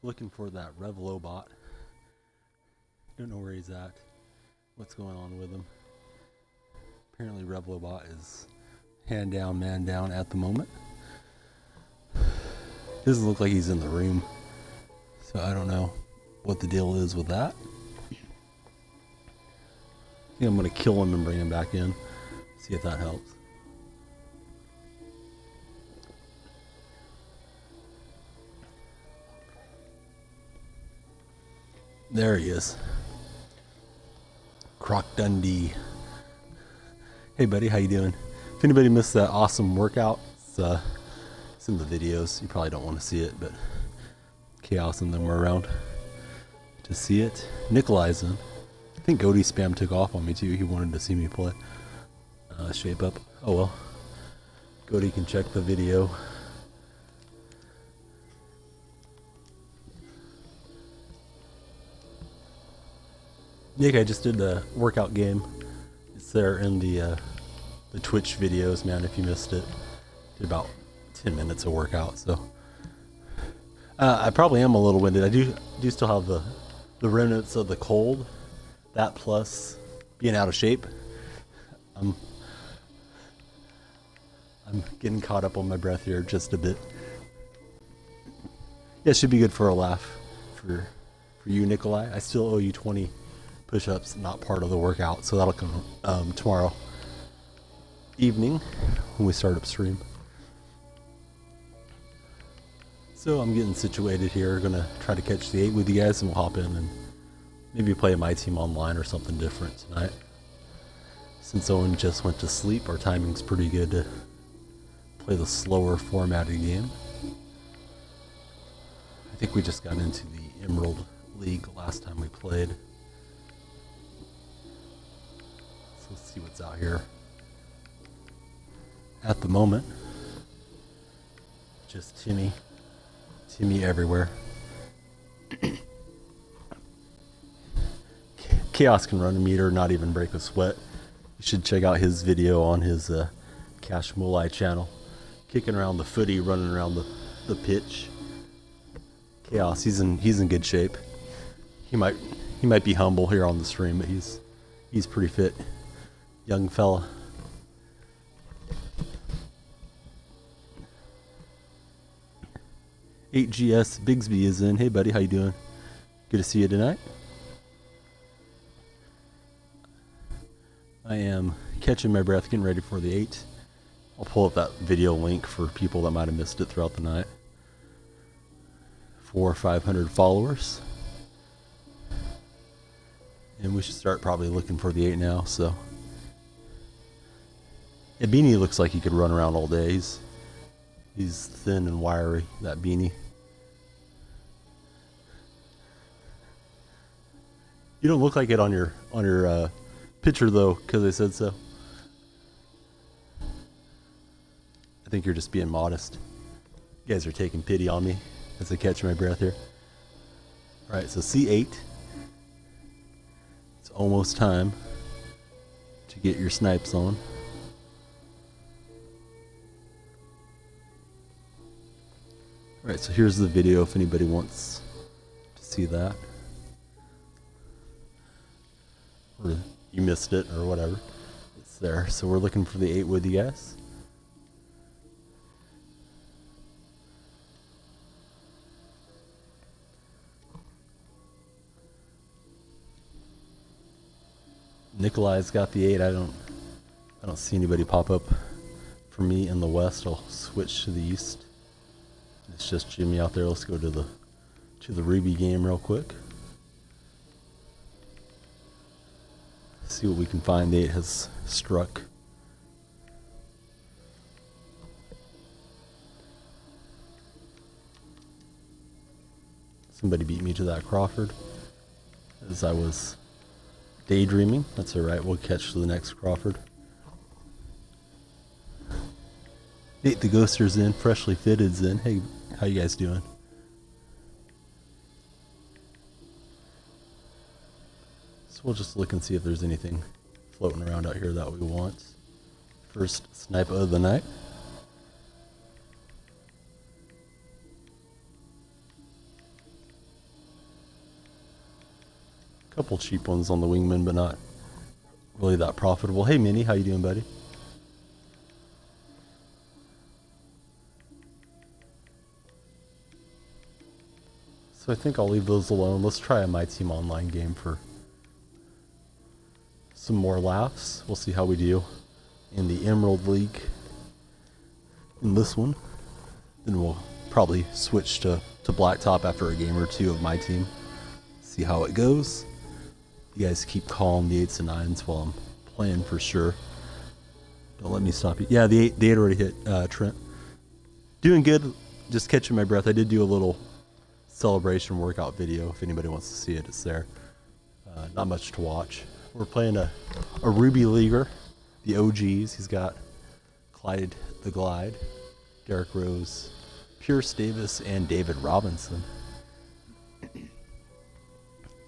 Looking for that Revlo bot. Don't know where he's at. What's going on with him? Apparently Revlo bot is hand down, man down at the moment. Doesn't look like he's in the room. So I don't know what the deal is with that. I think I'm going to kill him and bring him back in. See if that helps. There he is. Croc Dundee. Hey buddy, how you doing? If anybody missed that awesome workout, it's in the videos. You probably don't want to see it, but Chaos and them were around to see it. Nikolai's in. I think Goaty Spam took off on me too. He wanted to see me play. Shape up. Oh well. Goaty can check the video. Nick, I just did the workout game. It's there in the Twitch videos, man, if you missed it. Did about 10 minutes of workout, so. I probably am a little winded. I do still have the remnants of the cold. That plus being out of shape. I'm getting caught up on my breath here just a bit. Yeah, it should be good for a laugh for you, Nikolai. I still owe you 20 push-ups, not part of the workout, so that'll come tomorrow evening when we start up stream. So I'm getting situated here. Gonna try to catch the 8 with you guys, and we'll hop in and maybe play my team online or something different tonight. Since Owen just went to sleep, our timing's pretty good to play the slower formatted game. I think we just got into the Emerald League last time we played. So let's see what's out here. At the moment, just Timmy everywhere. Chaos can run a meter, not even break a sweat. You should check out his video on his Cash Mulai channel. Kicking around the footy, running around the pitch. Chaos, he's in good shape. He might be humble here on the stream, but he's pretty fit. Young fella. $8GS Bigsby is in. Hey buddy, how you doing? Good to see you tonight. I am catching my breath, getting ready for the 8. I'll pull up that video link for people that might have missed it throughout the night. 400 or 500 followers. And we should start probably looking for the 8 now, so. Yeah, Beanie looks like he could run around all day. He's thin and wiry, that Beanie. You don't look like it on your picture though, because I said so. I think you're just being modest. You guys are taking pity on me as I catch my breath here. Alright, so C8. It's almost time to get your snipes on. Alright, so here's the video if anybody wants to see that. Or you missed it or whatever. It's there. So we're looking for the 8 with you guys. Nikolai's got the 8. I don't see anybody pop up for me in the west. I'll switch to the east. It's just Jimmy out there. Let's go to the Ruby game real quick. See what we can find. The 8 has struck. Somebody beat me to that Crawford as I was daydreaming. That's alright, we'll catch the next Crawford. 8 the Ghoster's in, Freshly Fitted's in. Hey, how you guys doing? So we'll just look and see if there's anything floating around out here that we want. First snipe of the night. Couple cheap ones on the Wingman, but not really that profitable. Hey Minnie, how you doing, buddy? So I think I'll leave those alone. Let's try a My Team Online game for some more laughs. We'll see how we do in the Emerald League in this one. Then we'll probably switch to Blacktop after a game or two of my team. See how it goes. You guys keep calling the 8s and 9s while I'm playing for sure. Don't let me stop you. Yeah, the 8 already hit, Trent. Doing good. Just catching my breath. I did do a little celebration workout video. If anybody wants to see it, it's there. Not much to watch. We're playing a Ruby Leaguer, the OGs. He's got Clyde the Glide, Derek Rose, Pierce Davis, and David Robinson.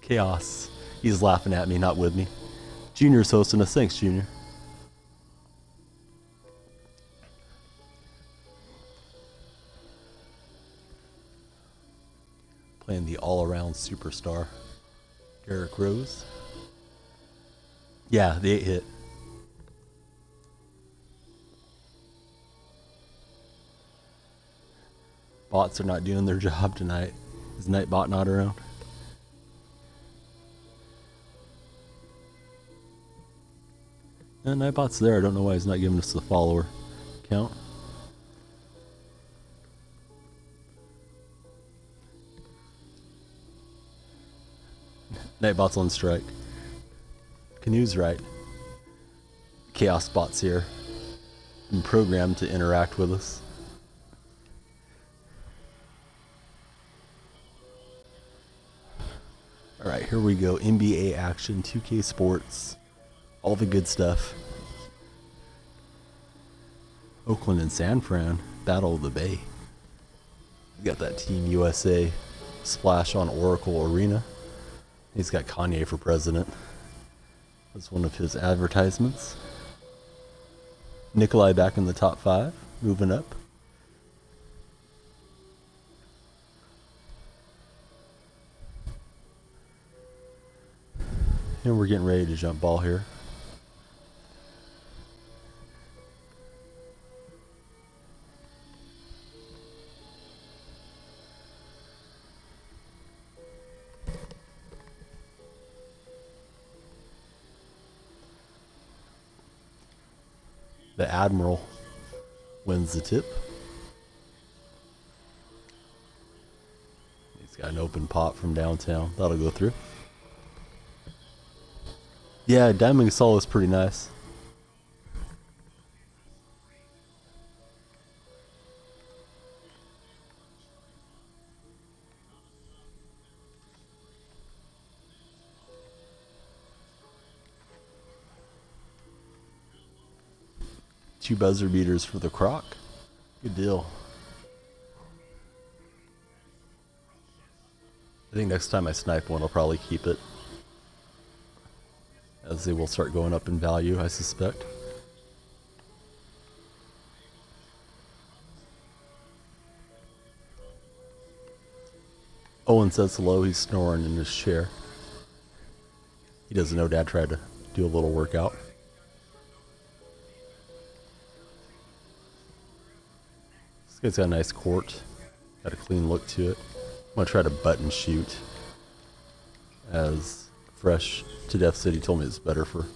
Chaos. He's laughing at me, not with me. Junior's hosting us. Thanks, Junior. Playing the all-around superstar, Derek Rose. Yeah, the 8 hit. Bots are not doing their job tonight. Is Nightbot not around? And Nightbot's there. I don't know why he's not giving us the follower count. Nightbot's on strike. Canoe's right. Chaos Bot's here. Been programmed to interact with us. Alright, here we go. NBA action, 2K Sports, all the good stuff. Oakland and San Fran, Battle of the Bay. We got that Team USA splash on Oracle Arena. He's got Kanye for president. That's one of his advertisements. Nikolai back in the top 5, moving up. And we're getting ready to jump ball here. The Admiral wins the tip. He's got an open pot from downtown. That'll go through. Yeah, Diamond Sol is pretty nice. Two buzzer beaters for the Croc. Good deal. I think next time I snipe one, I'll probably keep it, as they will start going up in value, I suspect. Owen says hello. He's snoring in his chair. He doesn't know Dad tried to do a little workout. This guy's got a nice court. Got a clean look to it. I'm going to try to button shoot, as Fresh to Death City told me it's better for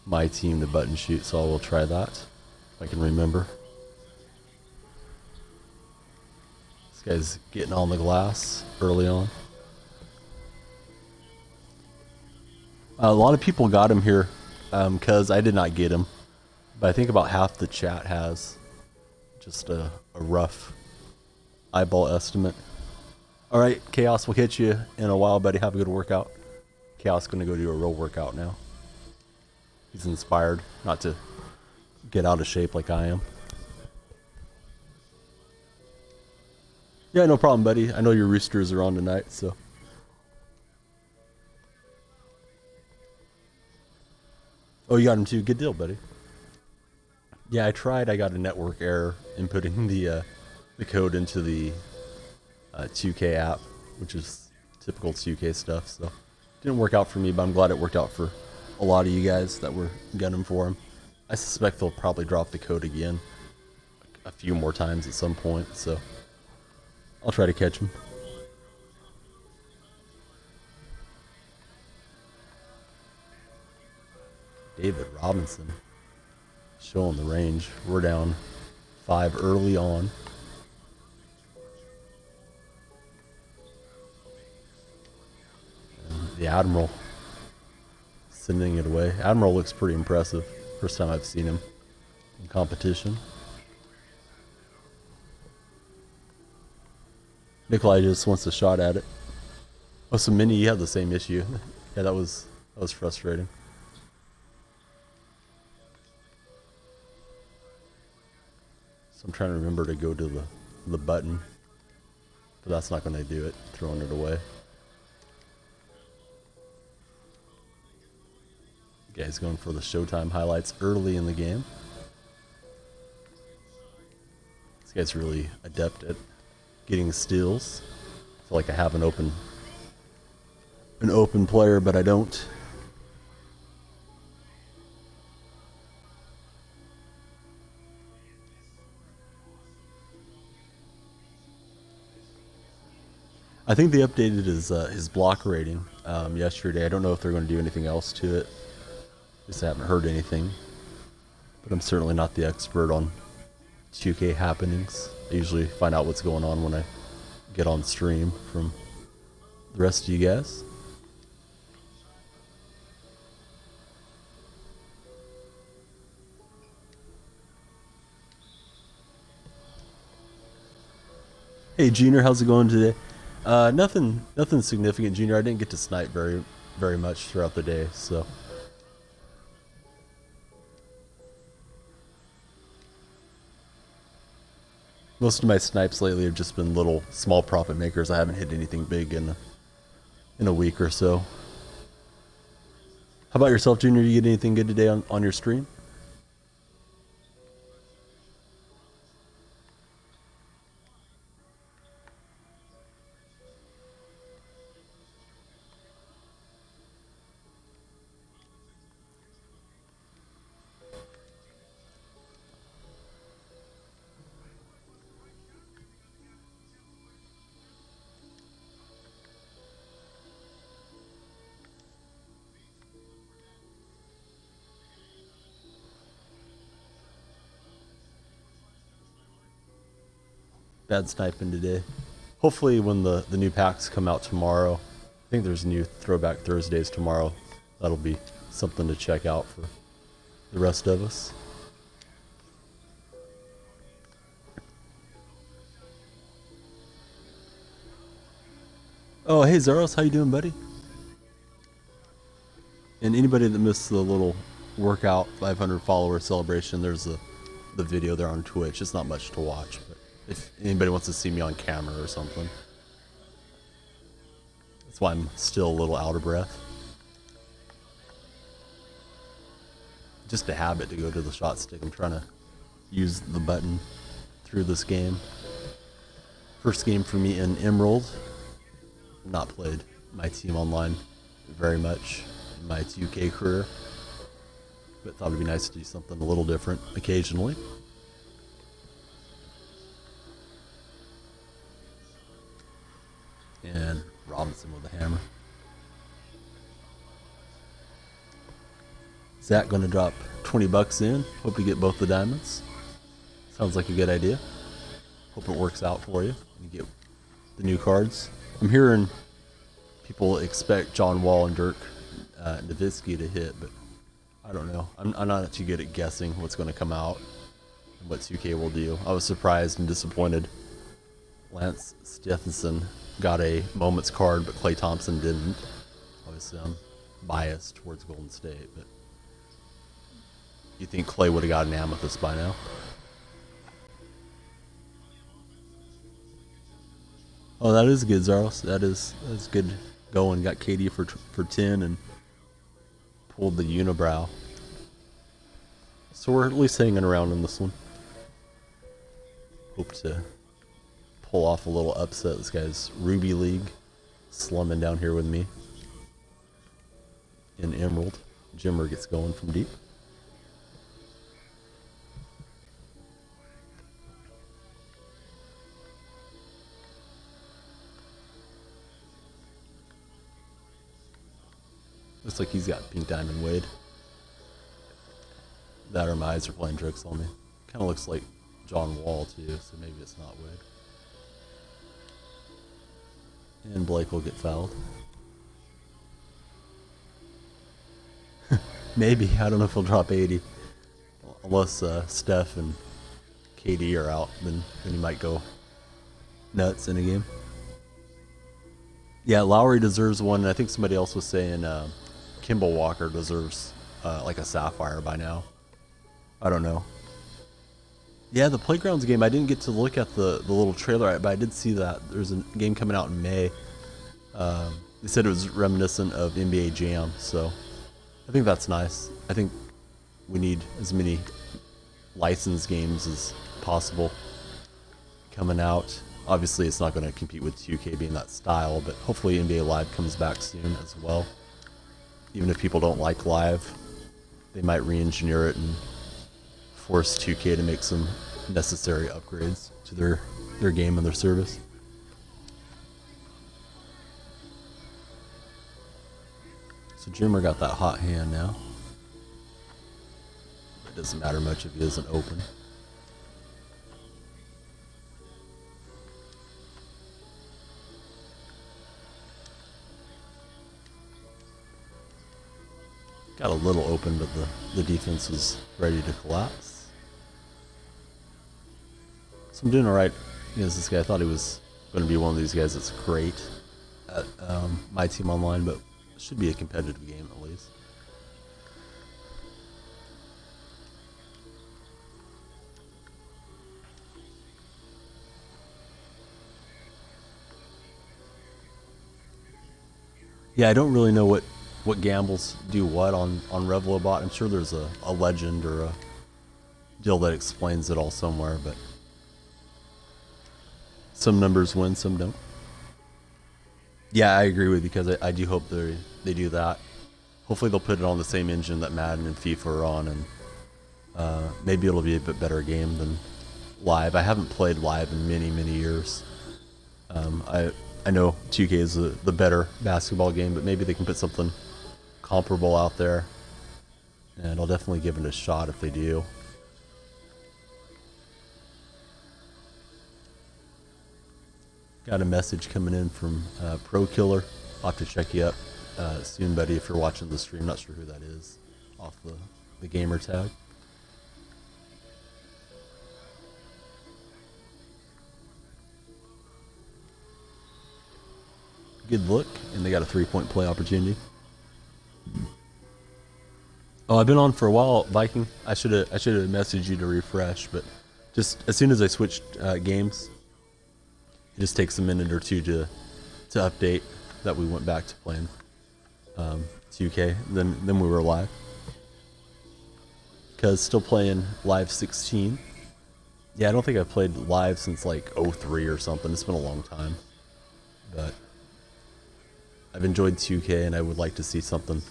my team to button shoot, so I will try that if I can remember. This guy's getting on the glass early on. A lot of people got him here because I did not get him, but I think about half the chat has. Just a rough eyeball estimate. Alright, Chaos will hit you in a while, buddy. Have a good workout. Chaos gonna go do a real workout now. He's inspired not to get out of shape like I am. Yeah, no problem, buddy. I know your roosters are on tonight, so. Oh, you got him too. Good deal, buddy. Yeah, I tried. I got a network error inputting the code into the 2K app, which is typical 2K stuff. So Didn't work out for me, but I'm glad it worked out for a lot of you guys that were gunning for him. I suspect they'll probably drop the code again a few more times at some point, so I'll try to catch him. David Robinson showing the range. We're down 5 early on. And the Admiral sending it away. Admiral looks pretty impressive. First time I've seen him in competition. Nikolai just wants a shot at it. Oh, so Mini, you had the same issue. Yeah, that was frustrating. So I'm trying to remember to go to the button, but that's not going to do it. Throwing it away. Guy's going for the Showtime highlights early in the game. This guy's really adept at getting steals. I feel like I have an open player, but I don't. I think they updated his block rating yesterday. I don't know if they're going to do anything else to it. Just haven't heard anything. But I'm certainly not the expert on 2K happenings. I usually find out what's going on when I get on stream from the rest of you guys. Hey Junior, how's it going today? Nothing significant, Junior. I didn't get to snipe very much throughout the day, so. Most of my snipes lately have just been little small profit makers. I haven't hit anything big in a week or so. How about yourself, Junior? You get anything good today on your stream? Bad sniping today. Hopefully when the new packs come out tomorrow, I think there's new Throwback Thursdays tomorrow. That'll be something to check out for the rest of us. Oh, hey Zaros, how you doing, buddy? And anybody that missed the little workout 500 follower celebration, there's the video there on Twitch. It's not much to watch, but if anybody wants to see me on camera or something. That's why I'm still a little out of breath. Just a habit to go to the shot stick. I'm trying to use the button through this game. First game for me in Emerald. Not played my team online very much in my 2K career, but thought it'd be nice to do something a little different occasionally. And Robinson with a hammer. Zach gonna drop 20 bucks in. Hope to get both the diamonds. Sounds like a good idea. Hope it works out for you and you get the new cards. I'm hearing people expect John Wall and Dirk Nowitzki to hit, but I don't know. I'm not too good at guessing what's going to come out and what 2K will do. I was surprised and disappointed. Lance Stephenson got a moments card, but Klay Thompson didn't. Obviously, I'm biased towards Golden State, but you think Klay would have got an amethyst by now? Oh, that is good, Zaros. That's good going. Got KD for 10 and pulled the unibrow. So we're at least hanging around in this one. Hope to pull off a little upset. This guy's Ruby League slumming down here with me. in Emerald. Jimmer gets going from deep. Looks like he's got Pink Diamond Wade. That or my eyes are playing tricks on me. Kind of looks like John Wall too, so maybe it's not Wade. And Blake will get fouled. Maybe. I don't know if he'll drop 80. Unless Steph and KD are out, then he might go nuts in a game. Yeah, Lowry deserves one. And I think somebody else was saying Kimball Walker deserves like a sapphire by now. I don't know. Yeah, the Playgrounds game, I didn't get to look at the little trailer, but I did see that there's a game coming out in May. They said it was reminiscent of NBA Jam, so I think that's nice. I think we need as many licensed games as possible coming out. Obviously, it's not going to compete with 2K being that style, but hopefully NBA Live comes back soon as well. Even if people don't like Live, they might re-engineer it and force 2K to make some necessary upgrades to their game and their service. So Jimmer got that hot hand now. It doesn't matter much if he isn't open. Got a little open, but the defense was ready to collapse. So I'm doing alright against this guy. I thought he was going to be one of these guys that's great at my team online, but it should be a competitive game at least. Yeah, I don't really know what gambles do what on Revelobot. I'm sure there's a legend or a deal that explains it all somewhere, but some numbers win, some don't. Yeah, I agree with you, because I do hope they do that. Hopefully they'll put it on the same engine that Madden and FIFA are on, and maybe it'll be a bit better game than Live. I haven't played Live in many years. I know 2K is the better basketball game, but maybe they can put something comparable out there, and I'll definitely give it a shot if they do. Got a message coming in from Pro Killer. I'll have to check you up soon, buddy, if you're watching the stream. Not sure who that is off the gamer tag. Good look, and they got a 3-point play opportunity. Oh, I've been on for a while, Viking. I should have messaged you to refresh, but just as soon as I switched games, it just takes a minute or two to update that we went back to playing 2K. Then we were live. Because still playing Live 16. Yeah, I don't think I've played Live since like 03 or something. It's been a long time, but I've enjoyed 2K, and I would like to see something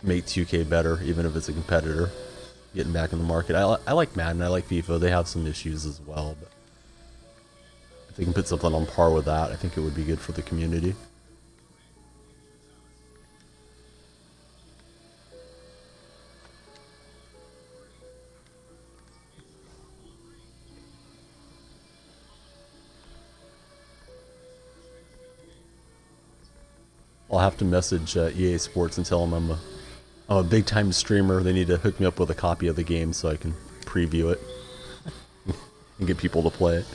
make 2K better, even if it's a competitor getting back in the market. I like Madden, I like FIFA. They have some issues as well, but if they can put something on par with that, I think it would be good for the community. I'll have to message EA Sports and tell them I'm a big time streamer. They need to hook me up with a copy of the game so I can preview it and get people to play it.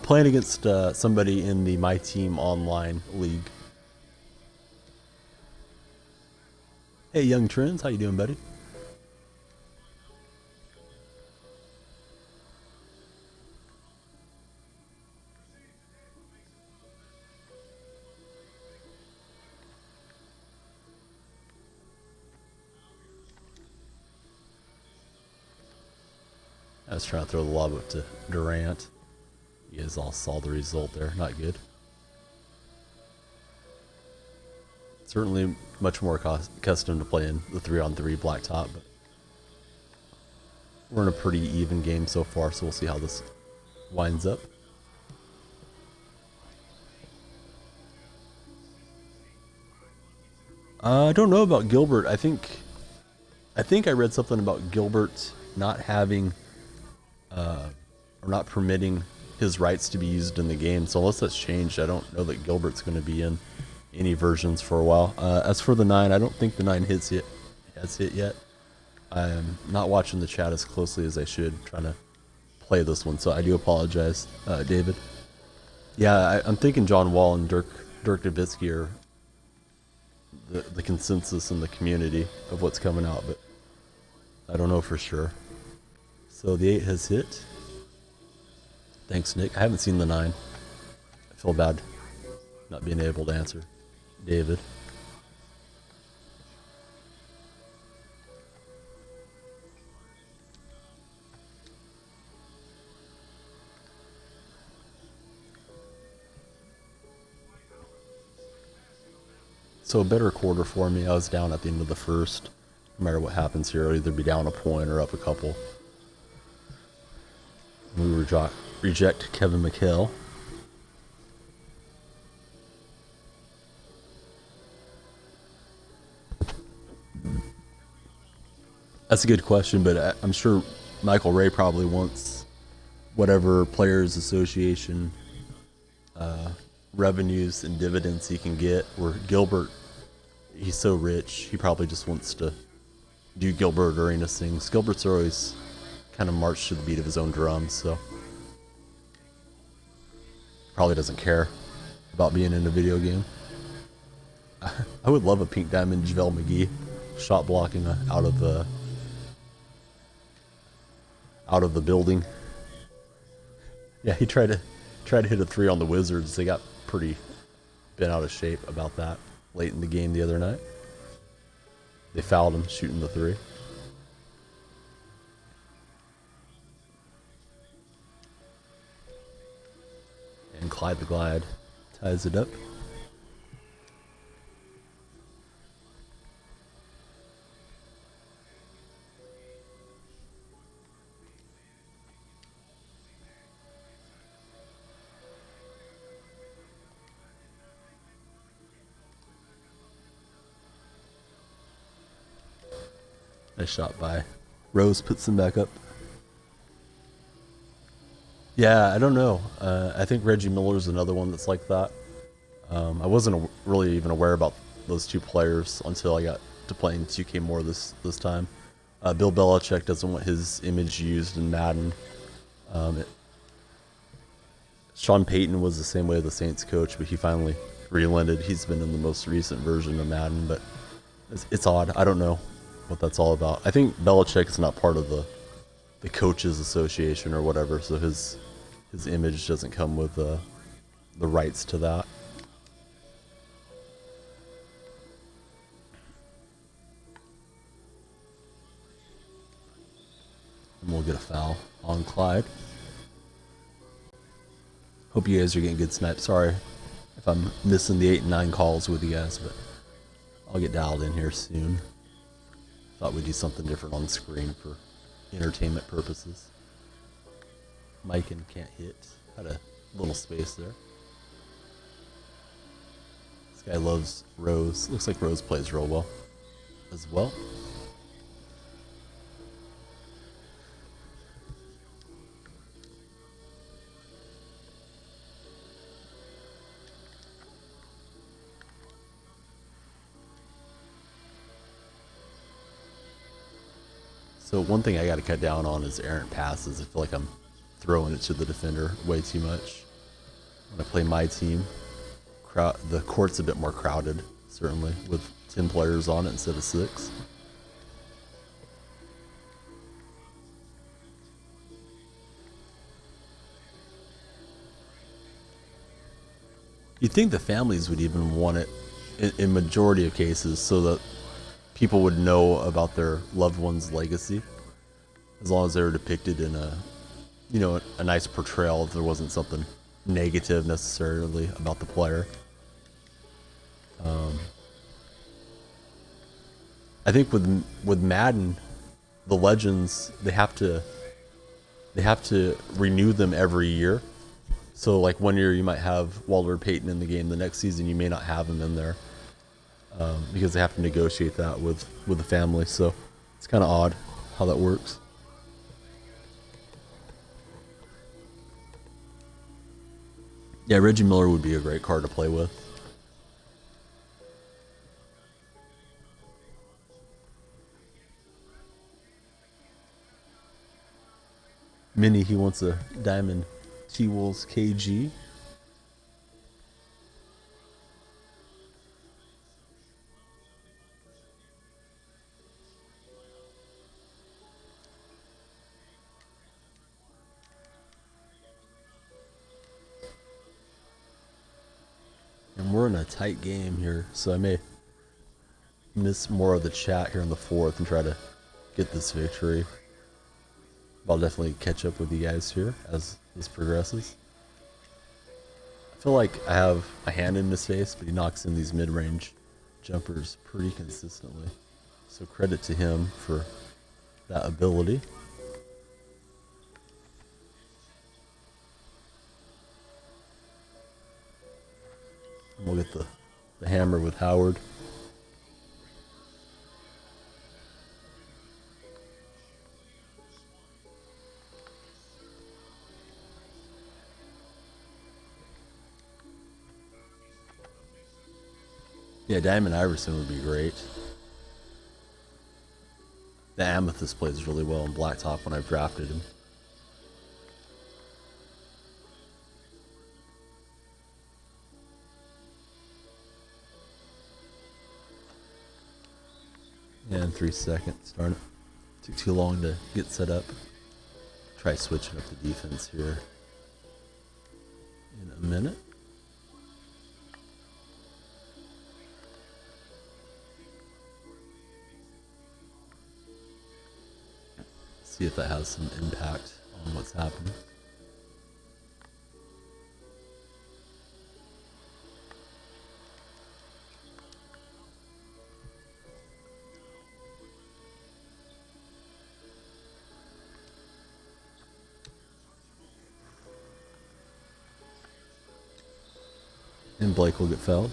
Playing against somebody in the My Team Online League. Hey, Young Trends, how you doing, buddy? I was trying to throw the lob up to Durant. You guys all saw the result there. Not good. Certainly much more accustomed to playing the 3-on-3 Blacktop, but we're in a pretty even game so far, so we'll see how this winds up. I don't know about Gilbert. I think I read something about Gilbert not having or not permitting his rights to be used in the game. So unless that's changed, I don't know that Gilbert's going to be in any versions for a while. As for the 9, I don't think the 9 has hit yet. I am not watching the chat as closely as I should, trying to play this one, so I do apologize, David. Yeah, I'm thinking John Wall and Dirk Nowitzki are the consensus in the community of what's coming out, but I don't know for sure. So the 8 has hit. Thanks, Nick. I haven't seen the 9. I feel bad not being able to answer David. So a better quarter for me. I was down at the end of the first. No matter what happens here, I'll either be down a point or up a couple. We reject Kevin McHale. That's a good question, but I'm sure Michael Ray probably wants whatever Players Association revenues and dividends he can get. Where Gilbert, he's so rich, he probably just wants to do Gilbert Arenas things. Gilbert's always kind of marched to the beat of his own drums, so probably doesn't care about being in a video game. I would love a pink diamond JaVale McGee shot blocking out of the building. Yeah, he tried to hit a 3 on the Wizards. They got pretty bent out of shape about that late in the game the other night. They fouled him shooting the 3. And Clyde the Glide ties it up. Nice shot by Rose, puts them back up. Yeah, I don't know. I think Reggie Miller's another one that's like that. I wasn't really even aware about those two players until I got to playing 2K more this time. Bill Belichick doesn't want his image used in Madden. Sean Payton was the same way, the Saints coach, but he finally relented. He's been in the most recent version of Madden, but it's odd. I don't know what that's all about. I think Belichick is not part of the coaches association or whatever, so his image doesn't come with the rights to that. And we'll get a foul on Clyde. Hope you guys are getting good snipes. Sorry if I'm missing the 8 and 9 calls with you guys, but I'll get dialed in here soon. Thought we'd do something different on screen for entertainment purposes. Mikan can't hit. Had a little space there. This guy loves Rose. Looks like Rose plays real well as well. So one thing I got to cut down on is errant passes. I feel like I'm throwing it to the defender way too much. When I play my team, the court's a bit more crowded, certainly, with 10 players on it instead of 6. You'd think the families would even want it in majority of cases so that people would know about their loved one's legacy, as long as they were depicted in a nice portrayal, if there wasn't something negative necessarily about the player. I think with Madden, the legends they have to renew them every year. So like one year you might have Walter Payton in the game, the next season you may not have him in there, because they have to negotiate that with the family. So it's kind of odd how that works. Yeah, Reggie Miller would be a great card to play with. Minnie, he wants a Diamond T-Wolves KG. And we're in a tight game here, so I may miss more of the chat here in the fourth and try to get this victory. I'll definitely catch up with you guys here as this progresses. I feel like I have a hand in his face, but he knocks in these mid-range jumpers pretty consistently. So credit to him for that ability. And we'll get the hammer with Howard. Yeah, Diamond Iverson would be great. The Amethyst plays really well in Blacktop when I've drafted him. And 3 seconds, darn it. Took too long to get set up. Try switching up the defense here in a minute. See if that has some impact on what's happening. And Blake will get fouled.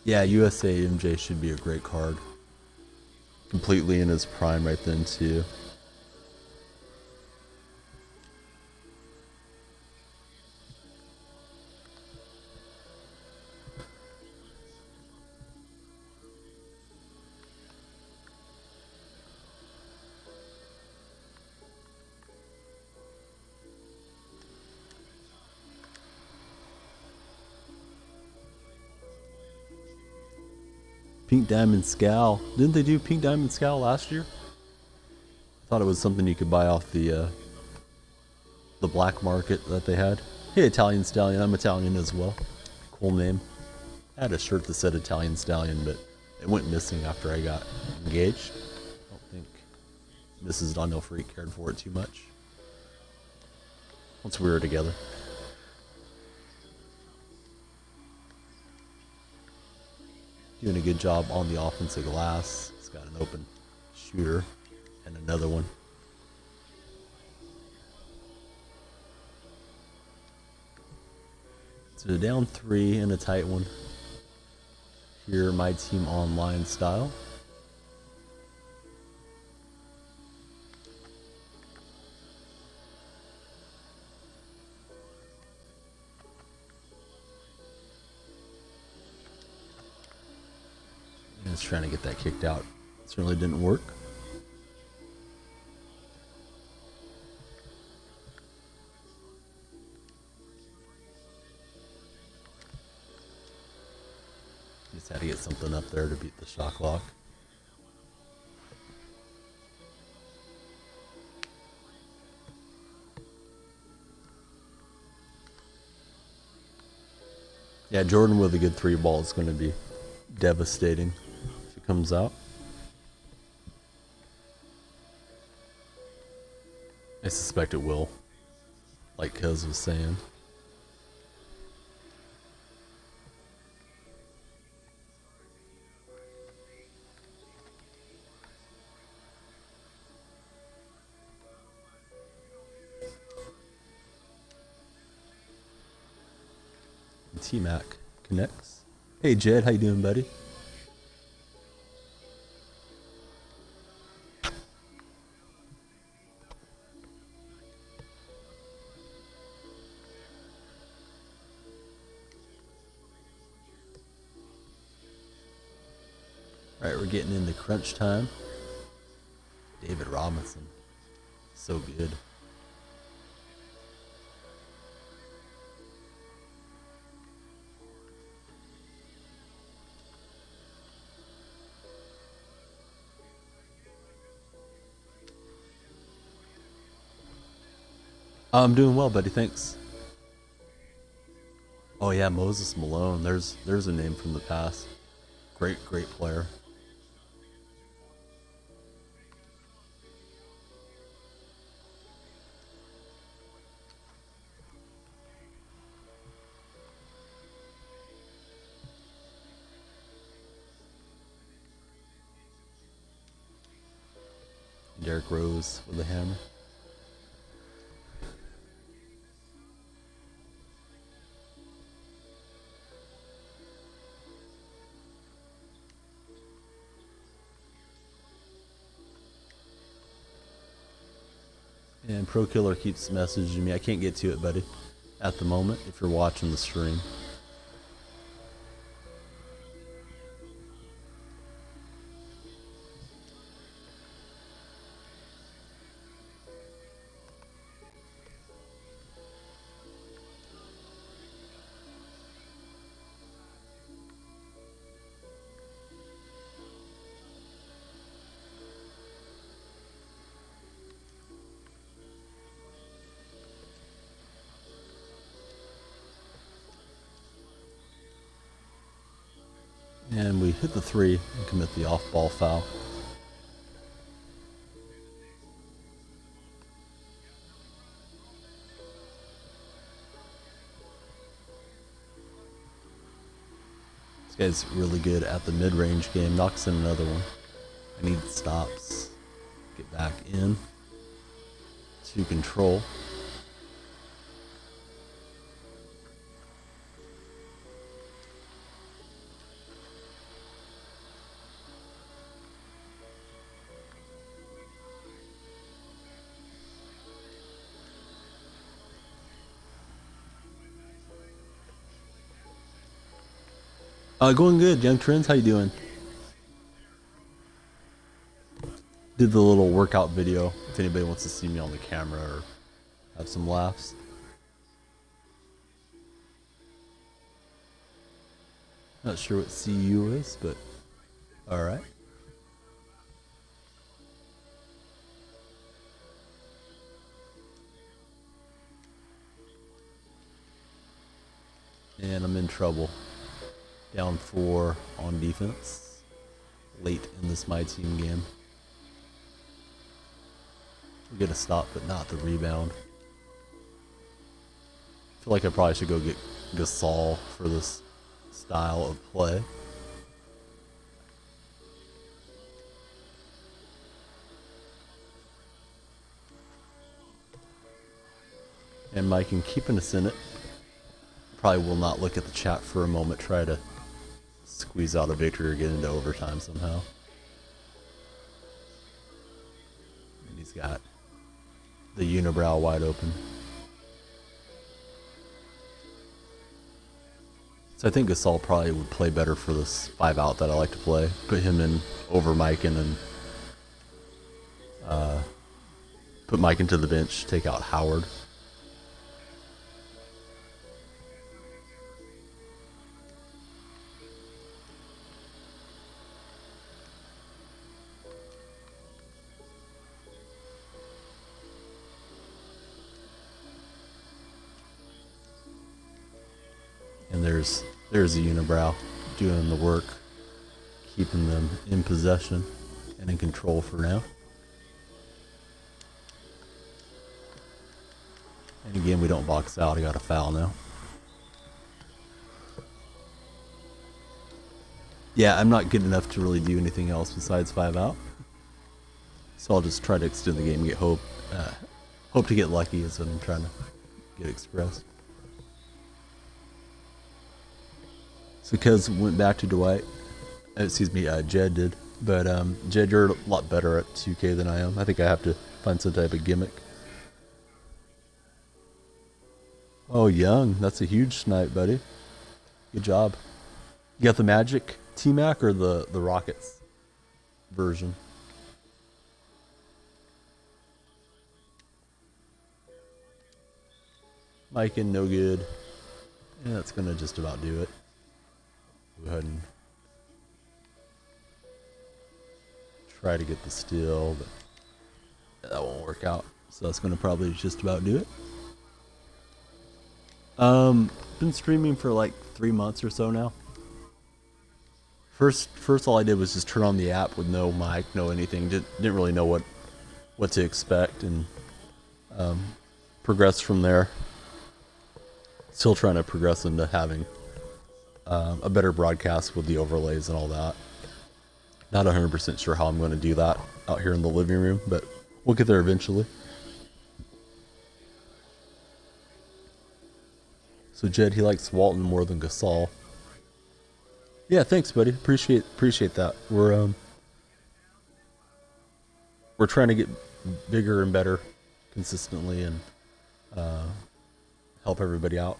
Yeah, USA MJ should be a great card. Completely in his prime right then too. Pink Diamond Scowl. Didn't they do Pink Diamond Scowl last year? I thought it was something you could buy off the black market that they had. Hey, Italian Stallion. I'm Italian as well. Cool name. I had a shirt that said Italian Stallion, but it went missing after I got engaged. I don't think Mrs. DonyellFreak cared for it too much once we were together. Doing a good job on the offensive glass. He's got an open shooter and another one. So down 3 in a tight one. Here, my team online style. Just trying to get that kicked out. Certainly didn't work. Just had to get something up there to beat the shot clock. Yeah, Jordan with a good 3 ball is going to be devastating if it comes out. I suspect it will, like Cuz was saying. T-Mac connects. Hey Jed, how you doing, buddy? Alright, we're getting into crunch time. David Robinson. So good. I'm doing well, buddy, thanks. Oh yeah, Moses Malone. There's a name from the past. Great player. Derrick Rose with a hammer. And Pro Killer keeps messaging me. I can't get to it, buddy, at the moment, if you're watching the stream. And we hit the 3 and commit the off-ball foul. This guy's really good at the mid-range game. Knocks in another one. I need stops. Get back in to control. Going good, Young Trends. How you doing? Did the little workout video. If anybody wants to see me on the camera or have some laughs. Not sure what CU is, but all right. And I'm in trouble. Down 4 on defense. Late in this my team game. We get a stop, but not the rebound. I feel like I probably should go get Gasol for this style of play. And Mike, and keeping us in it. Probably will not look at the chat for a moment. Try to squeeze out a victory or get into overtime somehow. And he's got the unibrow wide open. So I think Gasol probably would play better for this 5-out that I like to play. Put him in over Mikan and put Mikan to the bench, take out Howard. And there's the unibrow doing the work, keeping them in possession and in control for now. And again, we don't box out. I got a foul now. Yeah, I'm not good enough to really do anything else besides 5-out. So I'll just try to extend the game and get hope to get lucky is what I'm trying to get expressed. So Kez went back to Dwight. Excuse me, Jed did. But Jed, you're a lot better at 2K than I am. I think I have to find some type of gimmick. Oh, Young. That's a huge snipe, buddy. Good job. You got the Magic T-Mac or the Rockets version? Mike in, no good. Yeah, that's going to just about do it. Go ahead and try to get the steal, but that won't work out. So that's going to probably just about do it. Been streaming for like 3 months or so now. First all I did was just turn on the app with no mic, no anything. Didn't really know what to expect, and progressed from there. Still trying to progress into having a better broadcast with the overlays and all that. Not 100% sure how I'm going to do that out here in the living room, but we'll get there eventually. So Jed, he likes Walton more than Gasol. Yeah, thanks, buddy. Appreciate that. We're trying to get bigger and better consistently, and help everybody out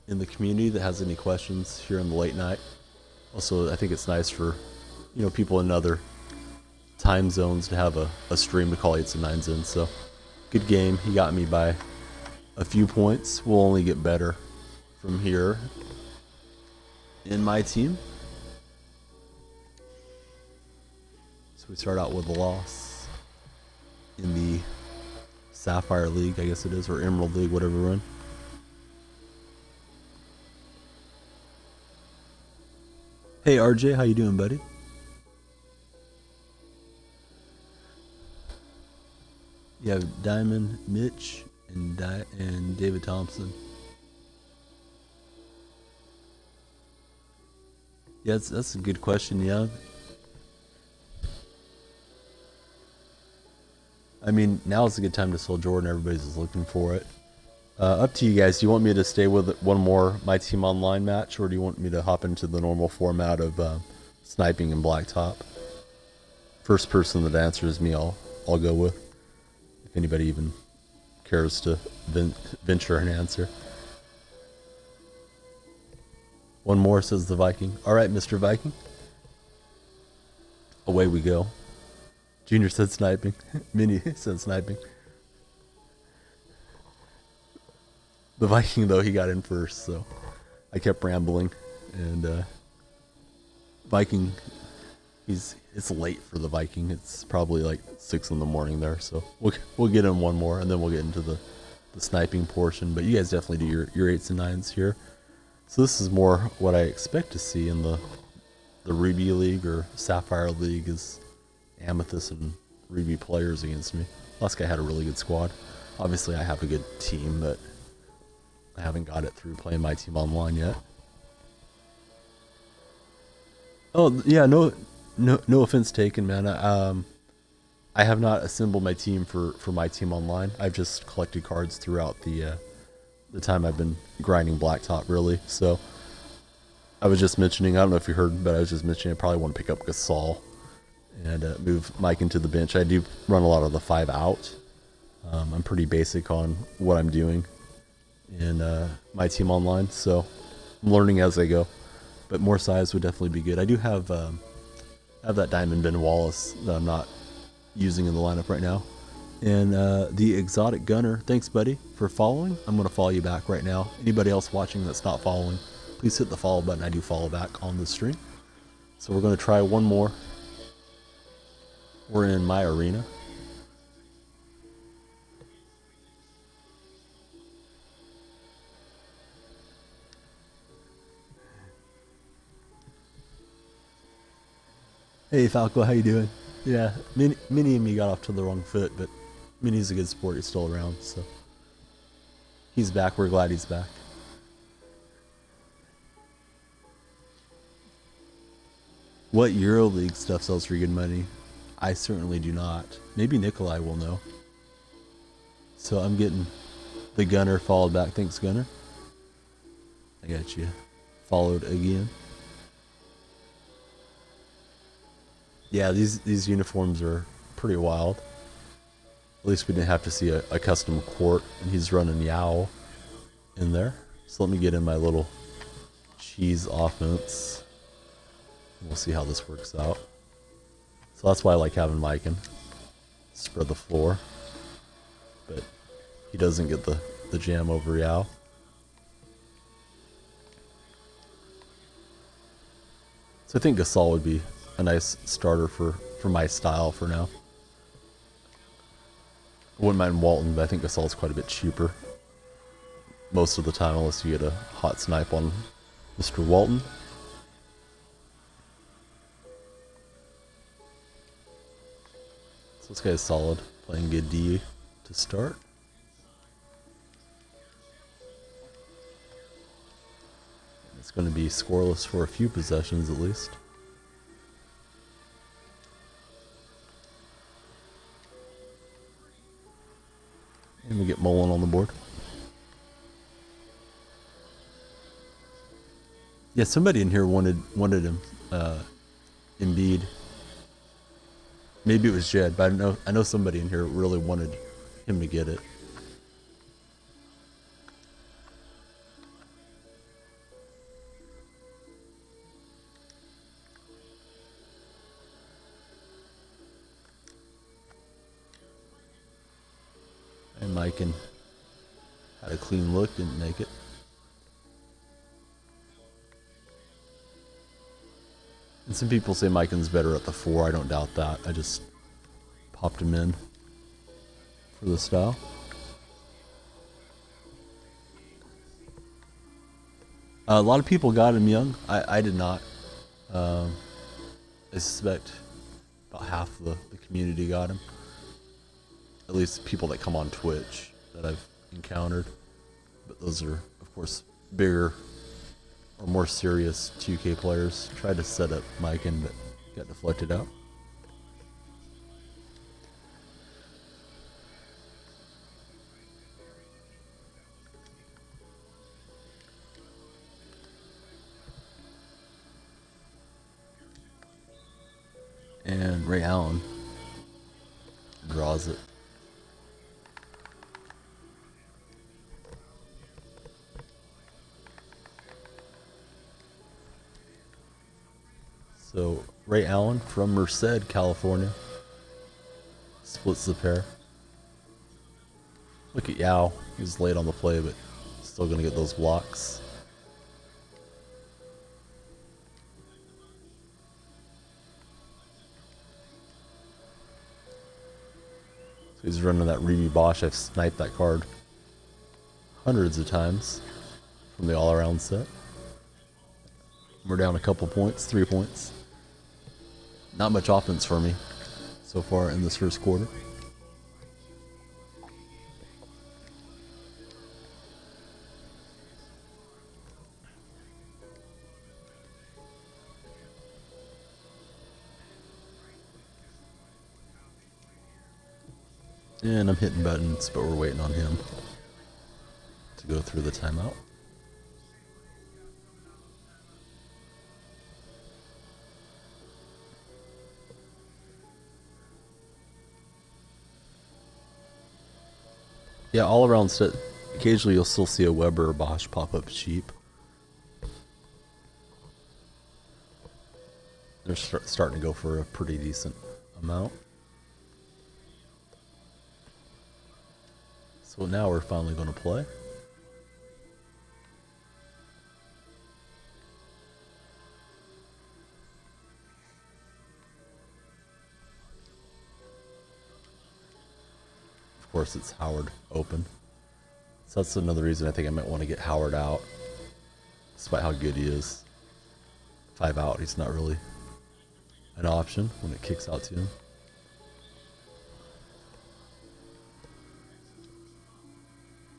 in the community that has any questions here in the late night. Also, I think it's nice for people in other time zones to have a stream to call 8s and 9s in. So good game. He got me by a few points. We'll only get better from here in my team. So we start out with a loss in the Sapphire League, I guess it is, or Emerald League, whatever we're in. Hey RJ, how you doing, buddy? You have Diamond, Mitch, and David Thompson. Yeah, that's a good question, yeah. I mean, now is a good time to sell Jordan. Everybody's looking for it. Up to you guys. Do you want me to stay with one more My Team Online match, or do you want me to hop into the normal format of sniping and blacktop? First person that answers me, I'll go with. If anybody even cares to venture an answer. One more, says the Viking. All right, Mr. Viking. Away we go. Junior said sniping. Minnie said sniping. The Viking, though, he got in first, so I kept rambling. And Viking, it's late for the Viking. It's probably like 6 in the morning there, so we'll get in one more, and then we'll get into the sniping portion. But you guys definitely do your 8s and 9s here. So this is more what I expect to see in the Ruby League or Sapphire League, is Amethyst and Ruby players against me. Last guy had a really good squad. Obviously, I have a good team, but I haven't got it through playing My Team Online yet. Oh yeah, no offense taken, man. I have not assembled my team for My Team Online. I've just collected cards throughout the time I've been grinding Blacktop, really. So I was just mentioning, I don't know if you heard, but I was just mentioning I probably want to pick up Gasol and move Mike into the bench. I do run a lot of the 5 out. I'm pretty basic on what I'm doing in My Team Online, so I'm learning as I go. But more size would definitely be good. I do have that Diamond Ben Wallace that I'm not using in the lineup right now. And the Exotic Gunner, thanks buddy for following. I'm going to follow you back right now. Anybody else watching that's not following, please hit the follow button. I do follow back on the stream. So we're going to try one more. We're in my arena. Hey Falco, how you doing? Yeah, Minnie and me got off to the wrong foot, but Minnie's a good sport. He's still around, so he's back. We're glad he's back. What EuroLeague stuff sells for good money? I certainly do not. Maybe Nikolai will know. So I'm getting the Gunner followed back. Thanks, Gunner. I got you. followed again. Yeah, these uniforms are pretty wild. At least we didn't have to see a custom court, and he's running Yow in there. So let me get in my little cheese offense. We'll see how this works out. So that's why I like having Mike and spread the floor. But he doesn't get the jam over Yow. So I think Gasol would be a nice starter for my style for now. I wouldn't mind Walton, but I think Gasol's quite a bit cheaper most of the time, unless you get a hot snipe on Mr. Walton. So this guy's solid, playing good D to start. It's going to be scoreless for a few possessions at least. And we get Mullen on the board. Yeah, somebody in here wanted him, Embiid. Maybe it was Jed, but I know somebody in here really wanted him to get it. And Mike had a clean look, didn't make it. And some people say Miken's better at the 4. I don't doubt that. I just popped him in for the style. A lot of people got him young. I did not. I suspect about half the community got him. At least people that come on Twitch that I've encountered. But those are, of course, bigger or more serious 2K players. Tried to set up Miken, but got deflected out. And Ray Allen draws it. So Ray Allen from Merced, California, splits the pair. Look at Yow. He's late on the play, but still going to get those blocks. So he's running that Reedy Bosch. I've sniped that card hundreds of times from the all-around set. We're down a couple points, 3 points. Not much offense for me so far in this first quarter. And I'm hitting buttons, but we're waiting on him to go through the timeout. Yeah, all around set. Occasionally you'll still see a Weber or Bosch pop up cheap. They're starting to go for a pretty decent amount. So now we're finally going to play. Of course, it's Howard open. So that's another reason I think I might want to get Howard out, despite how good he is. 5 out, he's not really an option when it kicks out to him.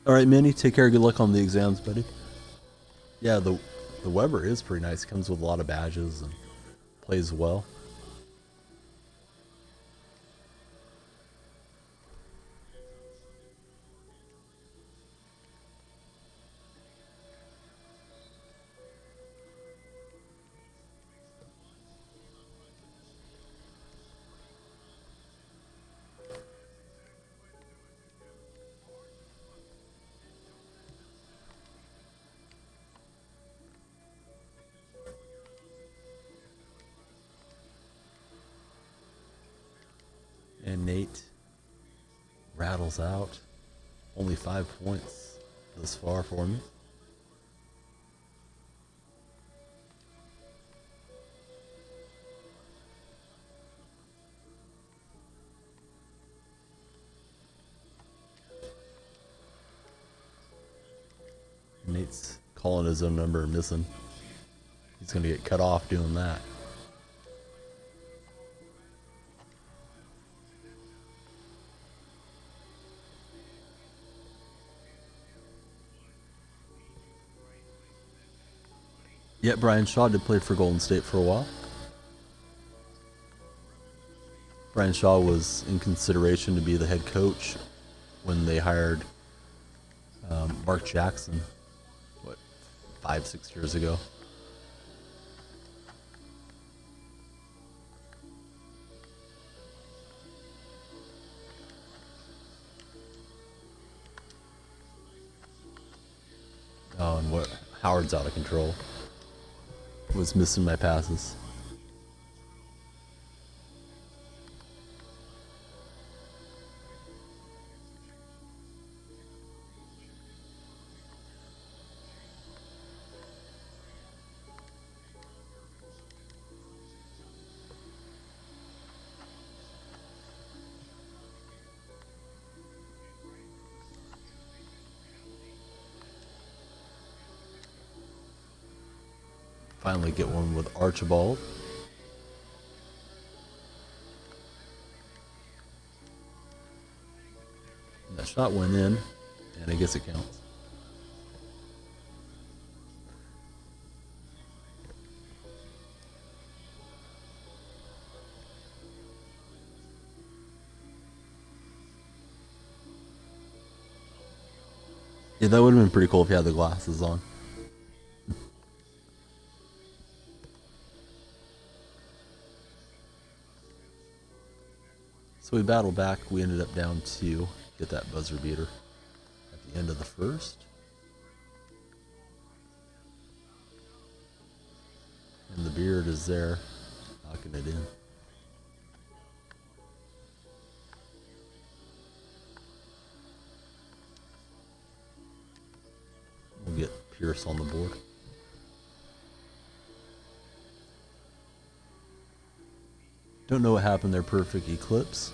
All right, Minnie, take care. Good luck on the exams, buddy. Yeah, the Weber is pretty nice. Comes with a lot of badges and plays well. And Nate rattles out only 5 points thus far for me. Nate's calling his own number and missing. He's going to get cut off doing that. Yeah, Brian Shaw did play for Golden State for a while. Brian Shaw was in consideration to be the head coach when they hired Mark Jackson, 5-6 years ago. Oh, and what? Howard's out of control. Was missing my passes. Finally get one with Archibald. And that shot went in, and I guess it counts. Yeah, that would have been pretty cool if you had the glasses on. So we battled back. We ended up down 2. Get that buzzer beater at the end of the first. And the beard is there, knocking it in. We'll get Pierce on the board. Don't know what happened there, Perfect Eclipse,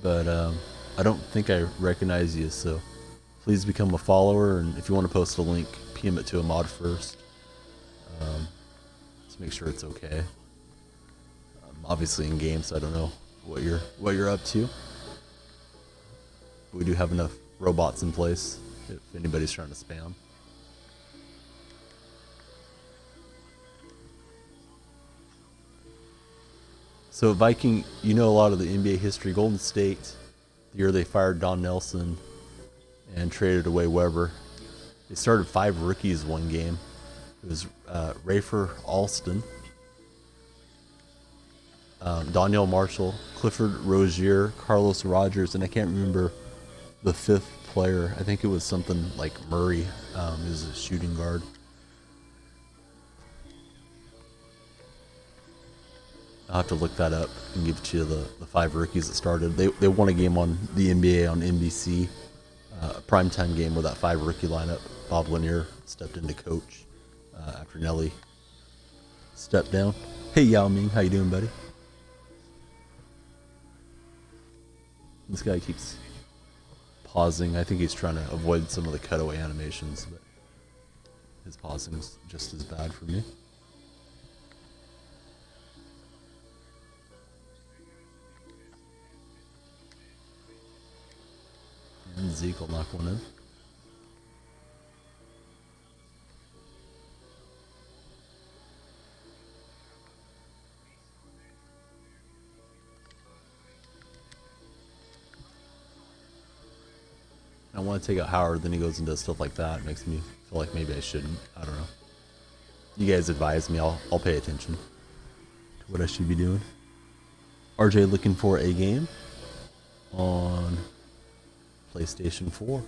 but I don't think I recognize you, so please become a follower, and if you want to post a link, PM it to a mod first. Let's make sure it's okay. Obviously in game, so I don't know what you're up to. But we do have enough robots in place if anybody's trying to spam. So Viking, you know a lot of the NBA history. Golden State, the year they fired Don Nelson and traded away Weber, they started 5 rookies one game. It was Rafer Alston, Donyell Marshall, Clifford Rozier, Carlos Rogers, and I can't remember the 5th player. I think it was something like Murray. He was a shooting guard. I'll have to look that up and give it to you the 5 rookies that started. They won a game on the NBA on NBC, a primetime game with that 5 rookie lineup. Bob Lanier stepped in to coach after Nelly stepped down. Hey Yao Ming, how you doing, buddy? This guy keeps pausing. I think he's trying to avoid some of the cutaway animations, but his pausing is just as bad for me. And Zeke will knock one in. I want to take out Howard, then he goes into stuff like that. It makes me feel like maybe I shouldn't. I don't know. You guys advise me. I'll pay attention to what I should be doing. RJ looking for a game on PlayStation 4.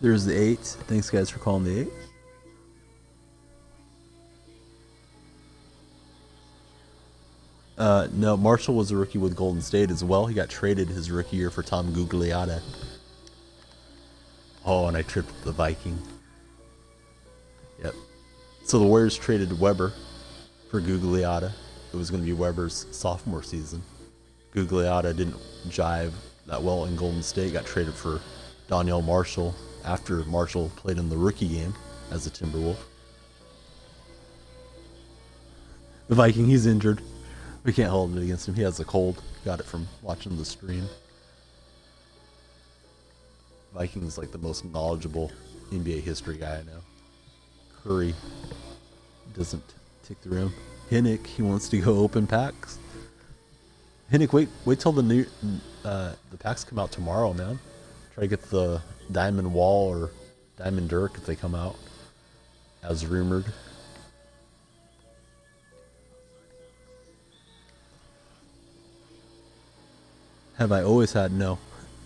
There's the 8. Thanks, guys, for calling the 8. No, Marshall was a rookie with Golden State as well. He got traded his rookie year for Tom Gugliotta. Oh, and I tripped the Viking. Yep. So the Warriors traded Weber for Gugliotta. It was going to be Weber's sophomore season. Gugliotta didn't jive that well in Golden State. Got traded for Donyell Marshall after Marshall played in the rookie game as a Timberwolf. The Viking, he's injured. We can't hold it against him. He has a cold. Got it from watching the stream. Viking's like the most knowledgeable NBA history guy I know. Curry doesn't take the rim. Hinnick, he wants to go open packs. Hinnick, wait till the packs come out tomorrow, man. Try to get the Diamond Wall or Diamond Dirk if they come out, as rumored. Have I always had? No.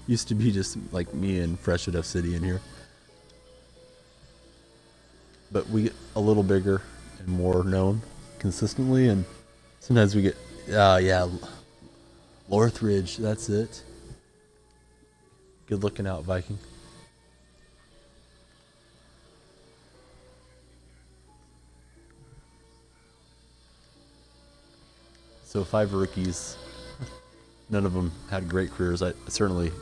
Used to be just like me and Fresh at F City in here. But we get a little bigger and more known consistently, and sometimes we get, yeah, Lorthridge, that's it. Good looking out, Viking. So 5 rookies. None of them had great careers. I certainly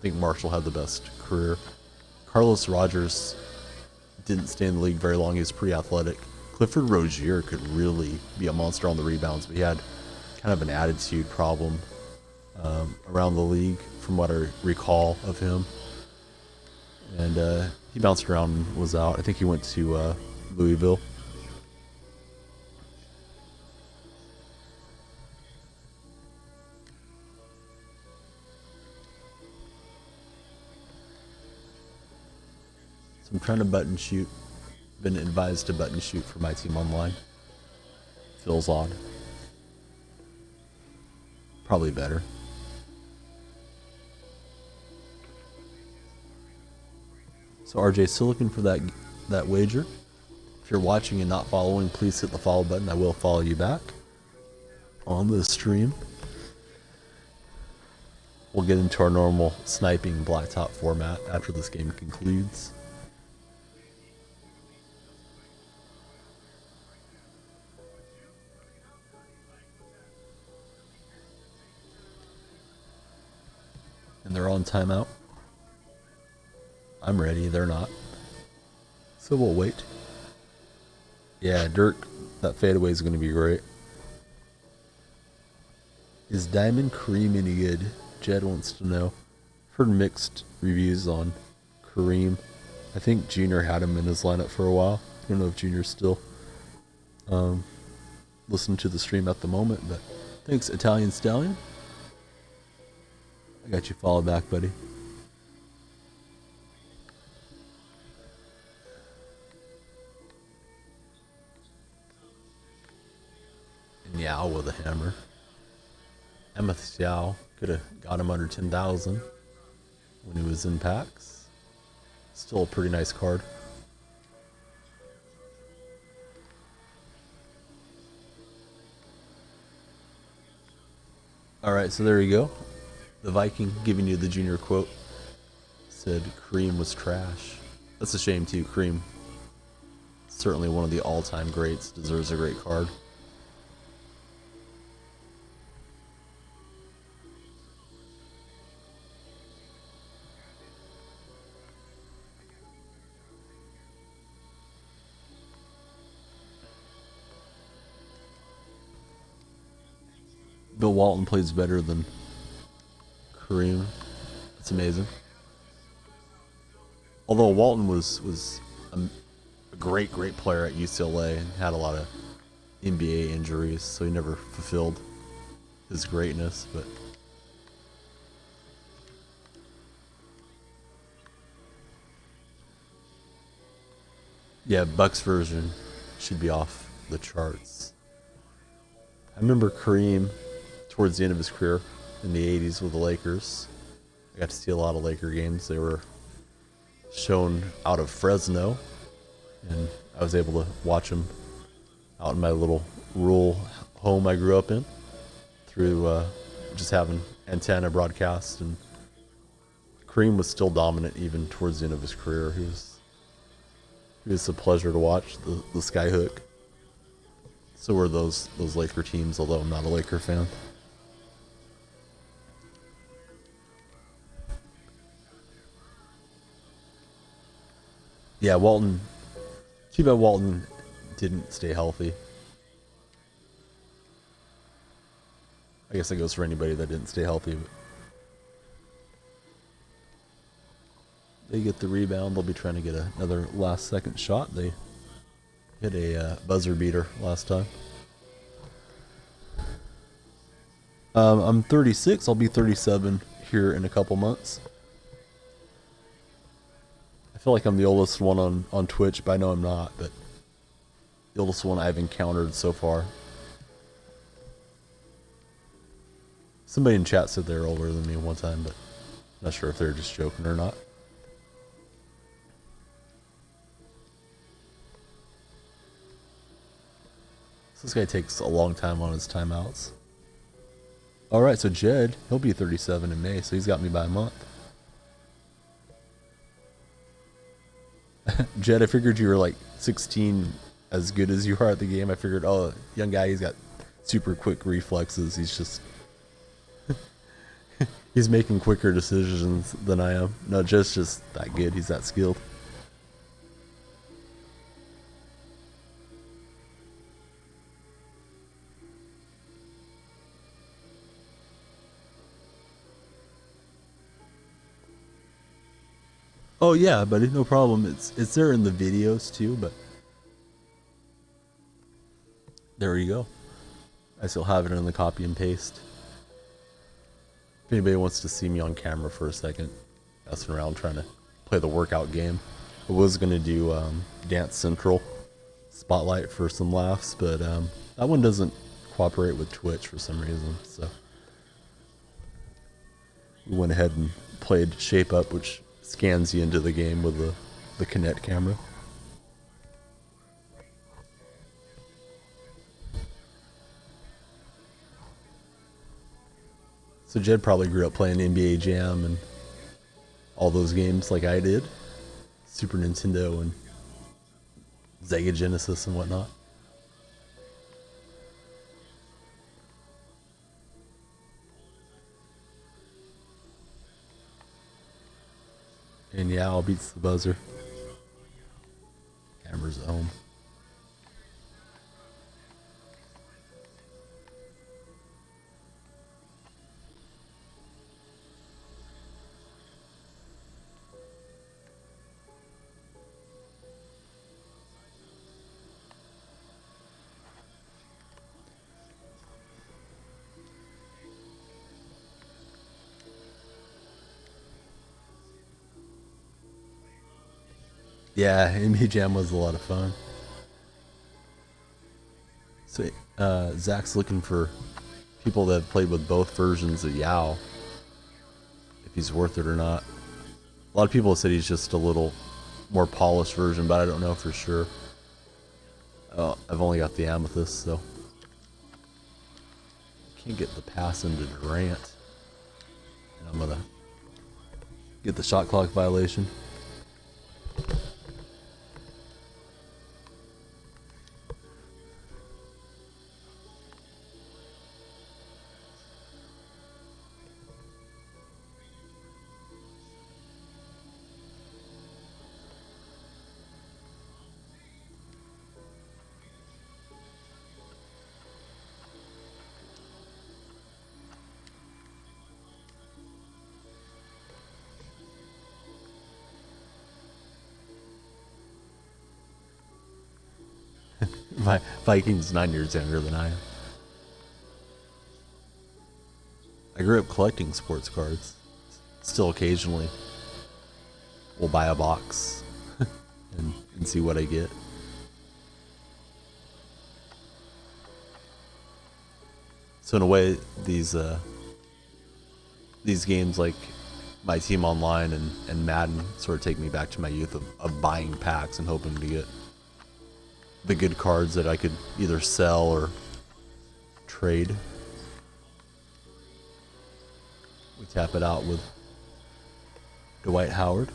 think Marshall had the best career. Carlos Rogers didn't stay in the league very long. He was pretty athletic. Clifford Rozier could really be a monster on the rebounds, but he had kind of an attitude problem around the league from what I recall of him. And he bounced around and was out. I think he went to Louisville. So I'm trying to button shoot. Been advised to button shoot for my team online. Feels odd. Probably better. So RJ, still looking for that wager. If you're watching and not following, please hit the follow button. I will follow you back on the stream. We'll get into our normal sniping blacktop format after this game concludes. And they're on timeout. I'm ready, they're not. So we'll wait. Yeah, Dirk, that fadeaway is going to be great. Is Diamond Kareem any good? Jed wants to know. Heard mixed reviews on Kareem. I think Junior had him in his lineup for a while. I don't know if Junior's still listening to the stream at the moment, but thanks, Italian Stallion. I got you followed back, buddy. And Yao with a hammer. Emmeth Yao could have got him under 10,000 when he was in packs. Still a pretty nice card. Alright, so there you go. The Viking giving you the Junior quote. Said Kareem was trash. That's a shame too. Kareem, certainly one of the all-time greats, deserves a great card. Bill Walton plays better than Kareem. It's amazing. Although Walton was a great player at UCLA and had a lot of NBA injuries, so he never fulfilled his greatness. But yeah, Bucks version should be off the charts. I remember Kareem towards the end of his career in the 80s with the Lakers. I got to see a lot of Laker games. They were shown out of Fresno, and I was able to watch him out in my little rural home I grew up in through just having antenna broadcast. And Kareem was still dominant even towards the end of his career. He was a pleasure to watch, the skyhook. So were those Laker teams, although I'm not a Laker fan. Yeah, Walton. Too bad Walton didn't stay healthy. I guess that goes for anybody that didn't stay healthy. But they get the rebound. They'll be trying to get another last-second shot. They hit a buzzer beater last time. I'm 36. I'll be 37 here in a couple months. I feel like I'm the oldest one on Twitch, but I know I'm not. But the oldest one I've encountered so far. Somebody in chat said they're older than me one time, but I'm not sure if they're just joking or not. So this guy takes a long time on his timeouts. Alright, so Jed, he'll be 37 in May, so he's got me by a month. Jed, I figured you were like 16 as good as you are at the game. I figured, oh, young guy, he's got super quick reflexes. He's just... he's making quicker decisions than I am. No, Jed's just that good. He's that skilled. Oh yeah, buddy, no problem. It's there in the videos too, but there you go. I still have it in the copy and paste. If anybody wants to see me on camera for a second, messing around trying to play the workout game, I was gonna do Dance Central Spotlight for some laughs, but that one doesn't cooperate with Twitch for some reason, so we went ahead and played Shape Up, which scans you into the game with the Kinect camera. So Jed probably grew up playing NBA Jam and all those games like I did. Super Nintendo and Sega Genesis and whatnot. And yeah, I'll beats the buzzer. Camera's at home. Yeah, NBA Jam was a lot of fun. So Zach's looking for people that have played with both versions of Yao, if he's worth it or not. A lot of people said he's just a little more polished version, but I don't know for sure. I've only got the Amethyst, so can't get the pass into Durant. And I'm gonna get the shot clock violation. Viking's 9 years younger than I am. I grew up collecting sports cards. Still occasionally we'll buy a box and see what I get. So in a way, these games like my team online and Madden sort of take me back to my youth of buying packs and hoping to get the good cards that I could either sell or trade. We tap it out with Dwight Howard.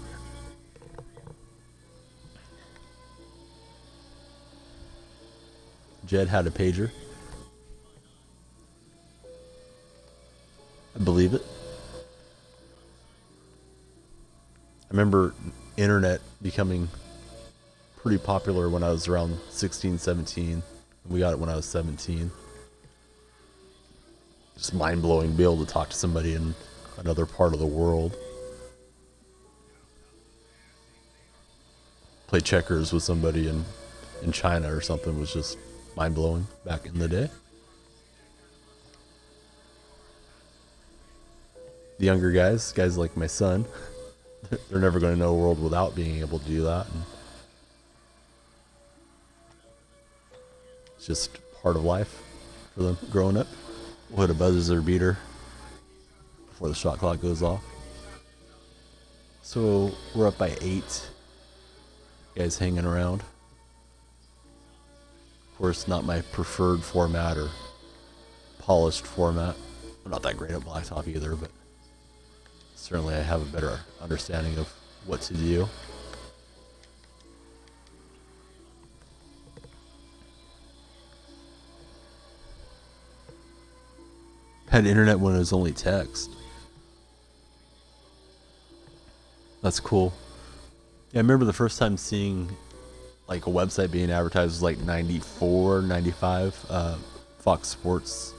Jed had a pager. I believe it. I remember internet becoming pretty popular when I was around 16, 17. We got it when I was 17. Just mind-blowing to be able to talk to somebody in another part of the world. Play checkers with somebody in China or something was just mind-blowing back in the day. The younger guys like my son, they're never going to know a world without being able to do that. And it's just part of life for them growing up. We'll hit a buzzer beater before the shot clock goes off. So we're up by 8. Guys hanging around. Of course, not my preferred format or polished format. I'm not that great at Blacktop either, but certainly I have a better understanding of what to do. Had internet when it was only text. That's cool. Yeah, I remember the first time seeing like a website being advertised was like 94, 95. Fox Sports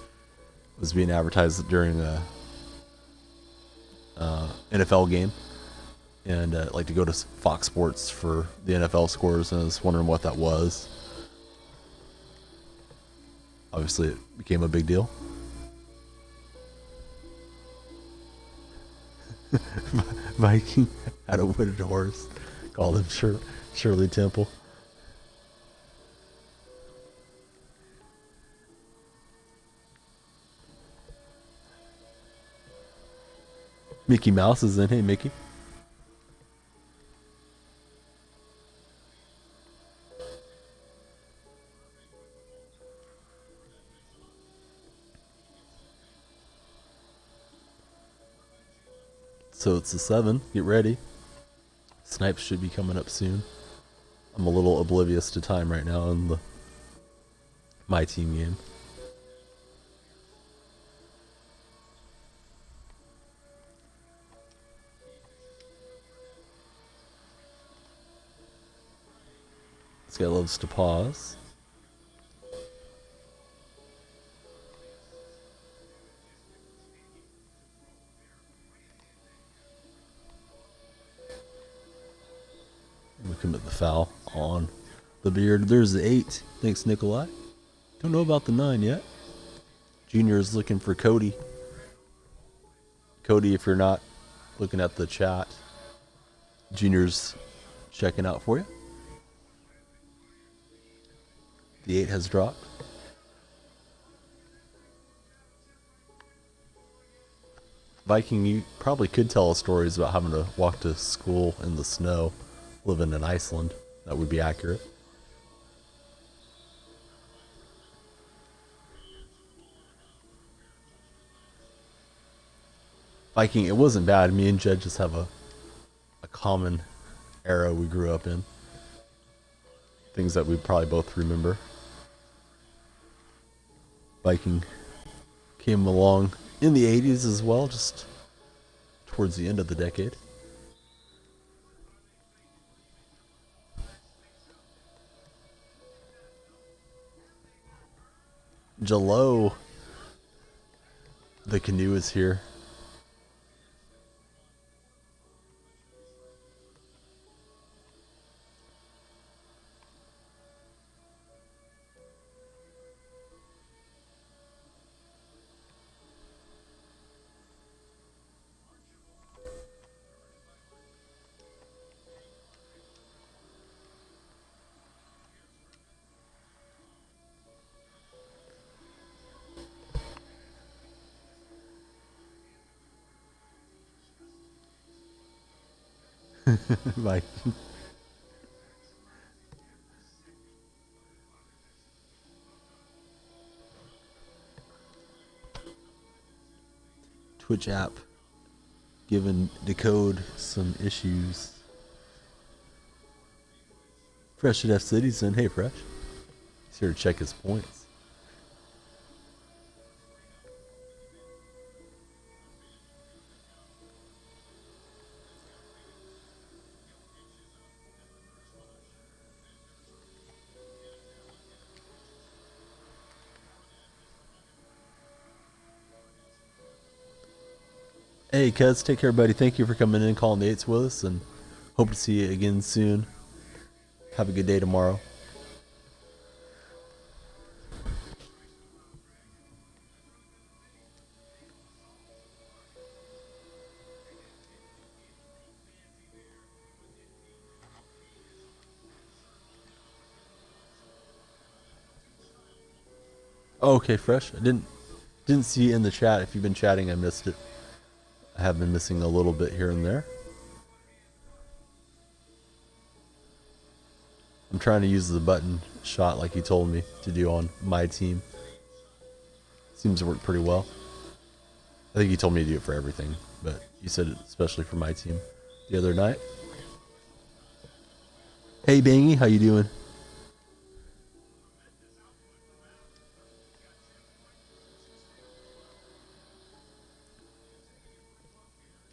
was being advertised during a NFL game, and like to go to Fox Sports for the NFL scores, and I was wondering what that was. Obviously, it became a big deal. Viking had a wooden horse, called him Shirley Temple. Mickey Mouse is in. Hey, Mickey. So it's the 7. Get ready. Snipes should be coming up soon. I'm a little oblivious to time right now in the my team game. This guy loves to pause. We commit the foul on the beard. There's the 8. Thanks, Nikolai. Don't know about the 9 yet. Junior is looking for Cody. Cody, if you're not looking at the chat, Junior's checking out for you. The 8 has dropped. Viking, you probably could tell us stories about having to walk to school in the snow, living in Iceland. That would be accurate. Viking, it wasn't bad. Me and Jed just have a common era we grew up in. Things that we probably both remember. Viking came along in the 80s as well, just towards the end of the decade. Jello, the canoe is here. Bye. Twitch app giving Decode some issues. Fresh at F Citizen. Hey, Fresh. He's here to check his points. Hey, Kez, take care, buddy. Thank you for coming in and calling the 8s with us, and hope to see you again soon. Have a good day tomorrow. Oh, okay, Fresh. I didn't see you in the chat. If you've been chatting, I missed it. I have been missing a little bit here and there. I'm trying to use the button shot like you told me to do on my team. Seems to work pretty well. I think you told me to do it for everything, but you said it especially for my team the other night. Hey, Bangy, how you doing?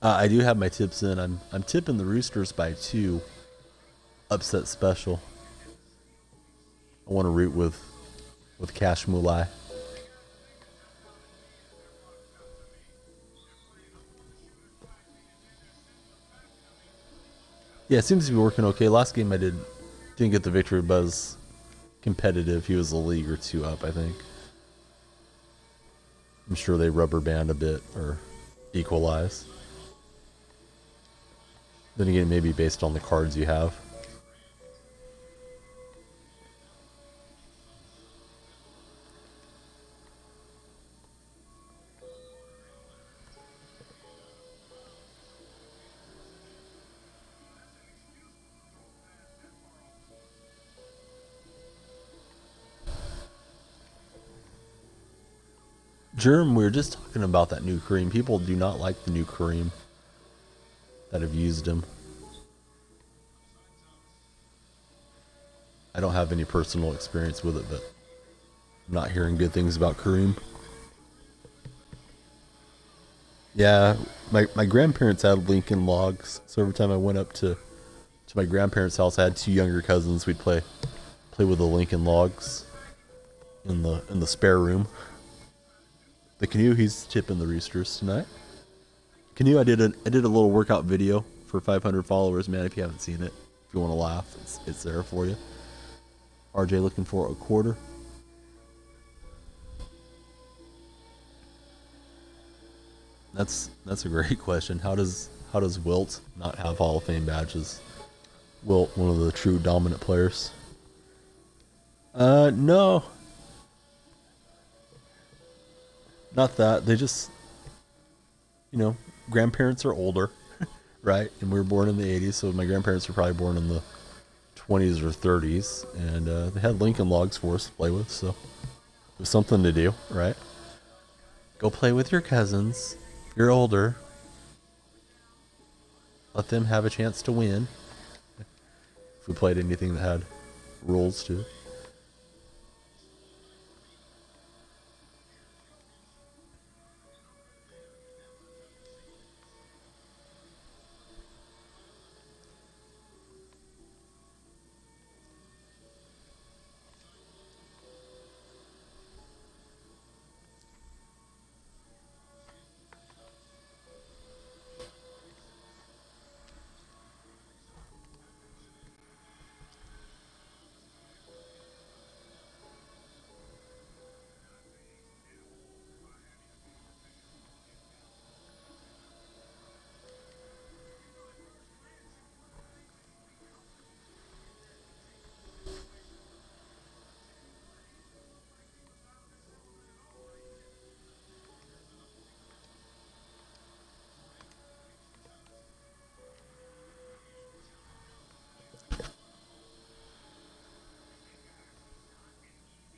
I do have my tips in. I'm tipping the Roosters by 2. Upset special. I want to root with Cash Mulai. Yeah, it seems to be working okay. Last game I didn't get the victory, but was competitive. He was a league or 2 up, I think. I'm sure they rubber band a bit or equalize. Then again, maybe based on the cards you have. Germ, we were just talking about that new cream. People do not like the new cream that have used him. I don't have any personal experience with it, but I'm not hearing good things about Kareem. Yeah, my grandparents had Lincoln Logs, so every time I went up to my grandparents' house, I had 2 younger cousins. We'd play with the Lincoln Logs in the spare room. The Canoe, he's tipping the Roosters tonight. Canoe, I did a little workout video for 500 followers, man. If you haven't seen it, if you want to laugh, it's there for you. RJ looking for a quarter. That's a great question. How does Wilt not have Hall of Fame badges? Wilt, one of the true dominant players. No. Not that. They just, grandparents are older, right? And we were born in the 80s, so my grandparents were probably born in the 20s or 30s, and they had Lincoln Logs for us to play with, so it was something to do, right? Go play with your cousins. You're older. Let them have a chance to win. If we played anything that had rules to it.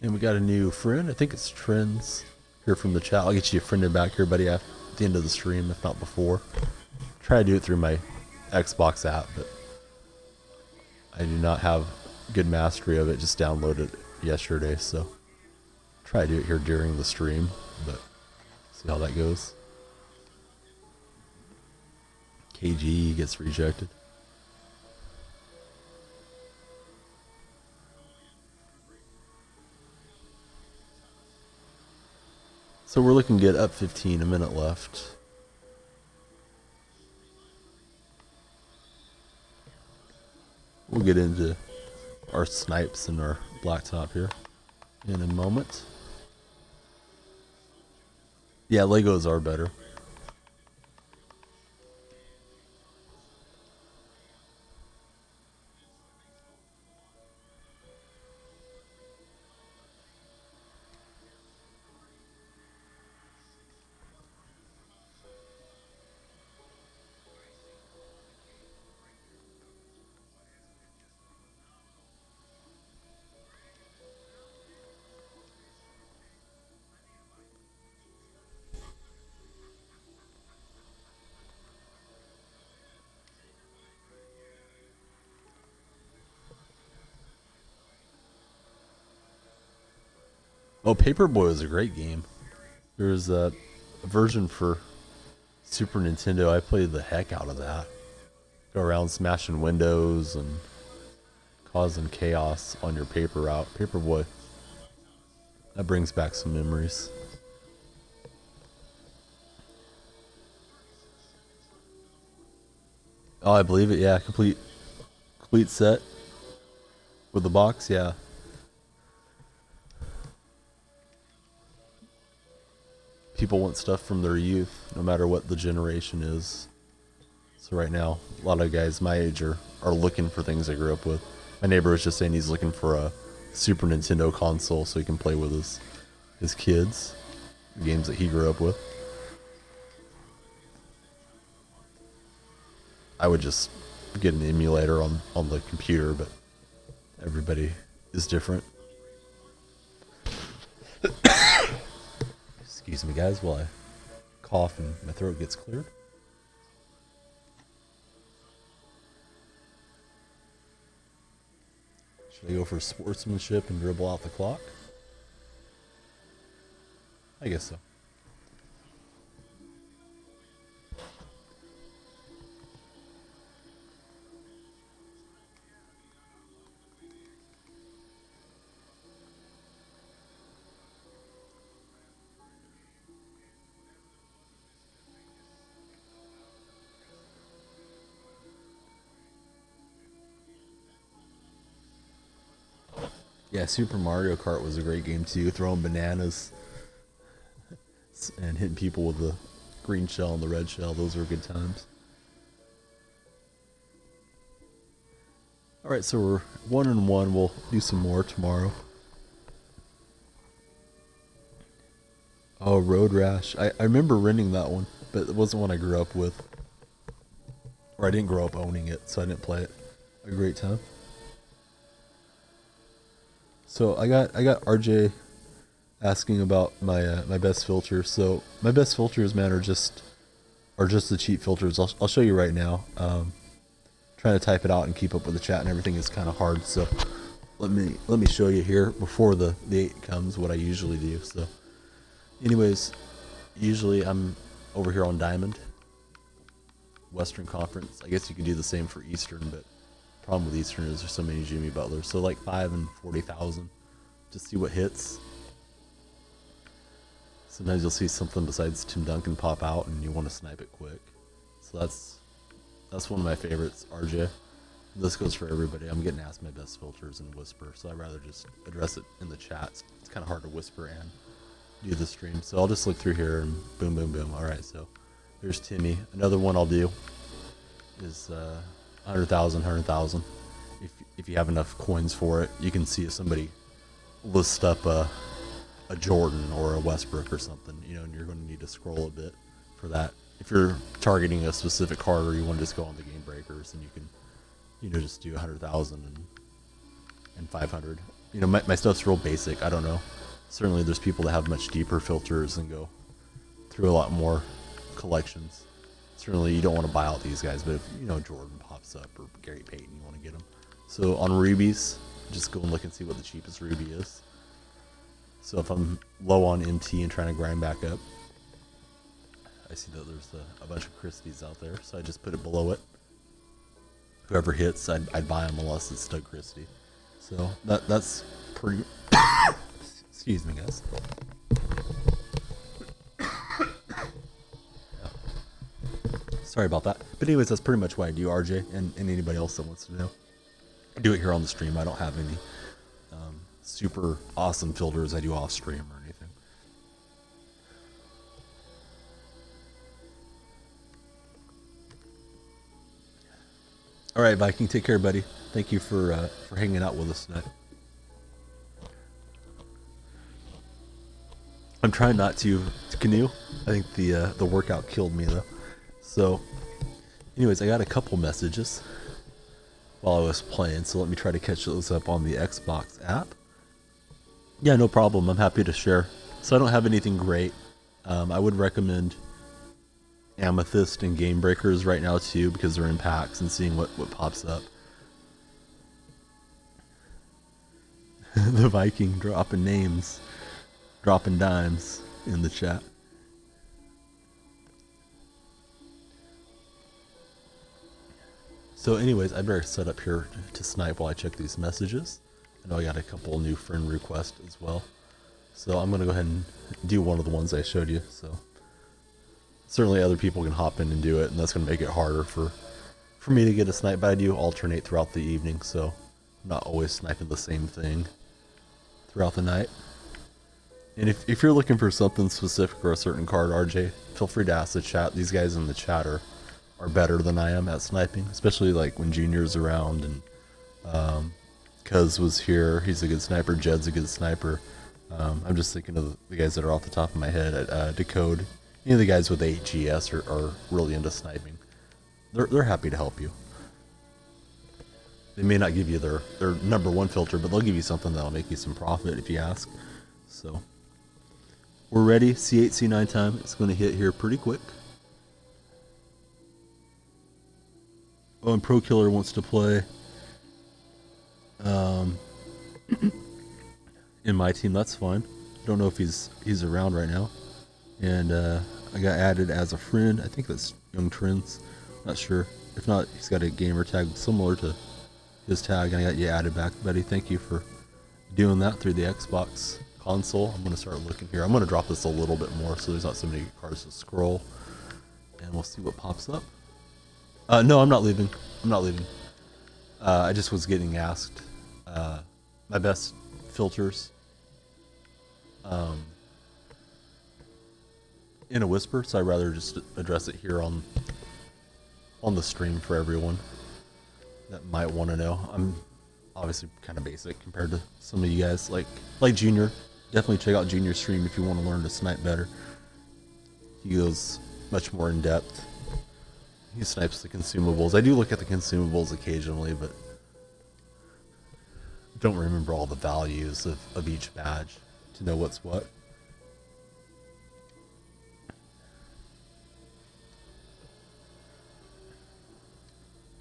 And we got a new friend. I think it's Trends here from the chat. I'll get you a friended back here, buddy, at the end of the stream, if not before. Try to do it through my Xbox app, but I do not have good mastery of it. Just downloaded it yesterday, so try to do it here during the stream, but see how that goes. KG gets rejected. So we're looking good, up 15, a minute left. We'll get into our snipes and our blacktop here in a moment. Yeah, Legos are better. Oh, Paperboy was a great game. There's a version for Super Nintendo. I played the heck out of that. Go around smashing windows and causing chaos on your paper route. Paperboy. That brings back some memories. Oh, I believe it. Yeah, complete set with the box. Yeah. People want stuff from their youth, no matter what the generation is. So right now, a lot of guys my age are looking for things I grew up with. My neighbor was just saying he's looking for a Super Nintendo console so he can play with his kids, the games that he grew up with. I would just get an emulator on the computer, but everybody is different. Excuse me, guys, while I cough and my throat gets cleared. Should I go for sportsmanship and dribble out the clock? I guess so. Yeah, Super Mario Kart was a great game too. Throwing bananas and hitting people with the green shell and the red shell. Those were good times. Alright, so we're 1-1. We'll do some more tomorrow. Oh, Road Rash. I remember renting that one, but it wasn't one I grew up with. Or I didn't grow up owning it, so I didn't play it. A great time. So I got RJ asking about my my best filters. So my best filters, man, are just the cheap filters. I'll show you right now. Trying to type it out and keep up with the chat and everything is kind of hard. So let me show you here before the 8 comes what I usually do. So anyways, usually I'm over here on Diamond, Western Conference. I guess you could do the same for Eastern, but problem with Eastern is there's so many Jimmy Butlers. So like 5 and 40,000 to see what hits. Sometimes you'll see something besides Tim Duncan pop out and you want to snipe it quick. So that's one of my favorites, RJ. This goes for everybody. I'm getting asked my best filters in Whisper, so I'd rather just address it in the chat. It's kind of hard to whisper and do the stream. So I'll just look through here and boom, boom, boom. All right, so there's Timmy. Another one I'll do is 100,000. If you have enough coins for it, you can see if somebody lists up a Jordan or a Westbrook or something, you know, and you're going to need to scroll a bit for that. If you're targeting a specific card or you want to just go on the game breakers, and you can, you know, just do 100,000 and 500 you know, my stuff's real basic. I don't know. Certainly there's people that have much deeper filters and go through a lot more collections. Certainly you don't want to buy out these guys, but if, you know, Jordan pops up or Gary Payton, you want to get them. So on rubies, just go and look and see what the cheapest ruby is. So if I'm low on MT and trying to grind back up, I see that there's a bunch of Christies out there, so I just put it below it. Whoever hits, I'd buy them unless it's Doug Christie. So that's pretty. Excuse me, guys. Sorry about that. But anyways, that's pretty much what I do, RJ, and anybody else that wants to know. I do it here on the stream. I don't have any super awesome filters I do off stream or anything. All right, Viking, take care, buddy. Thank you for hanging out with us tonight. I'm trying not to canoe. I think the workout killed me though. So, anyways, I got a couple messages while I was playing, so let me try to catch those up on the Xbox app. Yeah, no problem. I'm happy to share. So I don't have anything great. I would recommend Amethyst and Game Breakers right now too, because they're in packs and seeing what pops up. The Viking dropping names, dropping dimes in the chat. So anyways, I better set up here to snipe while I check these messages. I know I got a couple new friend requests as well. So I'm going to go ahead and do one of the ones I showed you. So certainly other people can hop in and do it, and that's going to make it harder for me to get a snipe. But I do alternate throughout the evening, so I'm not always sniping the same thing throughout the night. And if you're looking for something specific or a certain card, RJ, feel free to ask the chat. These guys in the chat are better than I am at sniping, especially like when Junior's around and Cuz was here. He's a good sniper. Jed's a good sniper. I'm just thinking of the guys that are off the top of my head. Decode. Any of the guys with HGS are really into sniping. They're happy to help you. They may not give you their number one filter, but they'll give you something that'll make you some profit if you ask. So we're ready. C8, C9 time. It's going to hit here pretty quick. Oh, and Pro Killer wants to play in my team. That's fine. I don't know if he's around right now. And I got added as a friend. I think that's Young Trends. Not sure. If not, he's got a gamer tag similar to his tag, and I got you added back, buddy. Thank you for doing that through the Xbox console. I'm going to start looking here. I'm going to drop this a little bit more so there's not so many cards to scroll. And we'll see what pops up. No, I'm not leaving. I'm not leaving. I just was getting asked my best filters in a whisper, so I'd rather just address it here on the stream for everyone that might want to know. I'm obviously kind of basic compared to some of you guys, like Junior. Definitely check out Junior's stream if you want to learn to snipe better. He goes much more in depth. He snipes the consumables. I do look at the consumables occasionally, but don't remember all the values of each badge to know what's what.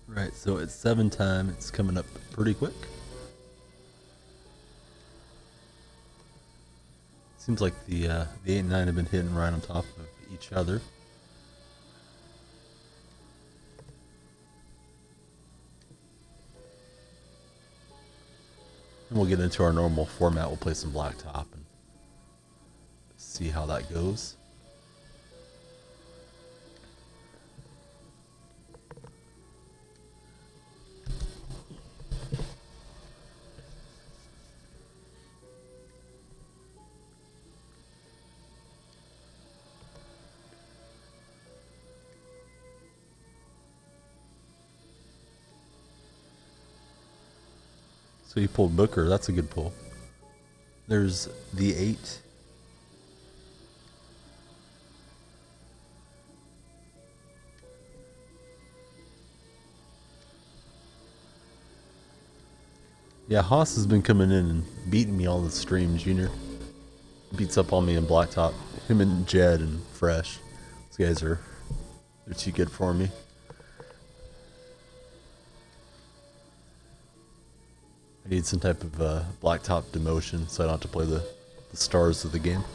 Right, so it's 7 time. It's coming up pretty quick. Seems like the 8 and 9 have been hitting right on top of each other. And we'll get into our normal format. We'll play some Blacktop and see how that goes. So you pulled Booker. That's a good pull. There's the 8. Yeah, Haas has been coming in and beating me on the stream, Junior. Beats up on me in Blacktop. Him and Jed and Fresh. These guys they're too good for me. I need some type of Blacktop demotion so I don't have to play the stars of the game.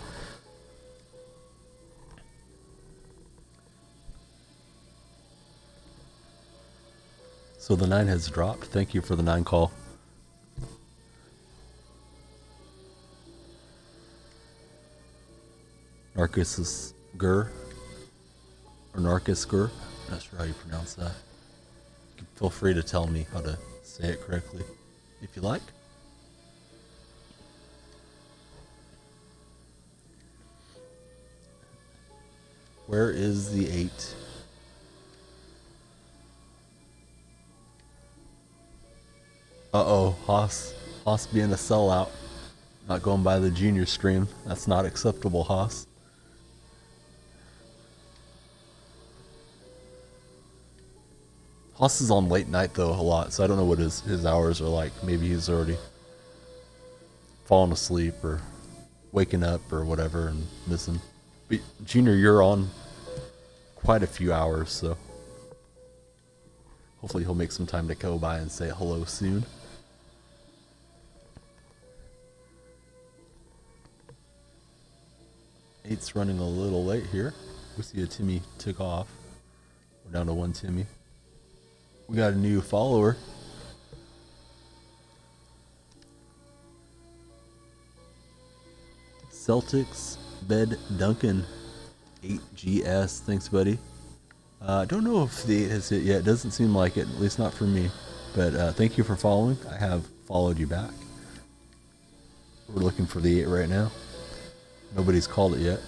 So the 9 has dropped. Thank you for the 9 call. Narcissus Gur. Or Narcus Gur. Not sure how you pronounce that. Feel free to tell me how to say it correctly if you like. Where is the 8? Uh-oh, Haas being a sellout. Not going by the Junior stream. That's not acceptable, Haas. Haas is on late night though a lot, so I don't know what his hours are like. Maybe he's already fallen asleep or waking up or whatever and missing. But Junior, you're on quite a few hours, so hopefully he'll make some time to go by and say hello soon. Eight's running a little late here. We see a Timmy took off. We're down to 1 Timmy. We got a new follower. Celtics Bed Duncan 8GS. Thanks, buddy. I don't know if the 8 has hit yet. It doesn't seem like it, at least not for me. But thank you for following. I have followed you back. We're looking for the 8 right now. Nobody's called it yet.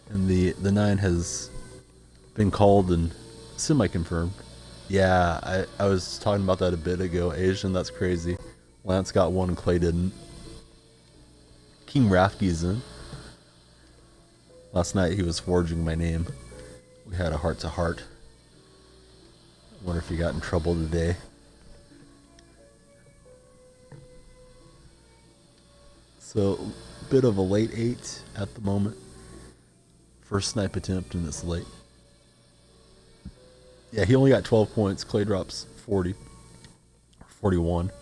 And the 9 has been called and semi-confirmed. Yeah, I was talking about that a bit ago. Asian, that's crazy. Lance got one and Clay didn't. King Rafky's in. Last night he was forging my name. We had a heart-to-heart. I wonder if he got in trouble today. So, bit of a late 8 at the moment. First snipe attempt and it's late. Yeah, he only got 12 points. Clay drops 40. 41.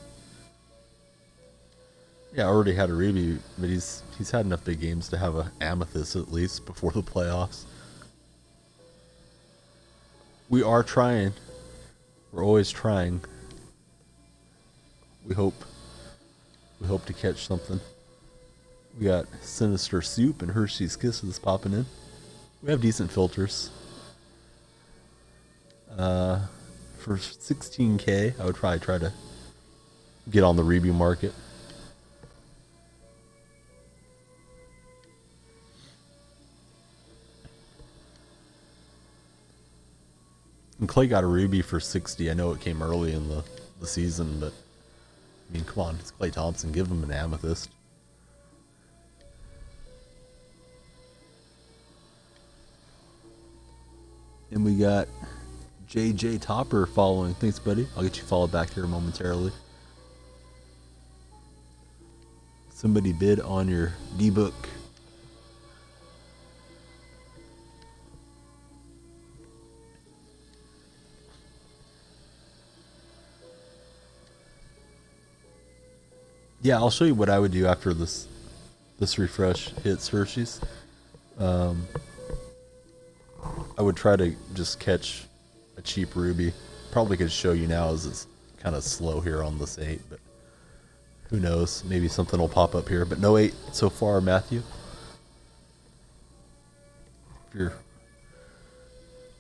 Yeah, I already had a review, but he's had enough big games to have an amethyst at least before the playoffs. We are trying. We're always trying. We hope to catch something. We got Sinister Soup and Hershey's Kisses popping in. We have decent filters. For 16K, I would probably try to get on the review market. And Clay got a ruby for 60. I know it came early in the season, but I mean, come on, it's Clay Thompson. Give him an amethyst. And we got JJ Topper following. Thanks, buddy. I'll get you followed back here momentarily. Somebody bid on your D-book. Yeah, I'll show you what I would do after this refresh hits Hershey's. I would try to just catch a cheap ruby. Probably could show you now as it's kind of slow here on this 8, but who knows? Maybe something will pop up here. But no 8 so far, Matthew. If you're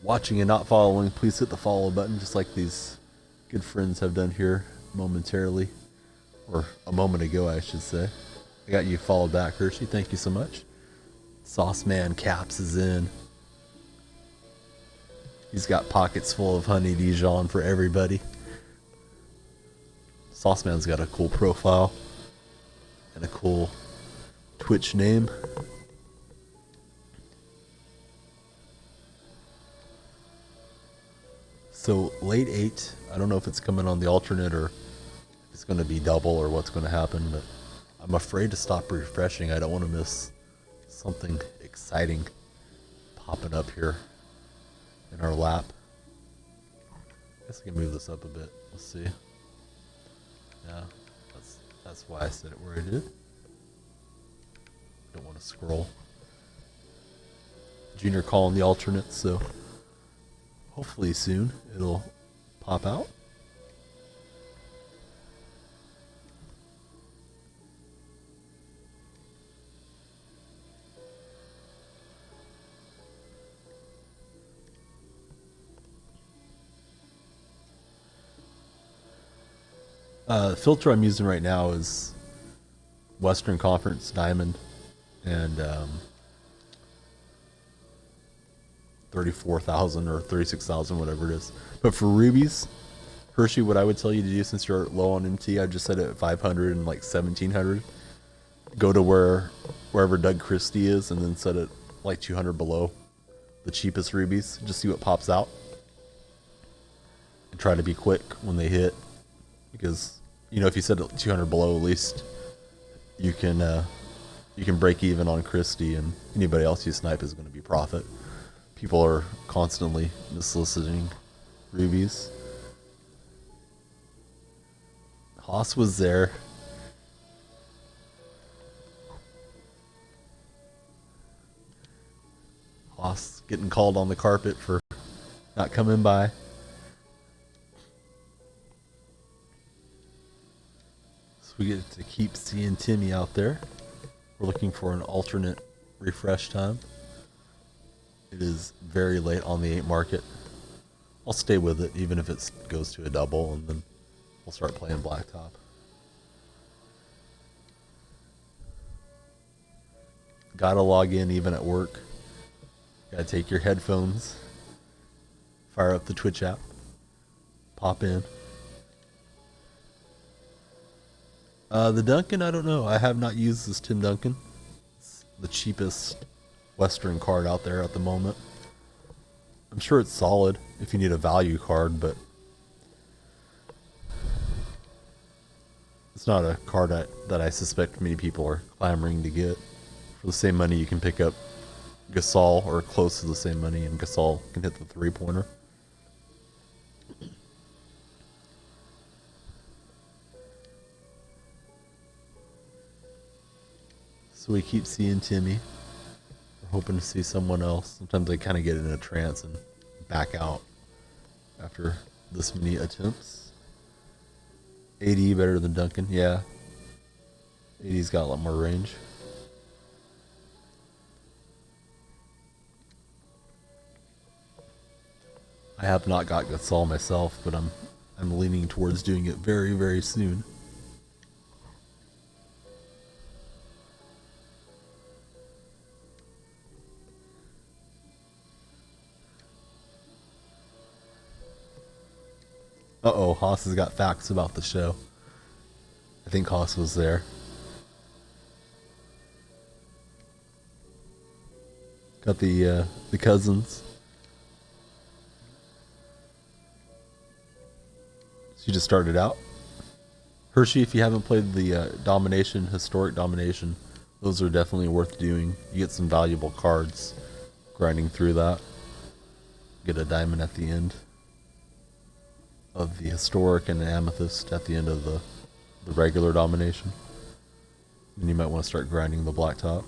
watching and not following, please hit the follow button, just like these good friends have done here momentarily. Or a moment ago, I should say. I got you followed back, Hershey. Thank you so much. Sauce Man Caps is in. He's got pockets full of honey Dijon for everybody. Sauce Man's got a cool profile and a cool Twitch name. So late 8, I don't know if it's coming on the alternate or if it's going to be double or what's going to happen, but I'm afraid to stop refreshing. I don't want to miss something exciting popping up here in our lap. I guess I can move this up a bit. Let's see. Yeah, that's why I set it where I did. Don't want to scroll. Junior calling the alternate, so hopefully soon it'll pop out. The filter I'm using right now is Western Conference Diamond and 34,000 or 36,000, whatever it is. But for rubies, Hershey, what I would tell you to do since you're low on MT, I just set it at 500 and like 1700. Go to wherever Doug Christie is and then set it like 200 below the cheapest rubies. Just see what pops out. And try to be quick when they hit. Because, you know, if you set it 200 below, at least you can break even on Christie, and anybody else you snipe is going to be profit. People are constantly soliciting rubies. Haas was there. Haas getting called on the carpet for not coming by. So we get to keep seeing Timmy out there. We're looking for an alternate refresh time. It is very late on the 8 market. I'll stay with it even if it goes to a double, and then we'll start playing Blacktop. Gotta log in even at work. Gotta take your headphones, fire up the Twitch app, pop in. The Duncan, I don't know. I have not used this Tim Duncan. It's the cheapest Western card out there at the moment. I'm sure it's solid if you need a value card, but it's not a card that I suspect many people are clamoring to get. For the same money, you can pick up Gasol, or close to the same money, and Gasol can hit the 3-pointer. So we keep seeing Timmy. We're hoping to see someone else. Sometimes I kind of get in a trance and back out after this many attempts. AD better than Duncan, yeah. AD's got a lot more range. I have not got Gasol myself, but I'm leaning towards doing it very, very soon. Uh-oh, Haas has got facts about the show. I think Haas was there. Got the cousins. So you just started out. Hershey, if you haven't played the Domination, Historic Domination, those are definitely worth doing. You get some valuable cards grinding through that. Get a diamond at the end of the Historic and an Amethyst at the end of the regular Domination. And you might want to start grinding the Blacktop.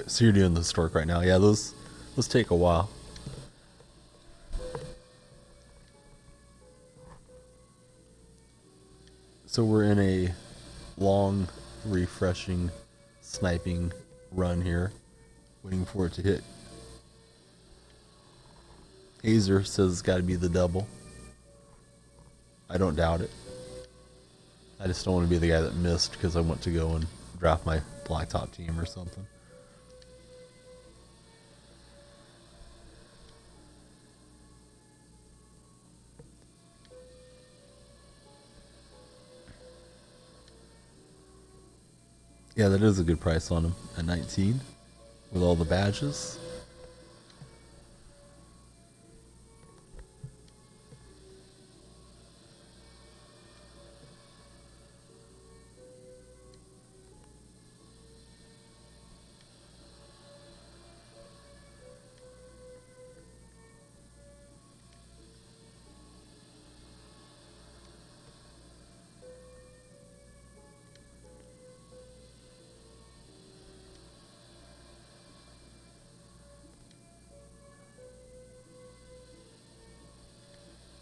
So you're doing the Historic right now. Yeah, those take a while. So we're in a long, refreshing, sniping run here, waiting for it to hit. Hazer says it's got to be the double. I don't doubt it. I just don't want to be the guy that missed because I want to go and draft my Blacktop team or something. Yeah, that is a good price on them at 19 with all the badges.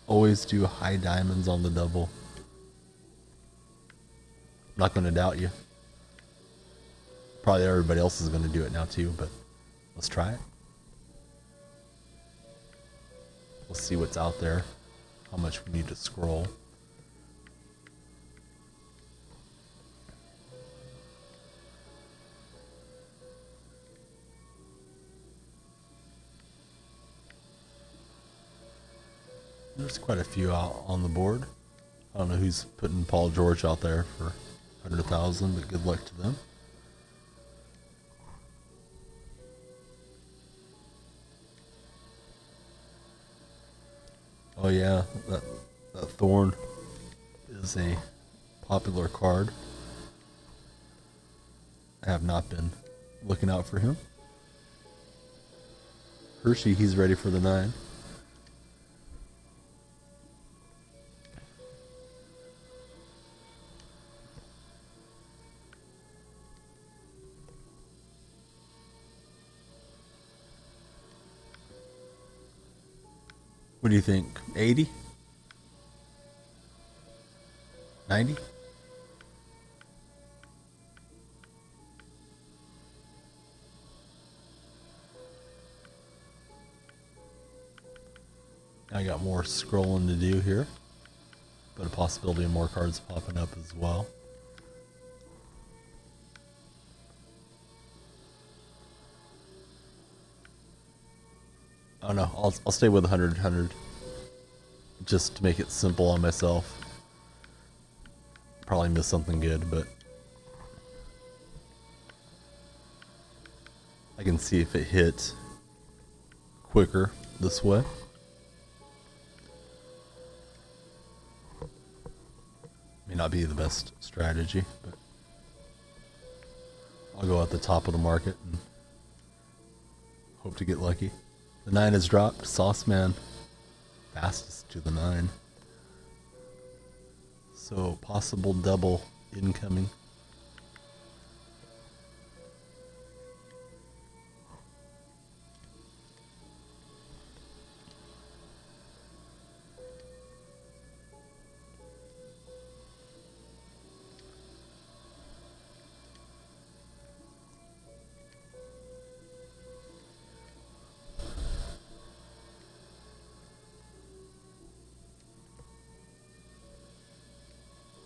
Always do high diamonds on the double. I'm not going to doubt you. Probably everybody else is going to do it now too, but let's try it. We'll see what's out there, how much we need to scroll. There's quite a few out on the board. I don't know who's putting Paul George out there for 100,000, but good luck to them. Oh yeah, that Thorn is a popular card. I have not been looking out for him. Hershey, he's ready for the 9. What do you think? 80? 90? I got more scrolling to do here, but a possibility of more cards popping up as well. Oh no, I'll stay with 100, just to make it simple on myself. Probably missed something good, but I can see if it hit quicker this way. May not be the best strategy, but I'll go at the top of the market and hope to get lucky. The 9 has dropped. Sauce Man, fastest to the 9. So possible double incoming.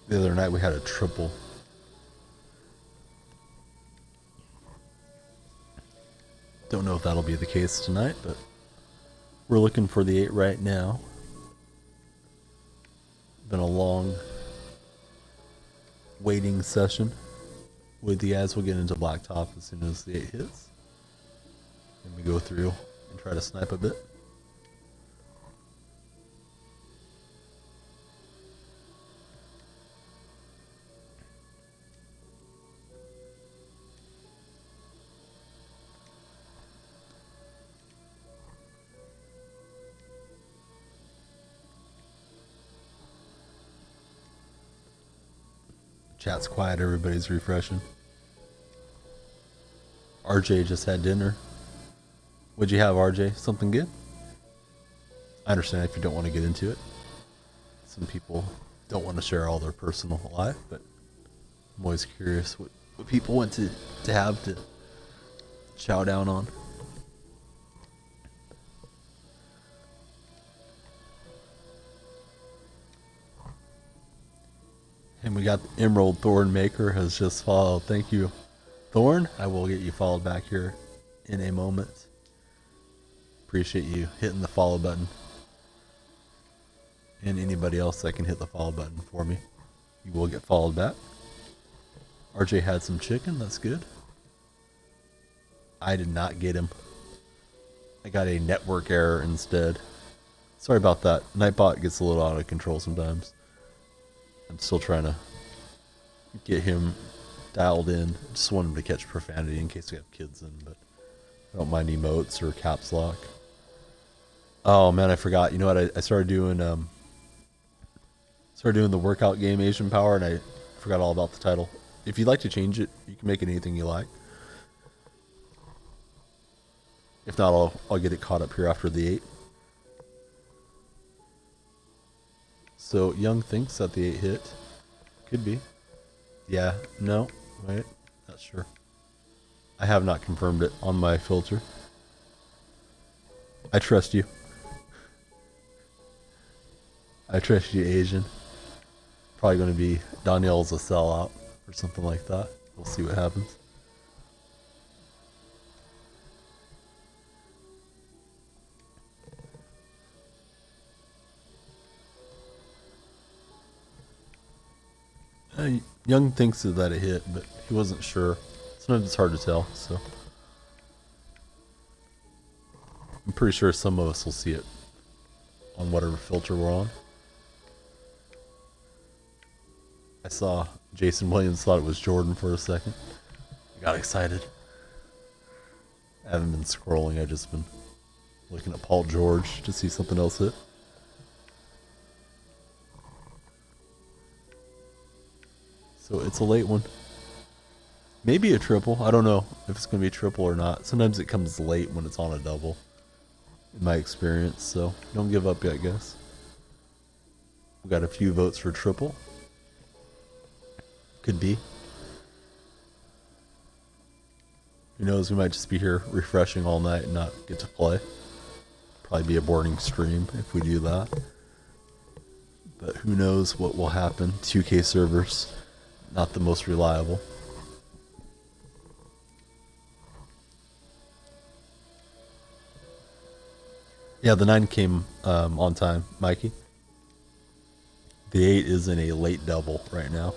The other night we had a triple. Don't know if that'll be the case tonight, but we're looking for the 8 right now. Been a long waiting session with the guys. We'll get into Blacktop as soon as the 8 hits. Then we go through and try to snipe a bit. Chat's quiet, everybody's refreshing. RJ just had dinner. What'd you have, RJ? Something good? I understand if you don't want to get into it. Some people don't want to share all their personal life, but I'm always curious what people want to have to chow down on. And we got Emerald Thorn Maker has just followed. Thank you, Thorn. I will get you followed back here in a moment. Appreciate you hitting the follow button. And anybody else that can hit the follow button for me, you will get followed back. RJ had some chicken. That's good. I did not get him. I got a network error instead. Sorry about that. Nightbot gets a little out of control sometimes. I'm still trying to get him dialed in. Just want him to catch profanity in case we have kids in, but I don't mind emotes or caps lock. Oh man, I forgot. You know what? I started doing the workout game Asian Power, and I forgot all about the title. If you'd like to change it, you can make it anything you like. If not, I'll get it caught up here after the 8. So Young thinks that the 8 hit. Could be. Yeah. No. Wait. Not sure. I have not confirmed it on my filter. I trust you. I trust you, Asian. Probably going to be Donyell's a sellout or something like that. We'll see what happens. Young thinks that it hit, but he wasn't sure. Sometimes it's hard to tell, so. I'm pretty sure some of us will see it on whatever filter we're on. I saw Jason Williams thought it was Jordan for a second. I got excited. I haven't been scrolling, I've just been looking at Paul George to see something else hit. So it's a late one. Maybe a triple. I don't know if it's going to be a triple or not. Sometimes it comes late when it's on a double, in my experience. So don't give up yet, guys. We got a few votes for triple. Could be. Who knows? We might just be here refreshing all night and not get to play. Probably be a boring stream if we do that. But who knows what will happen. 2K servers, not the most reliable. Yeah, the 9 came on time, Mikey. The 8 is in a late double right now.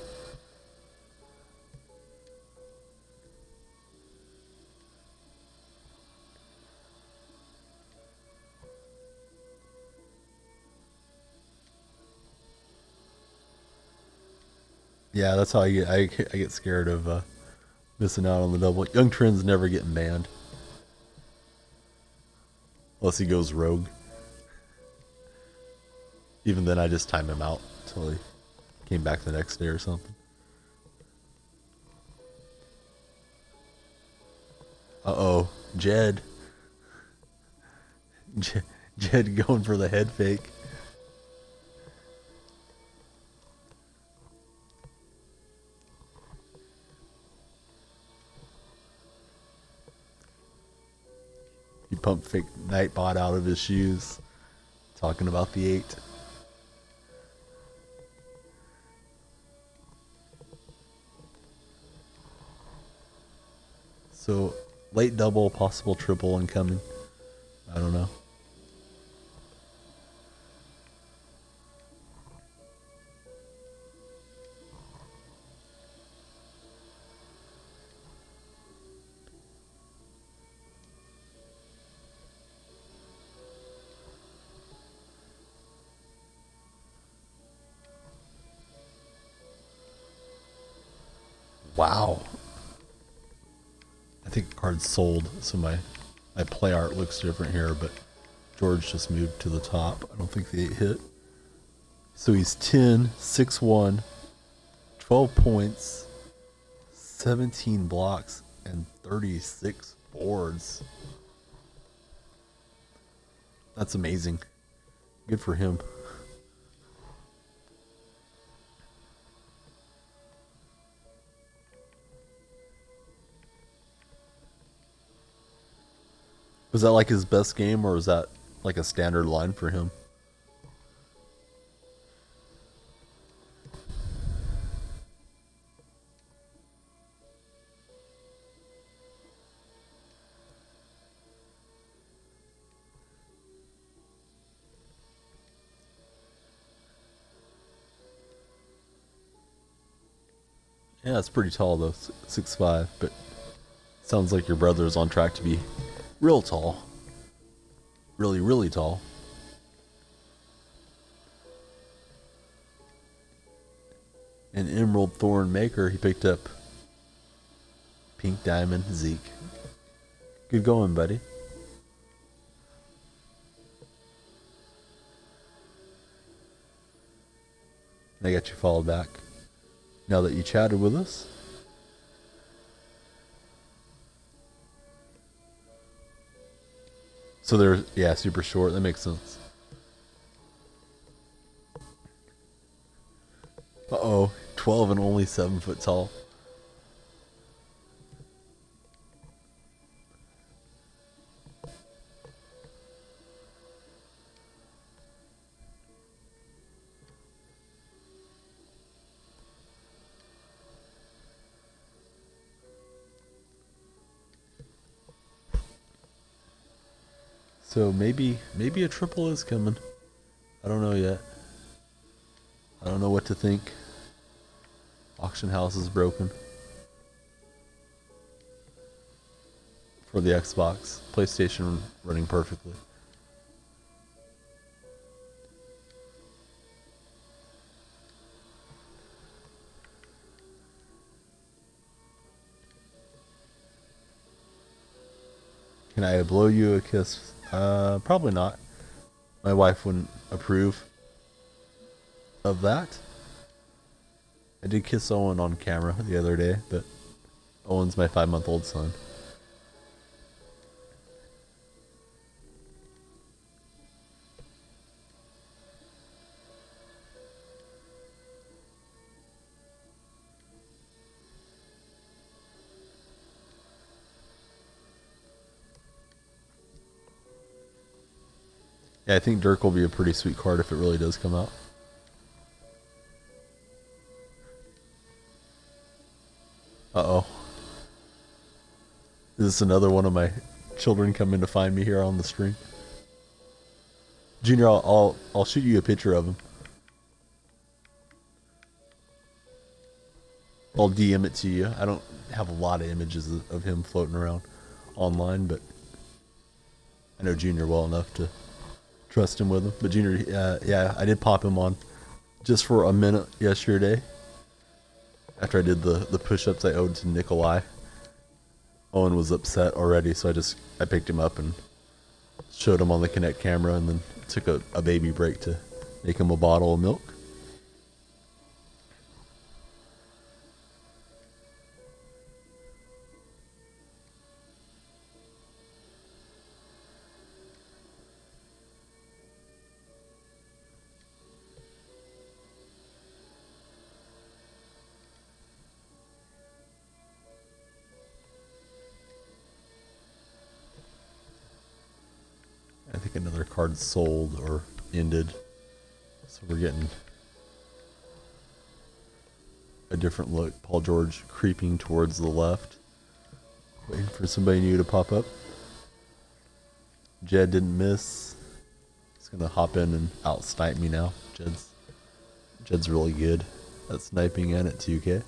Yeah, that's how I get scared of missing out on the double. Young Trend's never getting banned. Unless he goes rogue. Even then I just time him out until he came back the next day or something. Uh-oh. Jed. Jed going for the head fake. He pumped fake Nightbot out of his shoes. Talking about the 8. So, late double, possible triple incoming. I don't know. Wow. I think the card's sold, so my play art looks different here, but George just moved to the top. I don't think the 8 hit. So he's 10, 6-1, 12 points, 17 blocks, and 36 boards. That's amazing. Good for him. Was that like his best game, or was that like a standard line for him? Yeah, it's pretty tall though, 6'5", but sounds like your brother is on track to be real tall. Really, really tall. An Emerald Thorn Maker, he picked up Pink Diamond Zeke. Good going, buddy. I got you followed back. Now that you chatted with us. So they're, yeah, super short. That makes sense. Uh-oh. 12 and only 7 foot tall. So maybe a triple is coming. I don't know yet. I don't know what to think. Auction house is broken. For the Xbox. PlayStation running perfectly. Can I blow you a kiss? Probably not. My wife wouldn't approve of that. I did kiss Owen on camera the other day, but Owen's my 5-month-old son. Yeah, I think Dirk will be a pretty sweet card if it really does come out. Uh-oh. Is this another one of my children coming to find me here on the stream? Junior, I'll shoot you a picture of him. I'll DM it to you. I don't have a lot of images of him floating around online, but I know Junior well enough to trust him with him. But Junior, yeah, I did pop him on just for a minute yesterday. After I did the push-ups I owed to Nikolai. Owen was upset already, so I picked him up and showed him on the Kinect camera, and then took a baby break to make him a bottle of milk. I think another card sold or ended. So we're getting a different look. Paul George creeping towards the left. Waiting for somebody new to pop up. Jed didn't miss. He's going to hop in and out-snipe me now. Jed's really good at sniping and at 2K.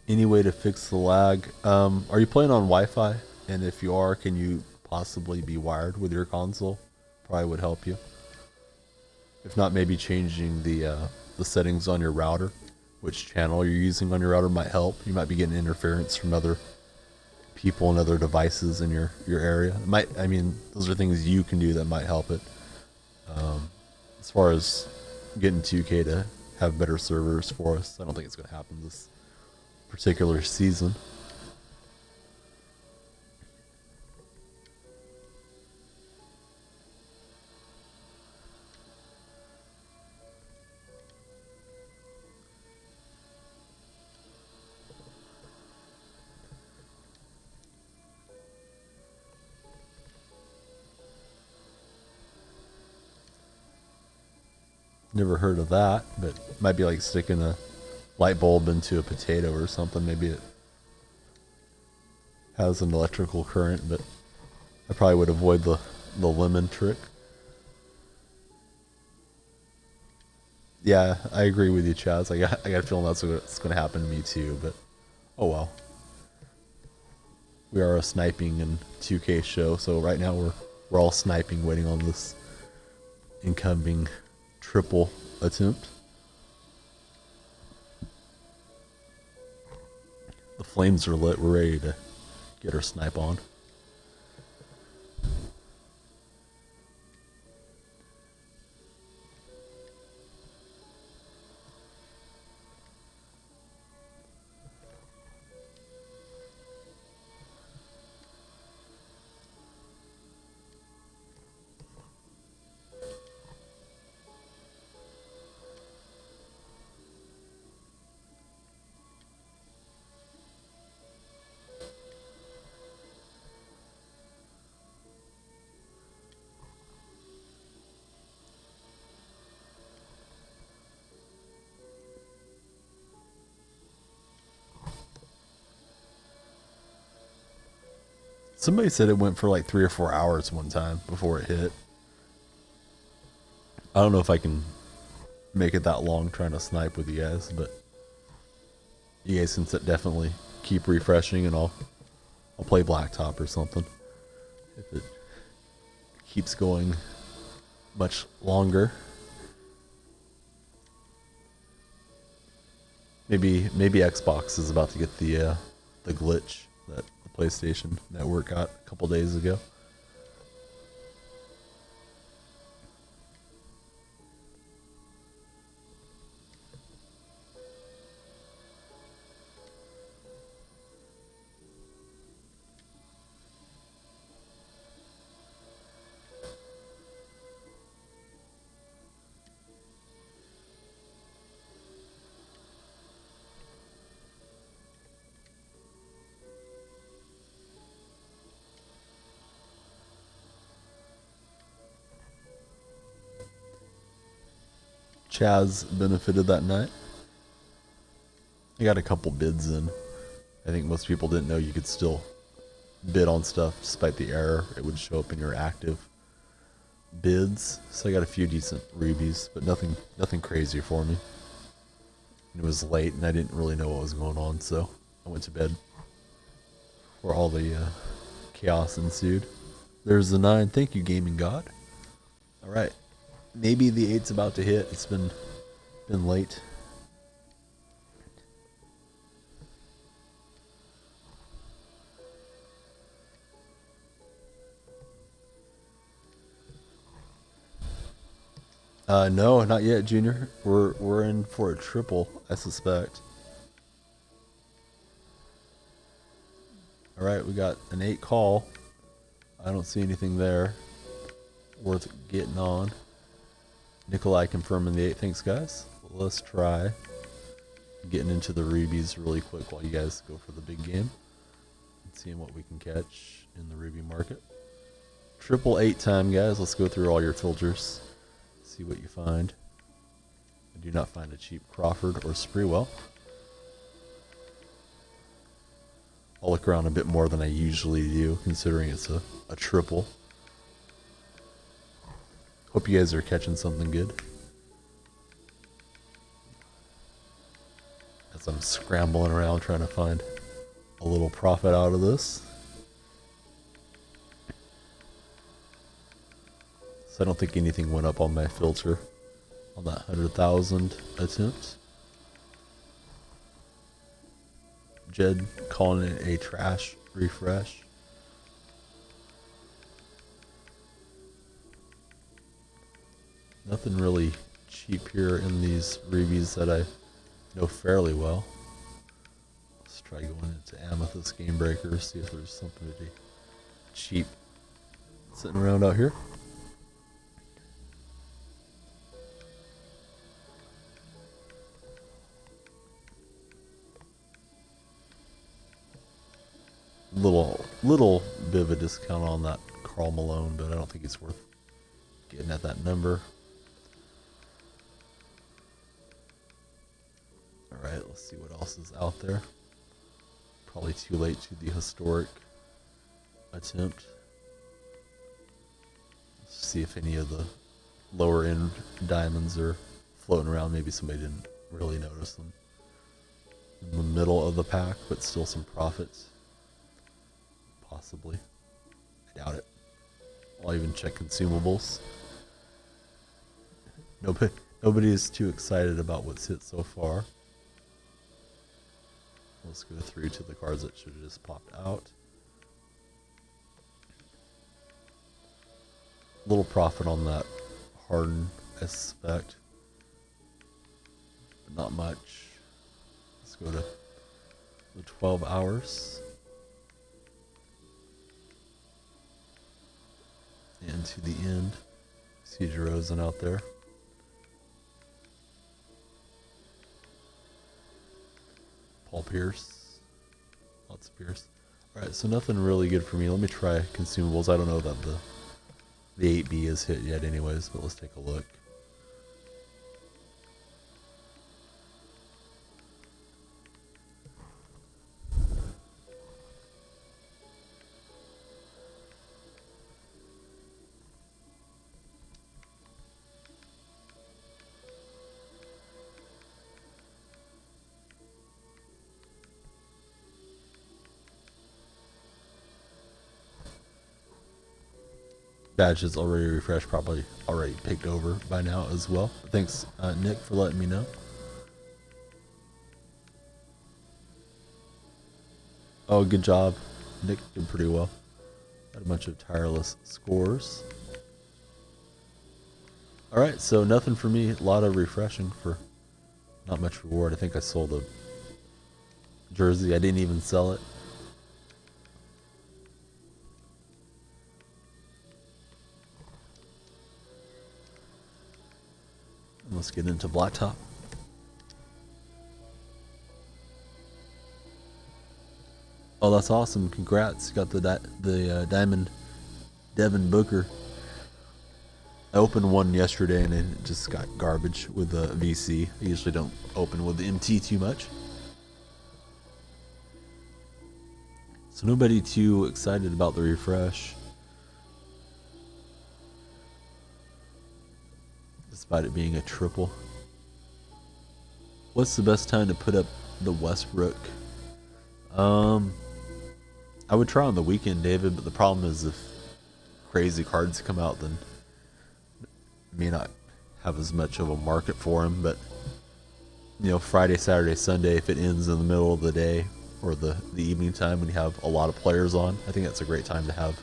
Any way to fix the lag? Are you playing on Wi-Fi? And if you are, can you possibly be wired with your console? Probably would help you. If not, maybe changing the settings on your router, which channel you're using on your router might help. You might be getting interference from other people and other devices in your area. It might, I mean, those are things you can do that might help it. As far as getting 2K to have better servers for us, I don't think it's going to happen this particular season. Never heard of that, but might be like sticking a light bulb into a potato or something. Maybe it has an electrical current, but I probably would avoid the lemon trick. Yeah, I agree with you, Chaz. I got a feeling that's what's going to happen to me too, but oh well. We are a sniping and 2K show, so right now we're all sniping, waiting on this incoming triple attempt. The flames are lit. We're ready to get our snipe on. Somebody said it went for like 3 or 4 hours one time before it hit. I don't know if I can make it that long trying to snipe with you guys, but you guys can definitely keep refreshing, and I'll play Blacktop or something if it keeps going much longer. Maybe Xbox is about to get the glitch that the PlayStation Network got a couple days ago. Chaz benefited that night. I got a couple bids in. I think most people didn't know you could still bid on stuff despite the error. It would show up in your active bids. So I got a few decent rubies, but nothing crazy for me. It was late and I didn't really know what was going on, so I went to bed where all the chaos ensued. There's the 9. Thank you, Gaming God. All right. Maybe the 8's about to hit. It's been late. No, not yet, Junior. We're in for a triple, I suspect. All right, we got an 8 call. I don't see anything there worth getting on. Nikolai confirming the 8. Thanks, guys. Let's try getting into the rubies really quick while you guys go for the big game and seeing what we can catch in the ruby market. Triple 8 time, guys. Let's go through all your filters. See what you find. I do not find a cheap Crawford or Spreewell. I'll look around a bit more than I usually do, considering it's a triple. Hope you guys are catching something good. As I'm scrambling around trying to find a little profit out of this. So I don't think anything went up on my filter on that 100,000 attempt. Jed calling it a trash refresh. Nothing really cheap here in these rubies that I know fairly well. Let's try going into Amethyst Game Breaker, see if there's something pretty cheap sitting around out here. Little bit of a discount on that Karl Malone, but I don't think it's worth getting at that number. Let's see what else is out there. Probably too late to the historic attempt. Let's see if any of the lower end diamonds are floating around. Maybe somebody didn't really notice them. In the middle of the pack, but still some profits. Possibly. I doubt it. I'll even check consumables. Nobody is too excited about what's hit so far. Let's go through to the cards that should have just popped out. Little profit on that Harden, I suspect. But not much. Let's go to the 12 hours. And to the end. See DeRozan out there. Paul Pierce. Lots of Pierce. Alright, so nothing really good for me. Let me try consumables. I don't know that the 8B is hit yet anyways, but let's take a look. Badge is already refreshed, probably already picked over by now as well. Thanks, Nick, for letting me know. Oh, good job. Nick did pretty well. Had a bunch of tireless scores. Alright, so nothing for me. A lot of refreshing for not much reward. I think I sold a jersey. I didn't even sell it. Let's get into Blacktop. Oh, that's awesome! Congrats! Got the diamond, Devin Booker. I opened one yesterday and it just got garbage with the VC. I usually don't open with the MT too much, so nobody too excited about the refresh. Despite it being a triple. What's the best time to put up the Westbrook? I would try on the weekend, David, but the problem is if crazy cards come out, then I may not have as much of a market for them. But you know, Friday, Saturday, Sunday, if it ends in the middle of the day or the evening time when you have a lot of players on, I think that's a great time to have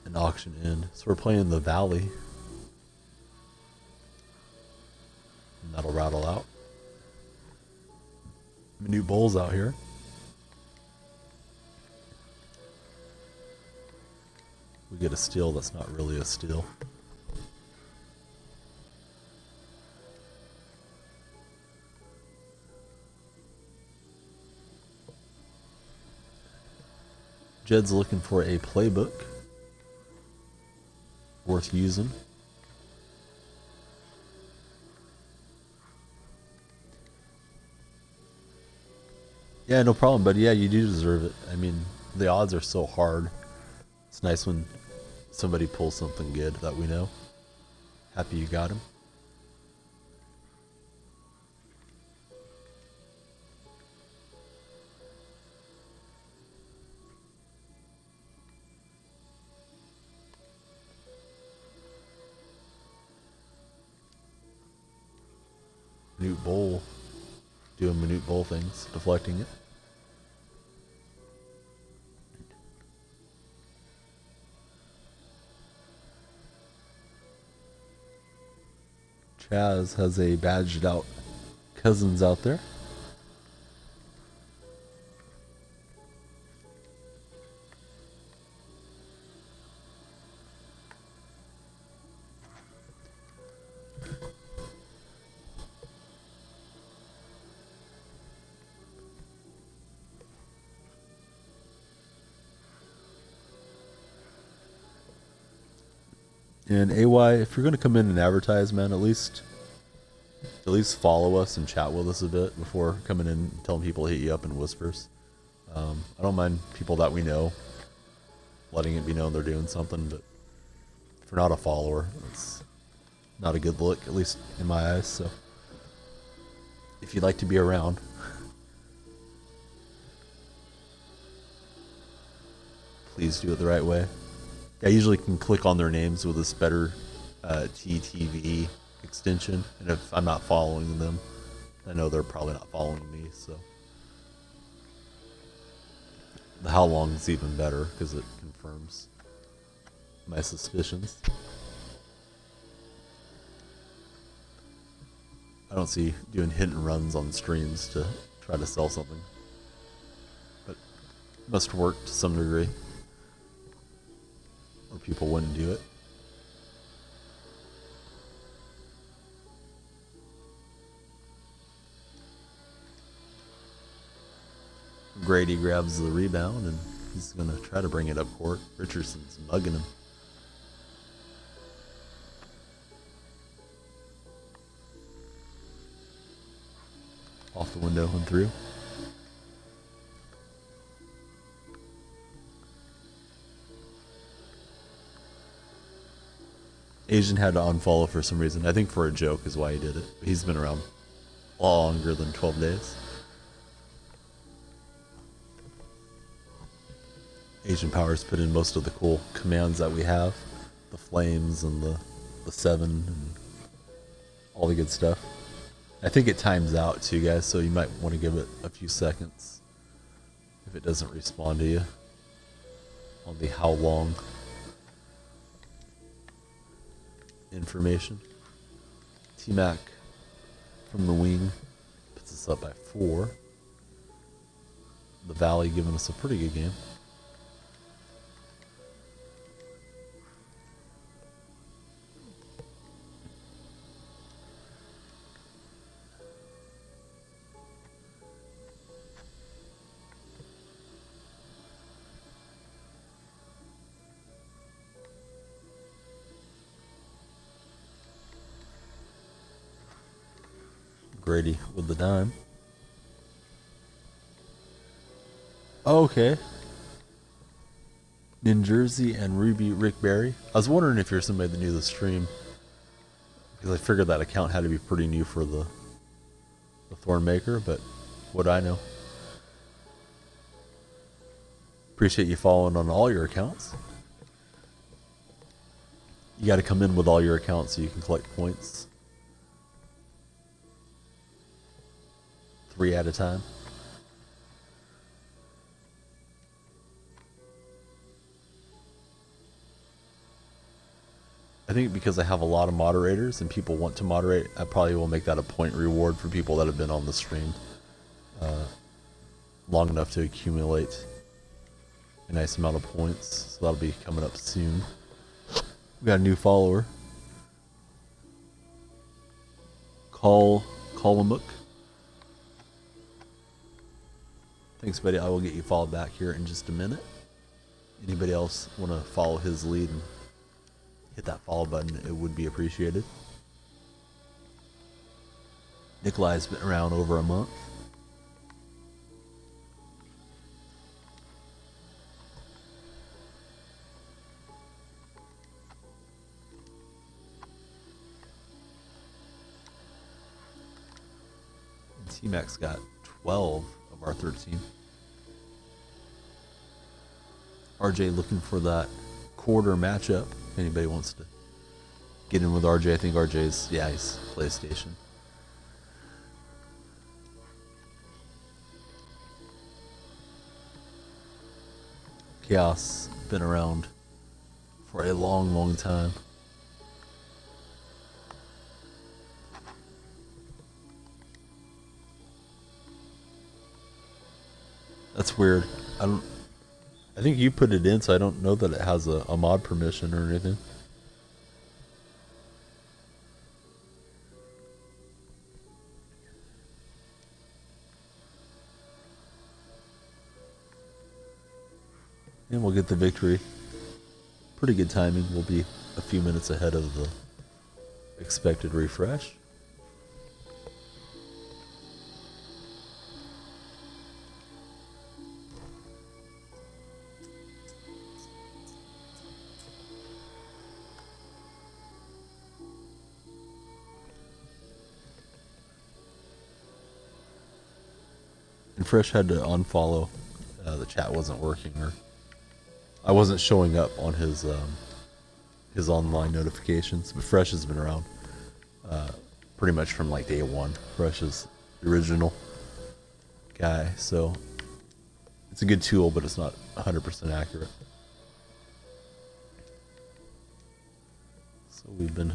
an auction end. So we're playing the Valley. And that'll rattle out. New Bulls out here. We get a steal that's not really a steal. Jed's looking for a playbook worth using. Yeah, no problem, buddy. Yeah, you do deserve it. I mean, the odds are so hard. It's nice when somebody pulls something good that we know. Happy you got him. Minute Bowl. Doing Minute Bowl things. Deflecting it. Chaz has a badged out Cousins out there. And AY, if you're going to come in and advertise, man, at least at least follow us and chat with us a bit before coming in and telling people to hit you up in whispers. I don't mind people that we know letting it be known they're doing something, but if you're not a follower, it's not a good look, at least in my eyes. So if you'd like to be around, please do it the right way. I usually can click on their names with this better TTV extension, and if I'm not following them, I know they're probably not following me, so the how long is even better because it confirms my suspicions. I don't see doing hit and runs on streams to try to sell something, but it must work to some degree, or people wouldn't do it. Grady grabs the rebound and he's going to try to bring it up court. Richardson's mugging him. Off the window and through. Asian had to unfollow for some reason. I think for a joke is why he did it. He's been around longer than 12 days. Asian Powers put in most of the cool commands that we have. The flames and the 7 and all the good stuff. I think it times out too, guys, so you might want to give it a few seconds if it doesn't respond to you on the how long information. T-Mac from the wing puts us up by 4. The Valley giving us a pretty good game. Grady with the dime. Okay. Ninjersey and Ruby Rick Berry. I was wondering if you're somebody that knew the stream, because I figured that account had to be pretty new for the Thornmaker, but what do I know? Appreciate you following on all your accounts. You got to come in with all your accounts so you can collect points. 3 at a time. I think because I have a lot of moderators and people want to moderate, I probably will make that a point reward for people that have been on the stream long enough to accumulate a nice amount of points. So that'll be coming up soon. We got a new follower. Colamook. Thanks, buddy. I will get you followed back here in just a minute. Anybody else want to follow his lead and hit that follow button? It would be appreciated. Nikolai's been around over a month. And T-Max got 12 of our 13. RJ looking for that quarter matchup. If anybody wants to get in with RJ, I think RJ's, yeah, he's PlayStation. Chaos been around for a long, long time. That's weird. I think you put it in, so I don't know that it has a mod permission or anything. And we'll get the victory. Pretty good timing. We'll be a few minutes ahead of the expected refresh. And Fresh had to unfollow. The chat wasn't working, or I wasn't showing up on his online notifications. But Fresh has been around pretty much from like day one. Fresh is the original guy, so it's a good tool, but it's not 100% accurate. So we've been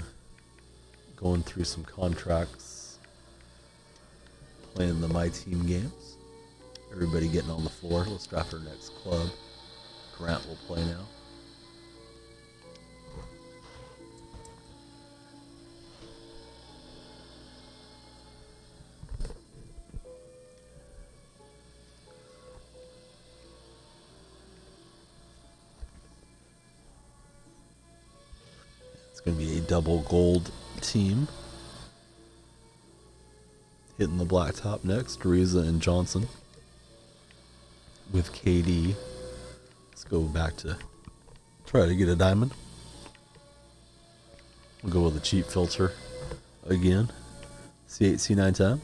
going through some contracts, playing the My Team games. Everybody getting on the floor. Let's draft our next club. Grant will play now. It's going to be a double gold team. Hitting the Blacktop next, Reza and Johnson. With KD. Let's go back to try to get a diamond. We'll go with a cheap filter again. C8, C9 time.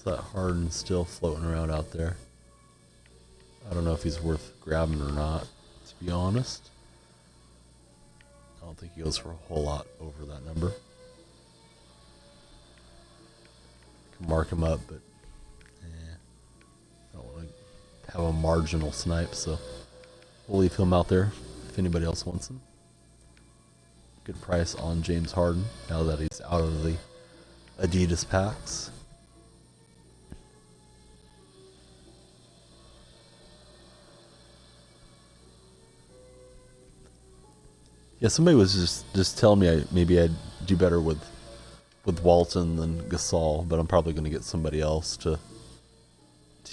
That Harden's still floating around out there. I don't know if he's worth grabbing or not, to be honest. I don't think he goes for a whole lot over that number. Can mark him up, but I don't want to have a marginal snipe, so we'll leave him out there if anybody else wants him. Good price on James Harden now that he's out of the Adidas packs. Yeah, somebody was just telling me maybe I'd do better with Walton than Gasol, but I'm probably going to get somebody else to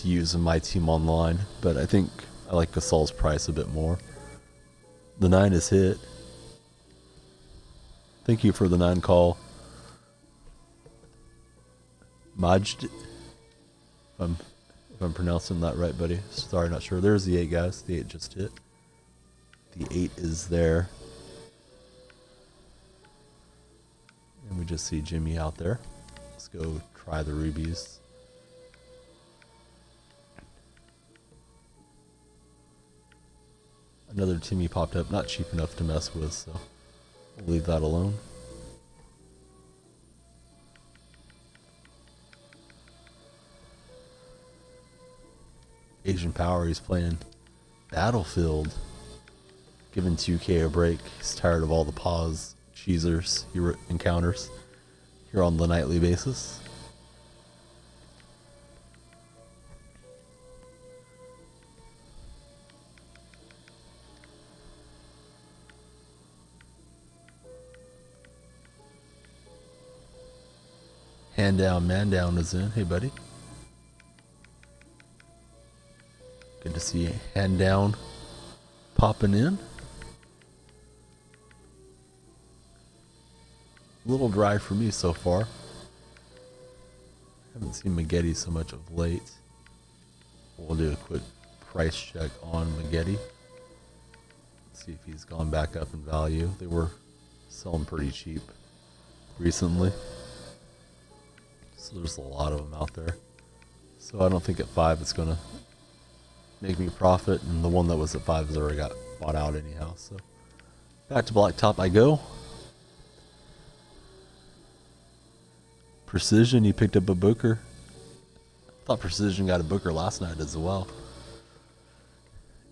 use in my team online. But I think I like Gasol's price a bit more. The 9 is hit. Thank you for the 9 call. Majd, if I'm pronouncing that right, buddy. Sorry, not sure. There's the 8, guys. The 8 just hit. The 8 is there. And we just see Jimmy out there. Let's go try the rubies. Another Timmy popped up, not cheap enough to mess with, so we'll leave that alone. Asian Power, he's playing Battlefield. Giving 2K a break. He's tired of all the pause cheesers he encounters here on the nightly basis. Hand down, man down is in. Hey, buddy. Good to see hand down popping in. A little dry for me so far. Haven't seen Maggette so much of late. We'll do a quick price check on Maggette. See if he's gone back up in value. They were selling pretty cheap recently. So there's a lot of them out there. So I don't think at 5 it's going to make me profit. And the one that was at 5 has already got bought out anyhow. So back to Blacktop I go. Precision, he picked up a Booker. I thought Precision got a Booker last night as well.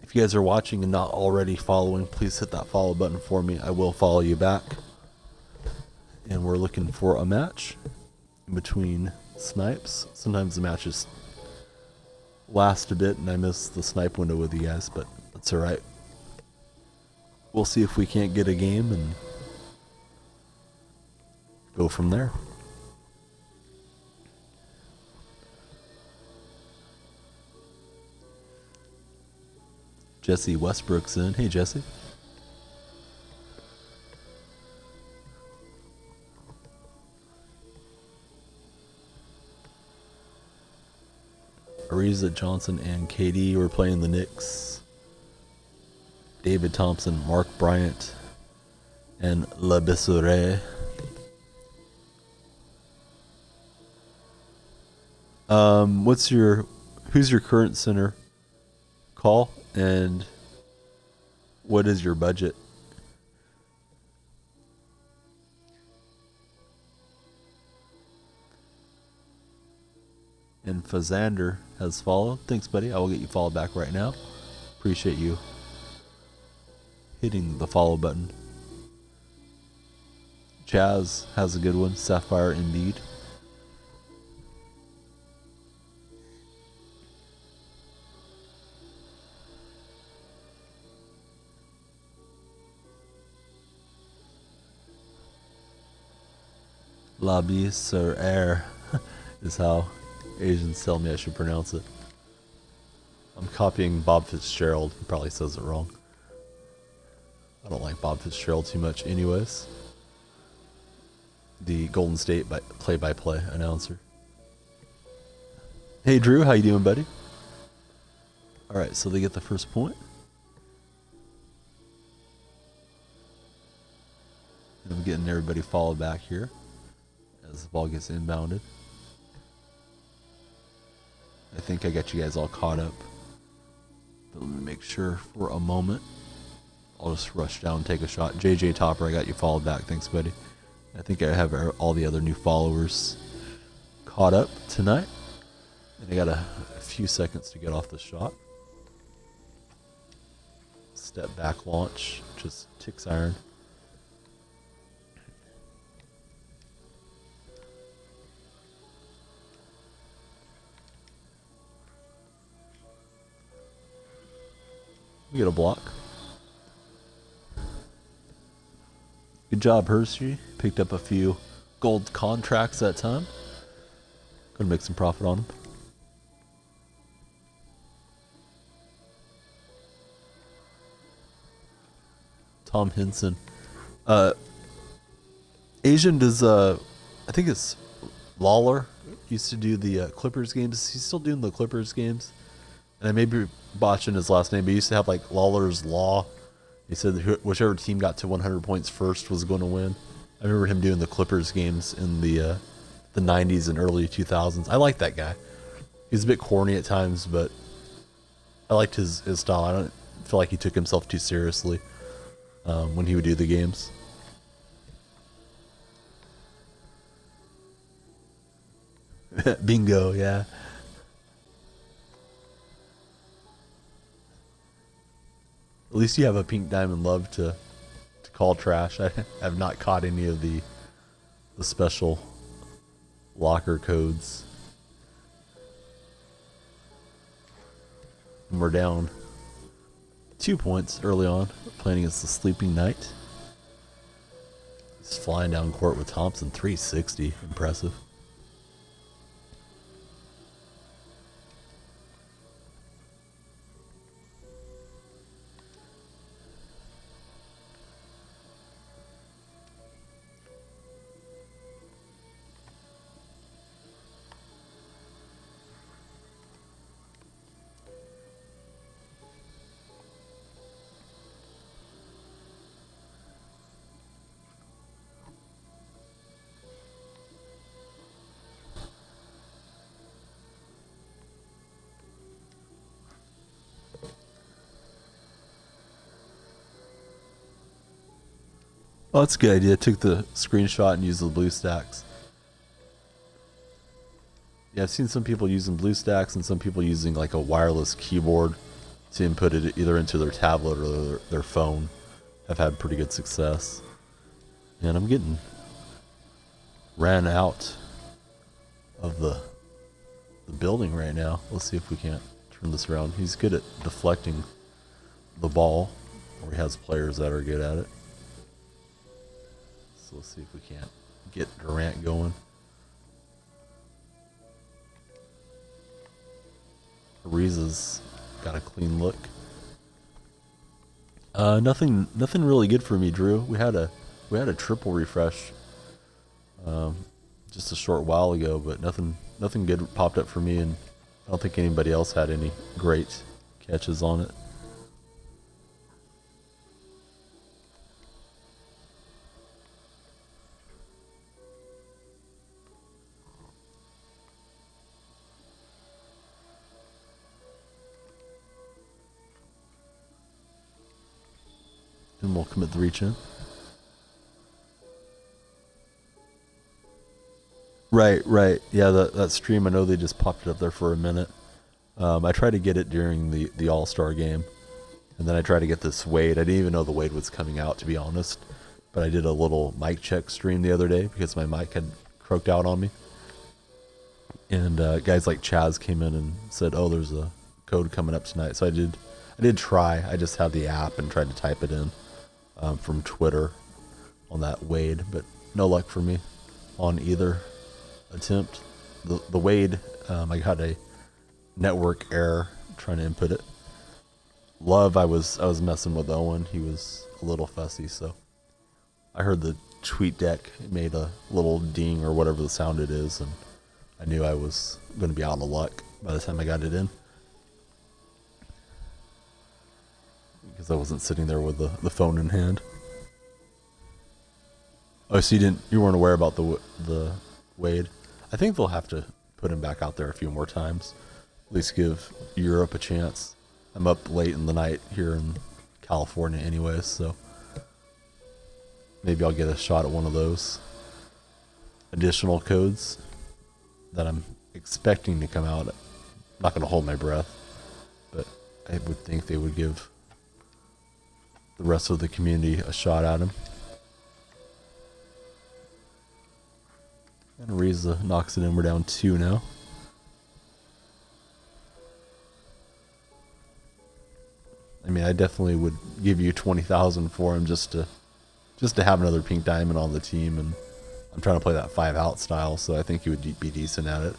If you guys are watching and not already following, please hit that follow button for me. I will follow you back. And we're looking for a match in between snipes. Sometimes the matches last a bit and I miss the snipe window with you guys, but that's alright. We'll see if we can't get a game and go from there. Jesse Westbrook's in. Hey, Jesse. Ariza Johnson and KD were playing the Knicks. David Thompson, Mark Bryant, and LeBessere. Who's your current center? Call, and what is your budget? And Fazander has followed. Thanks, buddy. I will get you followed back right now. Appreciate you hitting the follow button. Chaz has a good one. Sapphire indeed. Labi Sur Air is how Asians tell me I should pronounce it. I'm copying Bob Fitzgerald. He probably says it wrong. I don't like Bob Fitzgerald too much anyways. The Golden State play-by-play announcer. Hey Drew, how you doing, buddy? Alright, so they get the first point. And I'm getting everybody followed back here as the ball gets inbounded. I think I got you guys all caught up. But let me make sure for a moment. I'll just rush down and take a shot. JJ Topper, I got you followed back. Thanks, buddy. I think I have all the other new followers caught up tonight. And I got a few seconds to get off the shot. Step back launch, just ticks iron. We get a block. Good job, Hershey. Picked up a few gold contracts that time. Gonna make some profit on them. Tom Henson. Asian does, I think it's Lawler used to do the Clippers games. He's still doing the Clippers games. And I may be botching his last name, but he used to have like Lawler's Law. He said that whichever team got to 100 points first was going to win. I remember him doing the Clippers games in the 90s and early 2000s. I like that guy. He's a bit corny at times, but I liked his style. I don't feel like he took himself too seriously when he would do the games. Bingo, yeah. At least you have a pink diamond love to call trash. I have not caught any of the special locker codes. And we're down 2 points early on, playing against the Sleeping Knight. He's flying down court with Thompson, 360. Impressive. Oh, that's a good idea. I took the screenshot and used the BlueStacks. Yeah, I've seen some people using BlueStacks and some people using like a wireless keyboard to input it either into their tablet or their phone. Have had pretty good success. And I'm getting ran out of the building right now. Let's see if we can't turn this around. He's good at deflecting the ball, or he has players that are good at it. So let's see if we can't get Durant going. Ariza's got a clean look. Nothing really good for me, Drew. We had a triple refresh just a short while ago, but nothing good popped up for me, and I don't think anybody else had any great catches on it. And we'll commit the reach in. Right. Yeah, that stream, I know they just popped it up there for a minute. I tried to get it during the All-Star game. And then I tried to get this Wade. I didn't even know the Wade was coming out, to be honest. But I did a little mic check stream the other day because my mic had croaked out on me. And guys like Chaz came in and said, oh, there's a code coming up tonight. So I did try. I just had the app and tried to type it in from Twitter on that Wade. But no luck for me on either attempt. The Wade, I got a network error trying to input it. Love, I was messing with Owen. He was a little fussy, so I heard the tweet deck made a little ding or whatever the sound it is, and I knew I was going to be out of luck by the time I got it in, because I wasn't sitting there with the phone in hand. Oh, so you weren't aware about the Wade? I think they'll have to put him back out there a few more times. At least give Europe a chance. I'm up late in the night here in California anyways, so maybe I'll get a shot at one of those additional codes that I'm expecting to come out. I'm not going to hold my breath, but I would think they would give the rest of the community a shot at him. And Riza knocks it in. We're down 2 now. I mean, I definitely would give you 20,000 for him just to have another pink diamond on the team, and I'm trying to play that 5-out style, so I think he would be decent at it.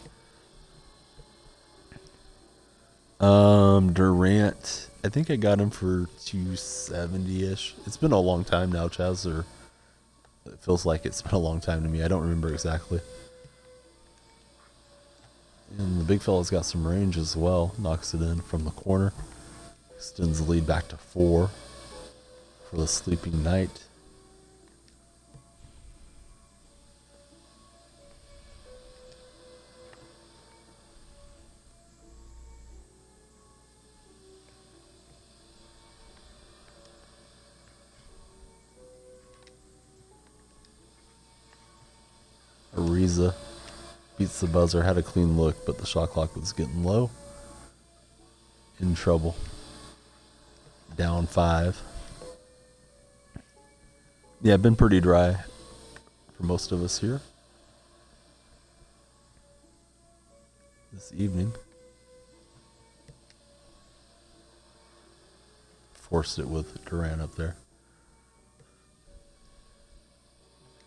Durant, I think I got him for 270-ish. It's been a long time now, Chaz, or it feels like it's been a long time to me. I don't remember exactly. And the big fella's got some range as well. Knocks it in from the corner. Extends the lead back to 4 for the Sleeping Knight. Ariza beats the buzzer, had a clean look, but the shot clock was getting low. In trouble. Down 5. Yeah, been pretty dry for most of us here this evening. Forced it with Durant up there.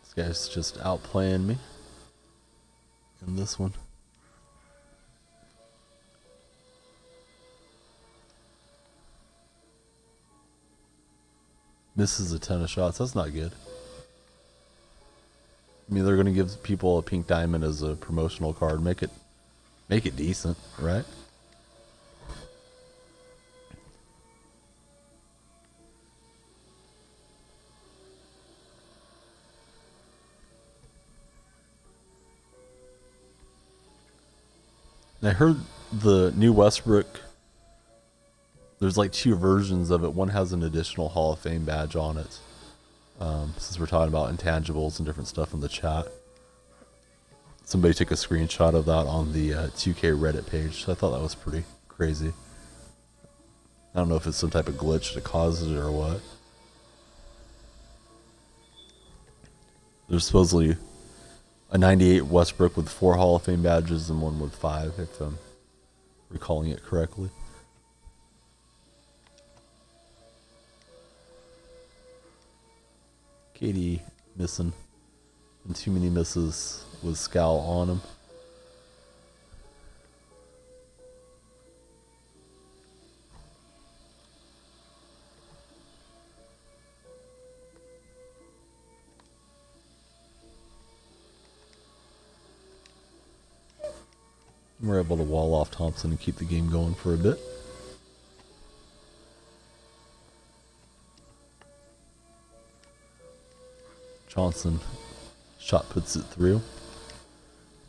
This guy's just outplaying me in this one. Misses a ton of shots. That's not good. I mean, they're going to give people a pink diamond as a promotional card. Make it decent, right? And I heard the new Westbrook, there's like 2 versions of it. One has an additional Hall of Fame badge on it. Since we're talking about intangibles and different stuff in the chat, somebody took a screenshot of that on the 2K Reddit page. So I thought that was pretty crazy. I don't know if it's some type of glitch that causes it or what. There's supposedly a 98 Westbrook with 4 Hall of Fame badges and one with 5, if I'm recalling it correctly. KD missing, and too many misses with Scowl on him. We're able to wall off Thompson and keep the game going for a bit. Johnson shot puts it through.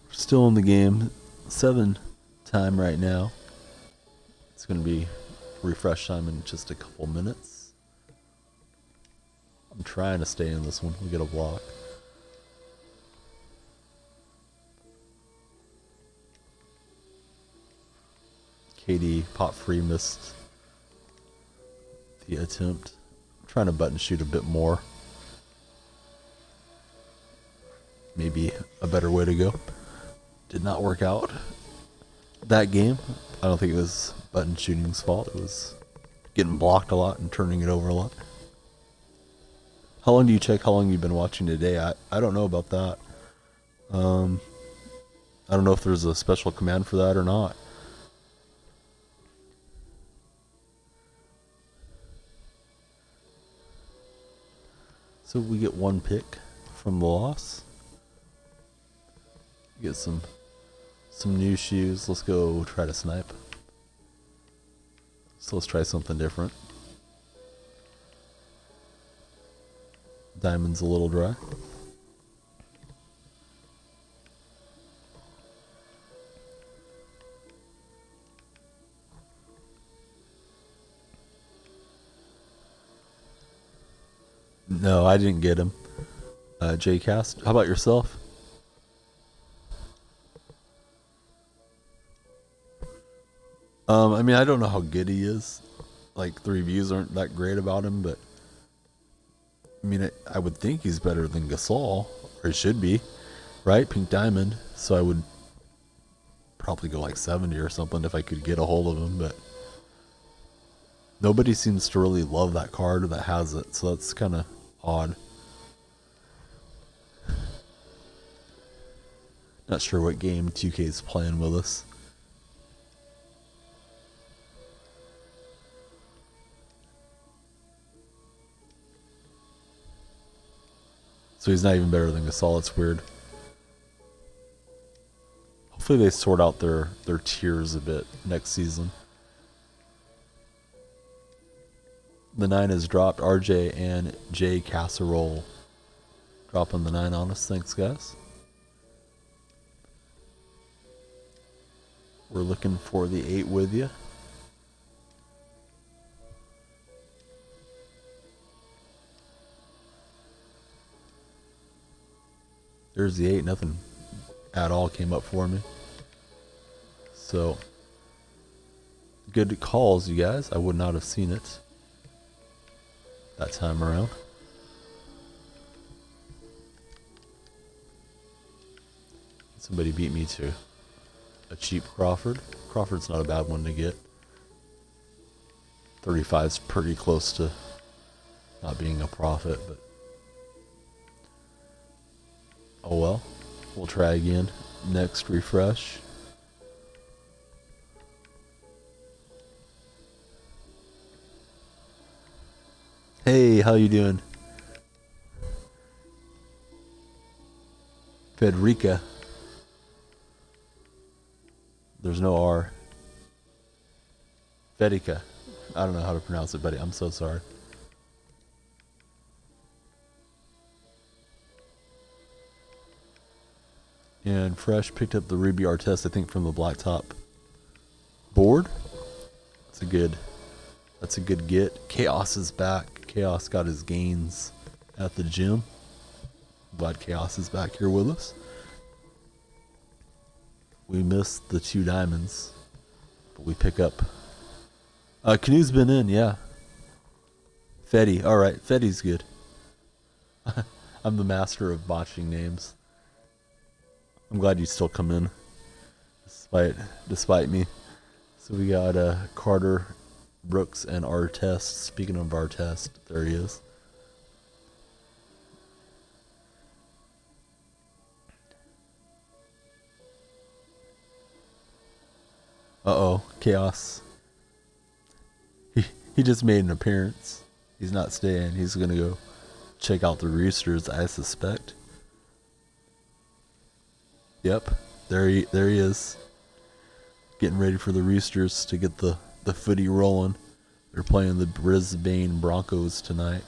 We're still in the game. 7 time right now. It's going to be refresh time in just a couple minutes. I'm trying to stay in this one. We get a block. KD pot free, missed the attempt. I'm trying to button shoot a bit more. Maybe a better way to go. Did not work out that game. I don't think it was button shooting's fault. It was getting blocked a lot and turning it over a lot. How long do you check how long you've been watching today? I don't know about that. I don't know if there's a special command for that or not. So we get 1 pick from the loss. Get some new shoes. Let's go try to snipe. So let's try something different. Diamond's a little dry. No, I didn't get him. Jcast. How about yourself? I mean, I don't know how good he is. Like, the reviews aren't that great about him, but I mean, I would think he's better than Gasol, or he should be, right? Pink Diamond. So I would probably go like 70 or something if I could get a hold of him, but nobody seems to really love that card that has it, so that's kind of odd. Not sure what game 2K is playing with us. So he's not even better than Gasol. It's weird. Hopefully they sort out their tiers a bit next season. The 9 is dropped. RJ and J Casserole dropping the 9 on us. Thanks, guys. We're looking for the 8 with you. There's the 8. Nothing at all came up for me. So, good calls, you guys. I would not have seen it that time around. Somebody beat me to a cheap Crawford. Crawford's not a bad one to get. 35's pretty close to not being a profit, but oh well. We'll try again. Next refresh. Hey, how you doing? Federica. There's no R. Fedica. I don't know how to pronounce it, buddy. I'm so sorry. And Fresh picked up the Ruby Artest, I think, from the Blacktop board. That's a good get. Chaos is back. Chaos got his gains at the gym. Glad Chaos is back here with us. We missed the 2 diamonds, but we pick up. Canoe's been in, yeah. Fetty, all right. Fetty's good. I'm the master of botching names. I'm glad you still come in, despite me. So we got Carter, Brooks, and Artest. Speaking of Artest, there he is. Uh-oh, Chaos. He just made an appearance. He's not staying. He's gonna go check out the Roosters, I suspect. Yep, there he is. getting ready for the Roosters to get the footy rolling. They're playing the Brisbane Broncos tonight.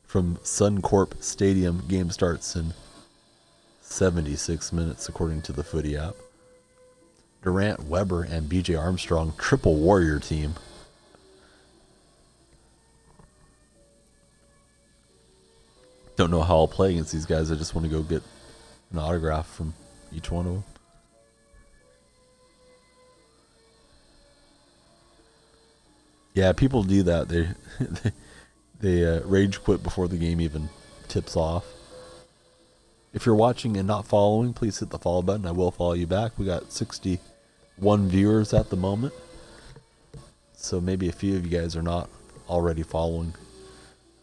From Suncorp Stadium, game starts in 76 minutes according to the footy app. Durant, Weber, and BJ Armstrong, triple warrior team. Don't know how I'll play against these guys. I just want to go get an autograph from each one of them. Yeah, people do that. They rage quit before the game even tips off. If you're watching and not following, please hit the follow button. I will follow you back. We got 61 viewers at the moment. So maybe a few of you guys are not already following.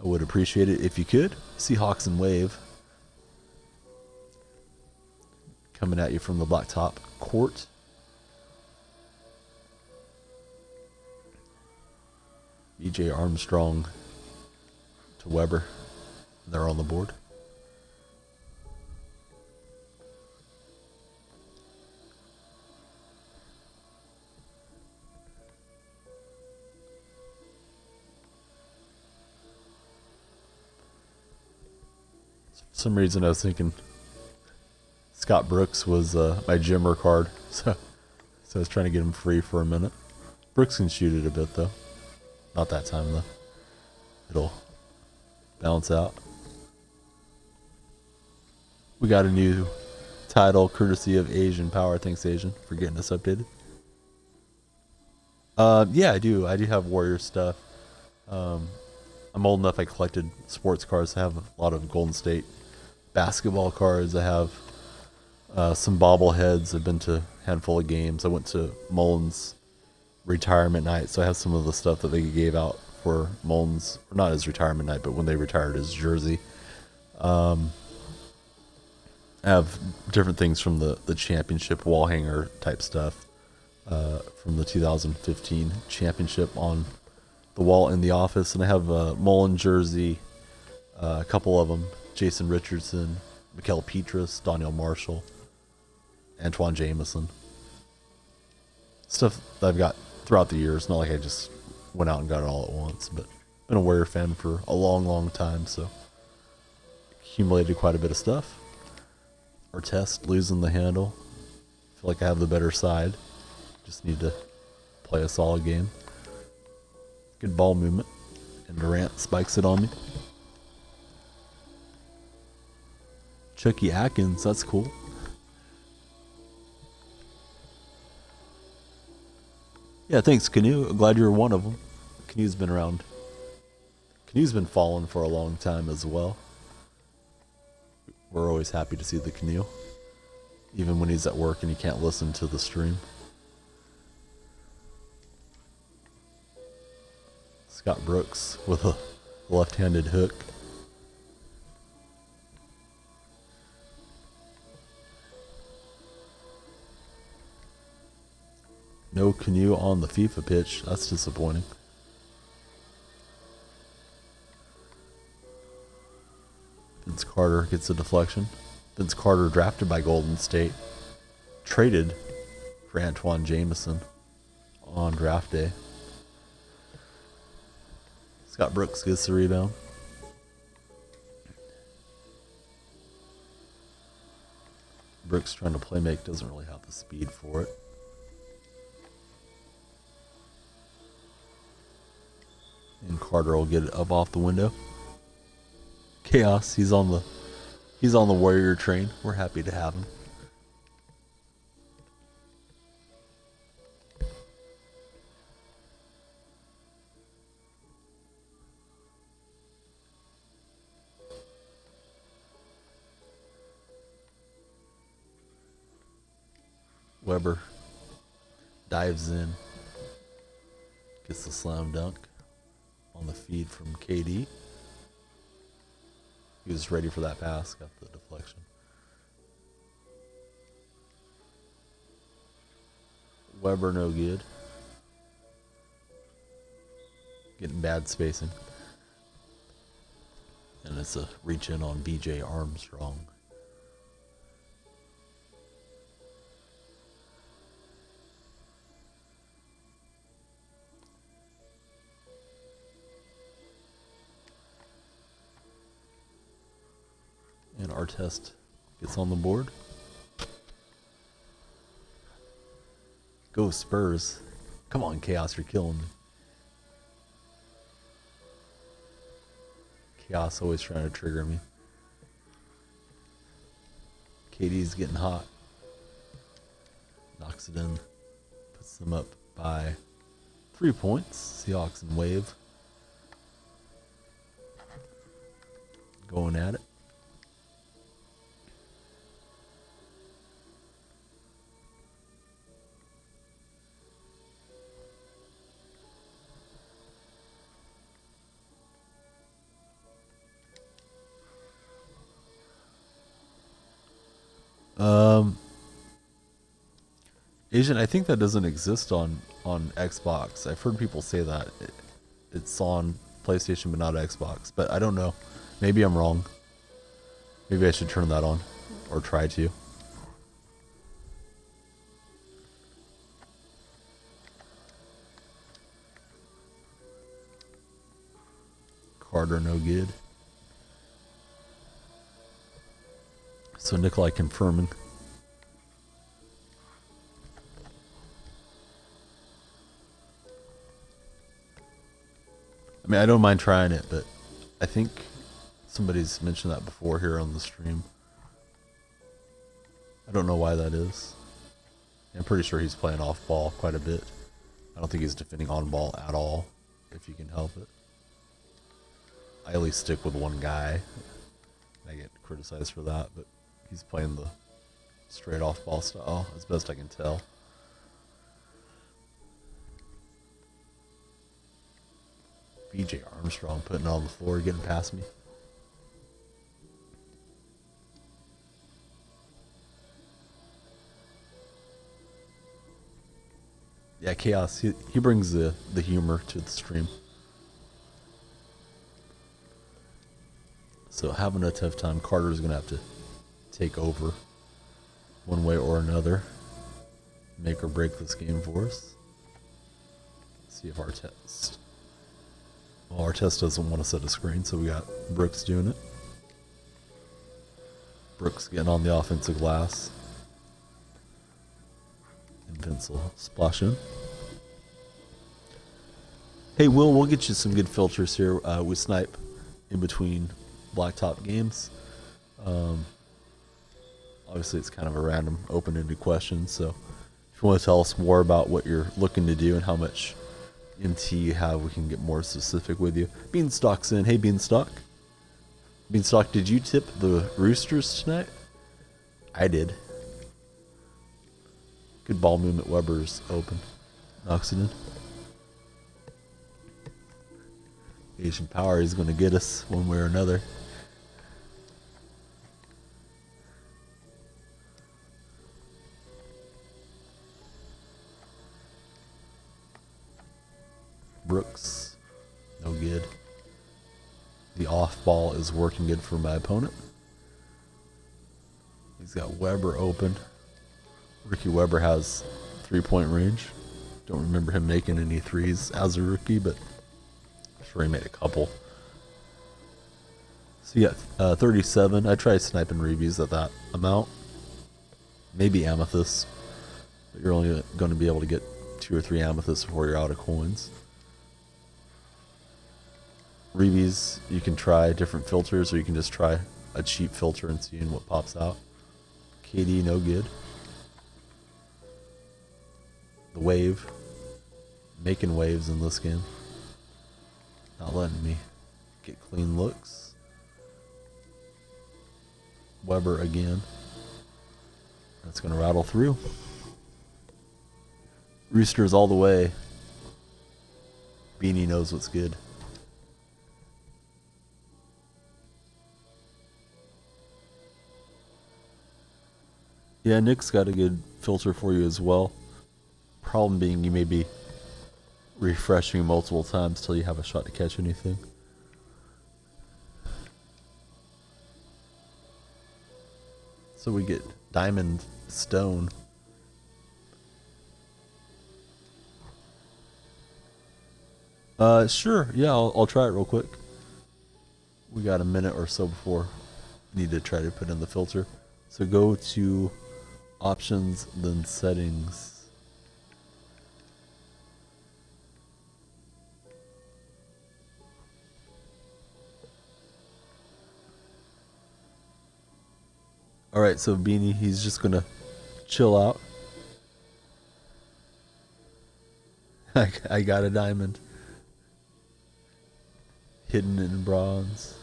I would appreciate it if you could. Seahawks and Wave. Coming at you from the Blacktop court. BJ Armstrong to Weber. They're on the board. For some reason I was thinking Scott Brooks was my Jimmer card, so I was trying to get him free for a minute. Brooks can shoot it a bit though. Not that time though. It'll bounce out. We got a new title courtesy of Asian Power. Thanks Asian for getting us updated. Yeah, I do have Warrior stuff. I'm old enough I collected sports cards. I have a lot of Golden State basketball cards. I have some bobbleheads. I've been to a handful of games. I went to Mullins retirement night, so I have some of the stuff that they gave out for Mullins, not his retirement night, but when they retired his jersey. I have different things from the championship wall hanger type stuff from the 2015 championship on the wall in the office, and I have a Mullen jersey, a couple of them, Jason Richardson, Mikael Petrus, Donyell Marshall, Antoine Jameson. Stuff that I've got throughout the years. Not like I just went out and got it all at once, but been a Warrior fan for a long time, so accumulated quite a bit of stuff. Artest losing the handle. Feel like I have the better side. Just need to play a solid game. Good ball movement. And Durant spikes it on me. Chucky Atkins, that's cool. Yeah, thanks, Canoe. I'm glad you're one of them. Canoe's been around. Canoe's been following for a long time as well. We're always happy to see the Canoe, even when he's at work and he can't listen to the stream. Scott Brooks with a left-handed hook. No Canoe on the FIFA pitch. That's disappointing. Vince Carter gets a deflection. Vince Carter drafted by Golden State. Traded for Antoine Jameson on draft day. Scott Brooks gets the rebound. Brooks trying to play make, doesn't really have the speed for it. And Carter will get it up off the window. Chaos, he's on the Warrior train. We're happy to have him. Weber dives in, gets the slam dunk on the feed from KD. He was ready for that pass, got the deflection. Weber no good. Getting bad spacing. And it's a reach in on BJ Armstrong. Our test gets on the board. Go Spurs. Come on, Chaos, you're killing me. Chaos always trying to trigger me. KD's getting hot. Knocks it in. Puts them up by 3 points. Seahawks and Wave. Going at it. Asian, I think that doesn't exist on Xbox. I've heard people say that it's on PlayStation but not Xbox, but I don't know. Maybe I'm wrong. Maybe I should turn that on or try to. Carter no good. So Nikolai confirming. I mean, I don't mind trying it, but I think somebody's mentioned that before here on the stream. I don't know why that is. I'm pretty sure he's playing off ball quite a bit. I don't think he's defending on ball at all, if you can help it. I at least stick with one guy. I get criticized for that, but he's playing the straight off ball style as best I can tell. BJ Armstrong putting it on the floor, getting past me. Yeah, Chaos, he brings the humor to the stream. So having a tough time. Carter's going to have to take over one way or another. Make or break this game for us. Let's see if our test... Well, our test doesn't want to set a screen, so we got Brooks doing it. Brooks getting on the offensive glass. And Vince will splash in. Hey, Will, we'll get you some good filters here. We snipe in between Blacktop games. Obviously, it's kind of a random, open-ended question, so if you want to tell us more about what you're looking to do and how much MT you have, we can get more specific with you. Beanstalk's in. Hey, Beanstalk. Beanstalk, did you tip the Roosters tonight? I did. Good ball movement. Weber's open. Knocks it in. Asian Power is going to get us one way or another. Brooks, no good. The off ball is working good for my opponent. He's got Weber open. Ricky Weber has 3-point range. Don't remember him making any threes as a rookie, but I'm sure he made a couple. So you got 37. I tried sniping reviews at that amount. Maybe amethyst, but you're only going to be able to get 2 or 3 amethysts before you're out of coins. Reeves, you can try different filters, or you can just try a cheap filter and seeing what pops out. KD, no good. The wave. Making waves in this game. Not letting me get clean looks. Weber again. That's going to rattle through. Roosters all the way. Beanie knows what's good. Yeah, Nick's got a good filter for you as well. Problem being, you may be refreshing multiple times till you have a shot to catch anything. So we get Diamond Stone. Sure. Yeah, I'll try it real quick. We got a minute or so before need to try to put in the filter. So go to options, then settings. Alright, so Beanie, he's just gonna chill out. I got a diamond. Hidden in bronze.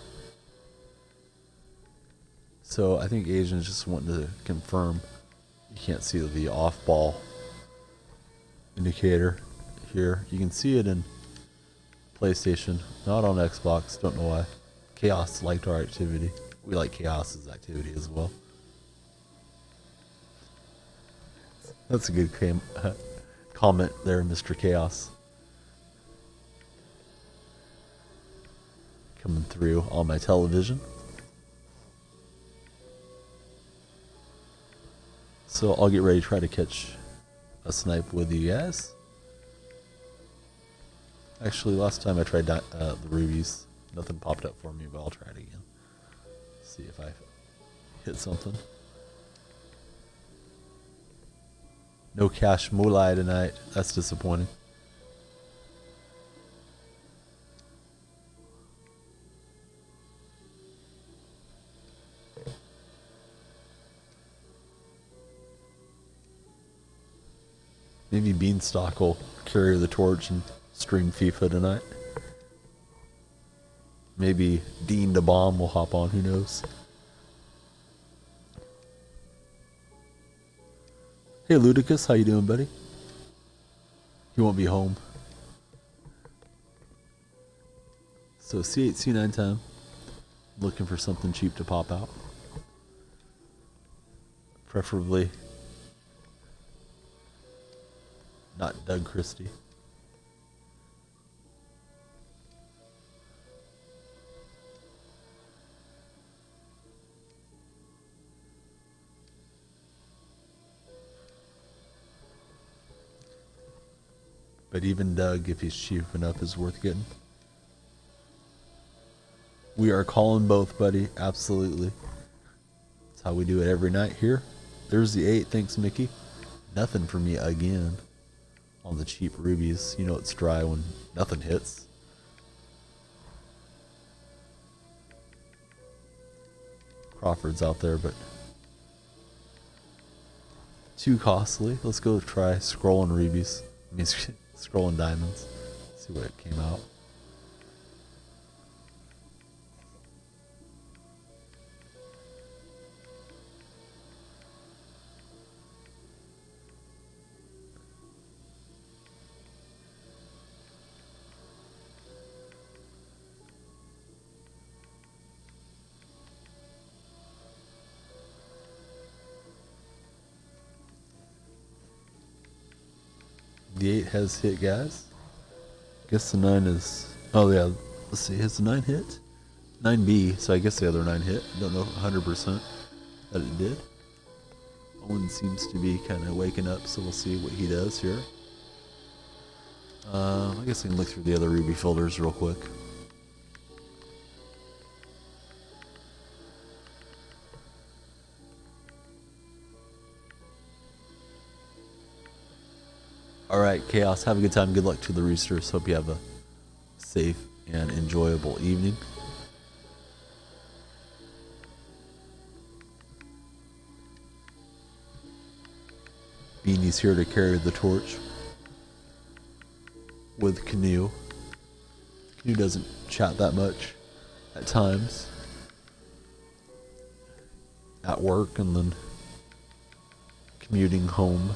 So I think Asian's just wanting to confirm. You can't see the off-ball indicator here. You can see it in PlayStation, not on Xbox, don't know why. Chaos liked our activity. We like Chaos's activity as well. That's a good comment there, Mr. Chaos. Coming through on my television. So I'll get ready to try to catch a snipe with you guys. Actually, last time I tried the rubies, nothing popped up for me, but I'll try it again. See if I hit something. No cash mulai tonight. That's disappointing. Maybe Beanstalk will carry the torch and stream FIFA tonight. Maybe Dean the Bomb will hop on, who knows. Hey Ludicus, how you doing, buddy? He won't be home. So C8, C9 time. Looking for something cheap to pop out. Preferably not Doug Christie. But even Doug, if he's cheap enough, is worth getting. We are calling both, buddy. Absolutely. That's how we do it every night here. There's the 8. Thanks, Mickey. Nothing for me again on the cheap rubies. You know it's dry when nothing hits. Crawford's out there, but too costly. Let's go try scrolling rubies. I mean, scrolling diamonds. See what it came out. The 8 has hit, guys. Guess the 9 is... Oh, yeah. Let's see. Has the 9 hit? 9B, so I guess the other 9 hit. Don't know 100% that it did. Owen seems to be kind of waking up, so we'll see what he does here. I guess I can look through the other ruby filters real quick. Alright, Chaos, have a good time. Good luck to the Roosters. Hope you have a safe and enjoyable evening. Beanie's here to carry the torch with Canoe. Canoe doesn't chat that much at times. At work and then commuting home.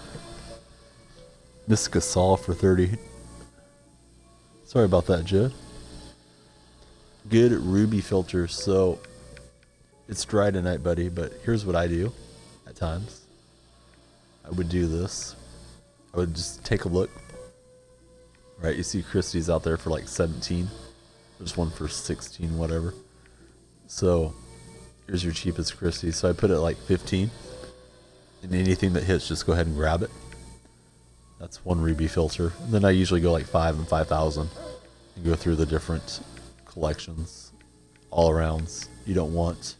Miss Gasol for 30. Sorry about that, Jed. Good ruby filters. So it's dry tonight, buddy, but here's what I do at times. I would do this. I would just take a look. Right, you see Christie's out there for like 17. There's one for 16, whatever. So here's your cheapest Christie. So I put it like 15. And anything that hits, just go ahead and grab it. That's one ruby filter. And then I usually go like 5 and 5,000 and go through the different collections, all arounds. You don't want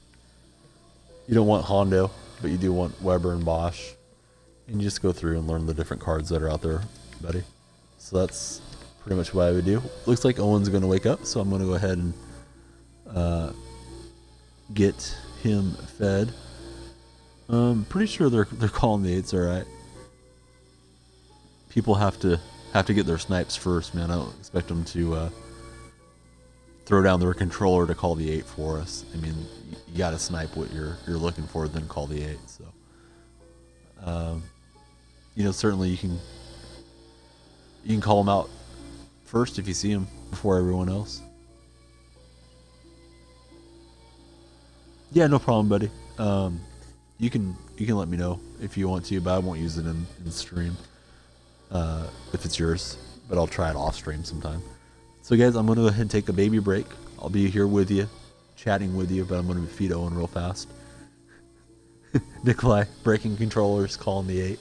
You don't want Hondo, but you do want Weber and Bosch. And you just go through and learn the different cards that are out there, buddy. So that's pretty much what I would do. Looks like Owen's going to wake up, so I'm going to go ahead and get him fed. Pretty sure they're calling the 8s all right. People have to get their snipes first, man. I don't expect them to throw down their controller to call the 8 for us. I mean, you got to snipe what you're looking for, then call the 8. So, you know, certainly you can call them out first if you see them before everyone else. Yeah, no problem, buddy. You can let me know if you want to, but I won't use it in stream if it's yours. But I'll try it off stream sometime. So guys, I'm gonna go ahead and take a baby break. I'll be here with you, chatting with you, but I'm gonna feed Owen real fast. Nikolai breaking controllers, calling the 8.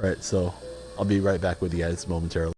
All right, so I'll be right back with you guys momentarily.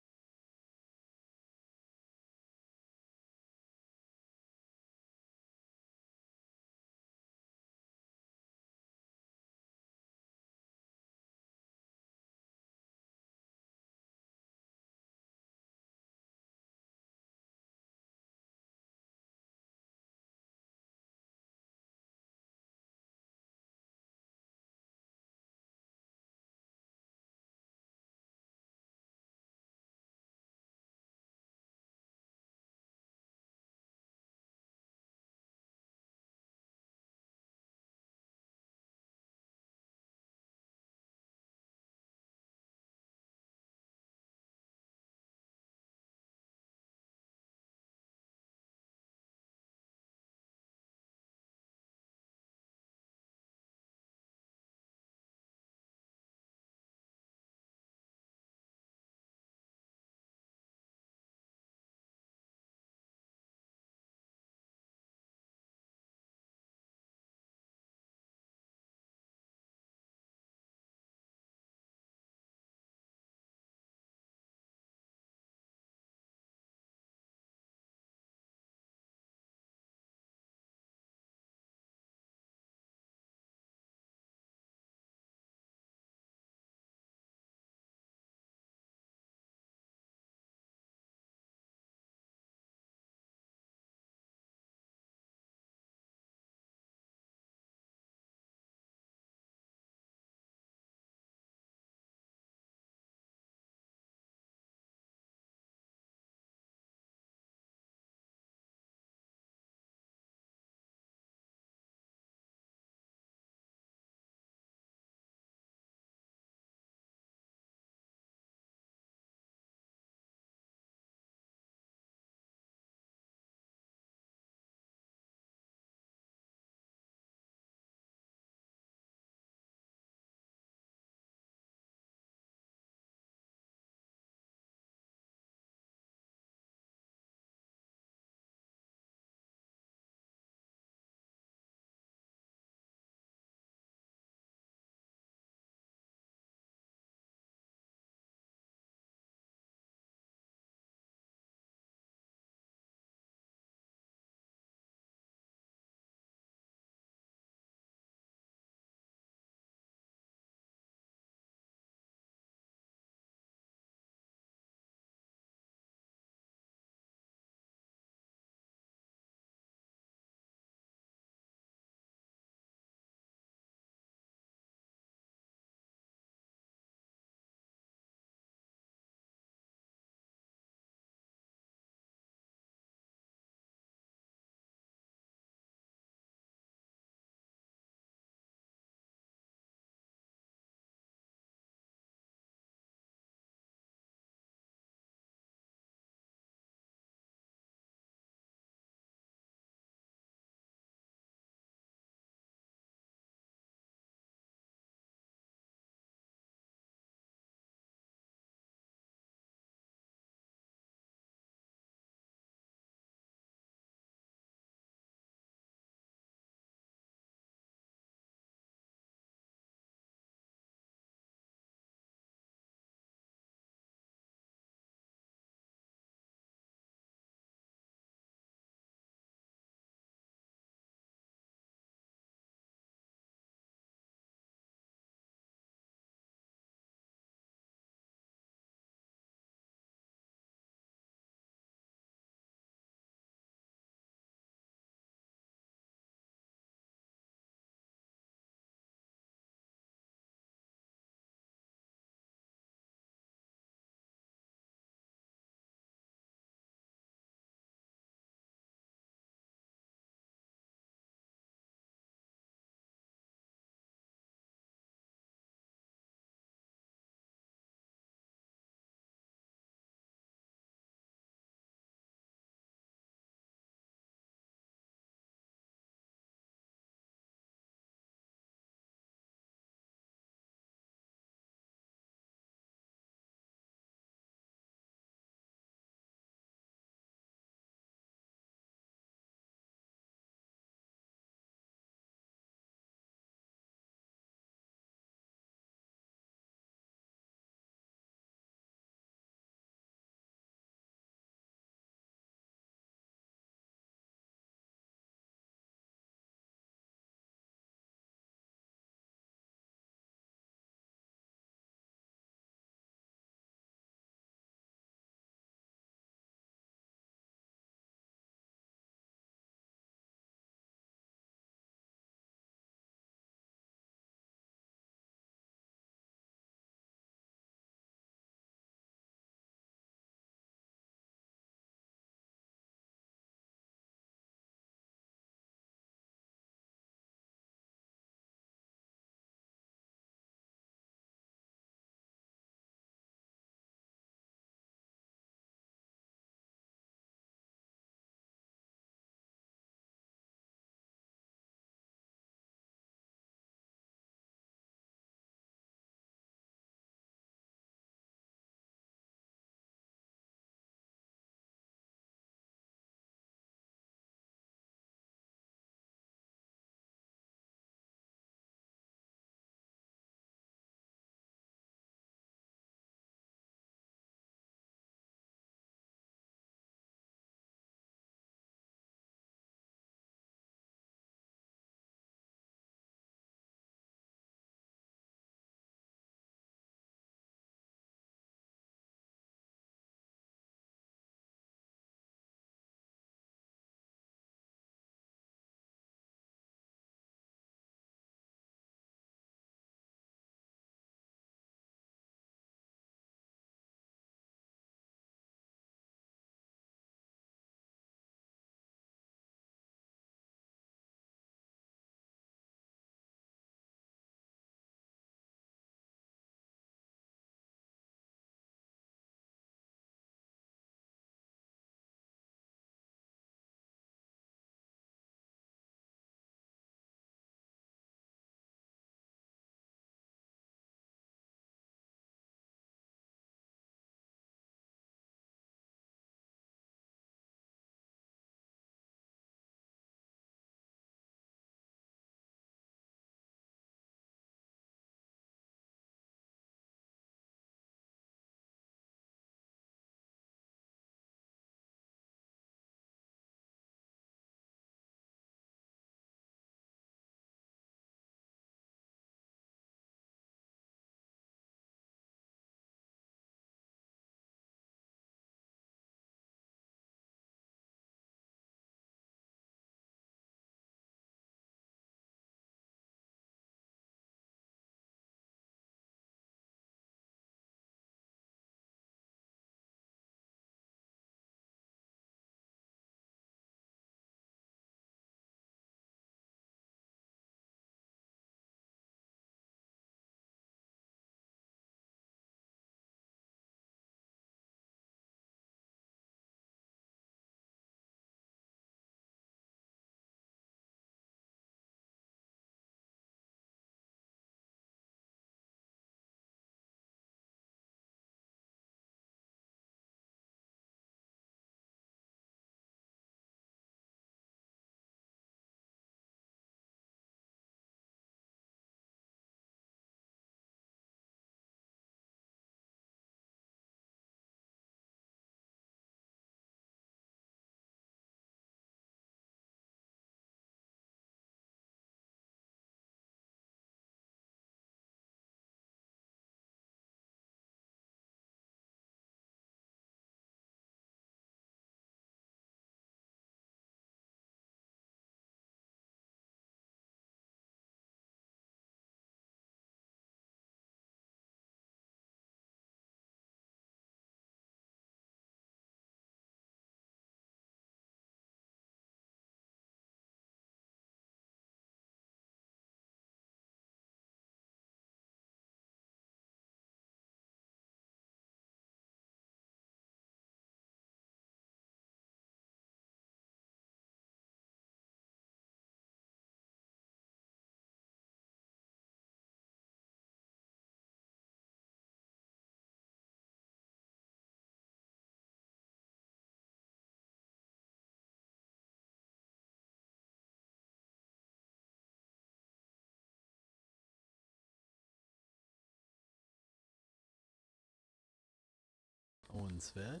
Owen's fed.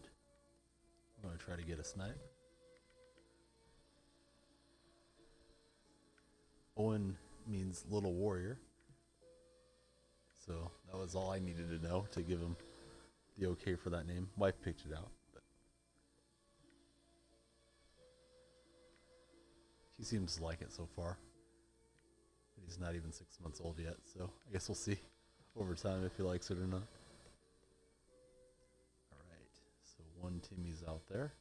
I'm going to try to get a snipe. Owen means little warrior. So that was all I needed to know to give him the okay for that name. Wife picked it out. But he seems to like it so far. He's not even 6 months old yet, so I guess we'll see over time if he likes it or not. Alright, so one Timmy's out there.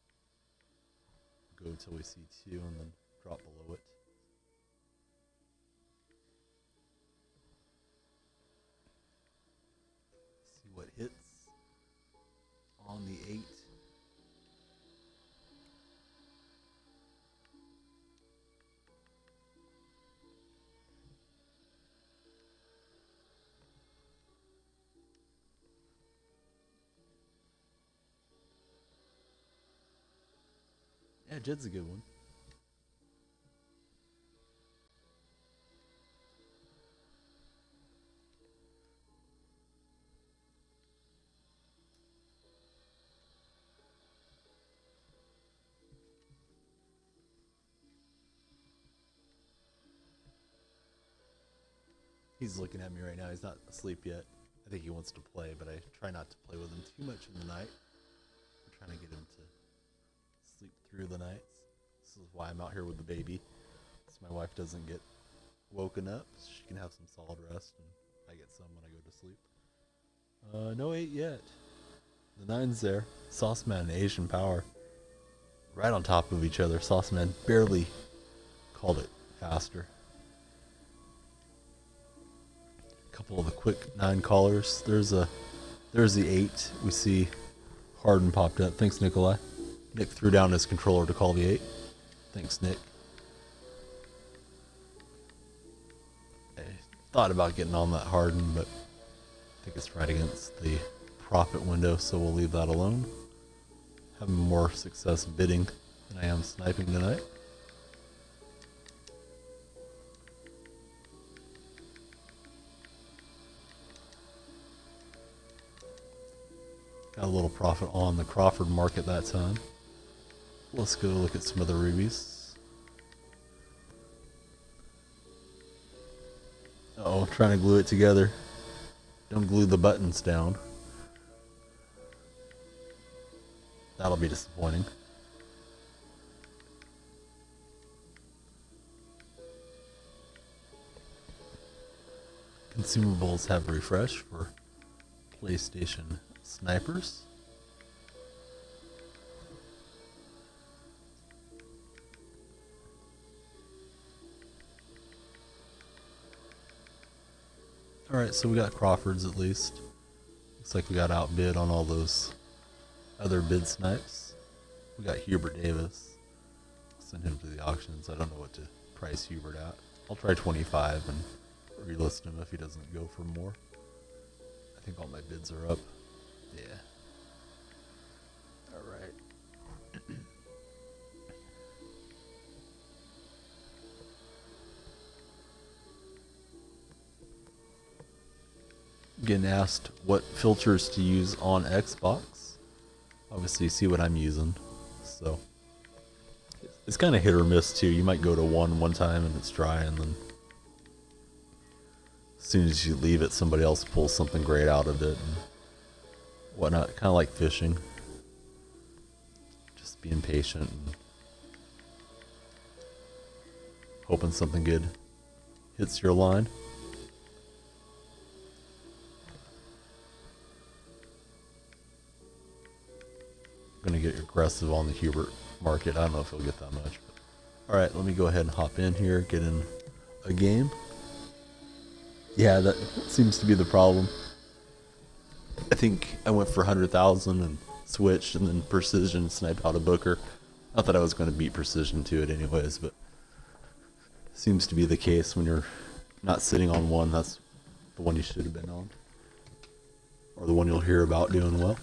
Go until we see two and then drop below it. See what hits on the 8. Yeah, Jed's a good one. He's looking at me right now. He's not asleep yet. I think he wants to play, but I try not to play with him too much in the night. I'm trying to get him to sleep through the nights. This is why I'm out here with the baby, so my wife doesn't get woken up. So she can have some solid rest, and I get some when I go to sleep. No 8 yet. The 9's there. Sauceman and Asian Power right on top of each other. Sauceman barely called it faster. Couple of the quick 9 callers. There's the 8. We see Harden popped up. Thanks, Nikolai. Nick threw down his controller to call the 8. Thanks, Nick. I thought about getting on that Harden, but I think it's right against the profit window, so we'll leave that alone. Having more success bidding than I am sniping tonight. Got a little profit on the Crawford market that time. Let's go look at some other rubies. Uh-oh, trying to glue it together. Don't glue the buttons down. That'll be disappointing. Consumables have refresh for PlayStation snipers. Alright, so we got Crawford's at least. Looks like we got outbid on all those other bid snipes. We got Hubert Davis. I'll send him to the auctions. I don't know what to price Hubert at. I'll try 25 and relist him if he doesn't go for more. I think all my bids are up. Yeah. Alright. Getting asked what filters to use on Xbox. Obviously you see what I'm using. So it's kind of hit or miss too. You might go to one time and it's dry, and then as soon as you leave it, somebody else pulls something great out of it and whatnot. Kind of like fishing. Just being patient and hoping something good hits your line. Gonna get aggressive on the Hubert market. I don't know if he'll get that much. All right, let me go ahead and hop in here, get in a game. Yeah, that seems to be the problem. I think I went for 100,000 and switched, and then Precision sniped out a Booker. Not that I was going to beat Precision to it anyways, but seems to be the case when you're not sitting on one. That's the one you should have been on, or the one you'll hear about doing well.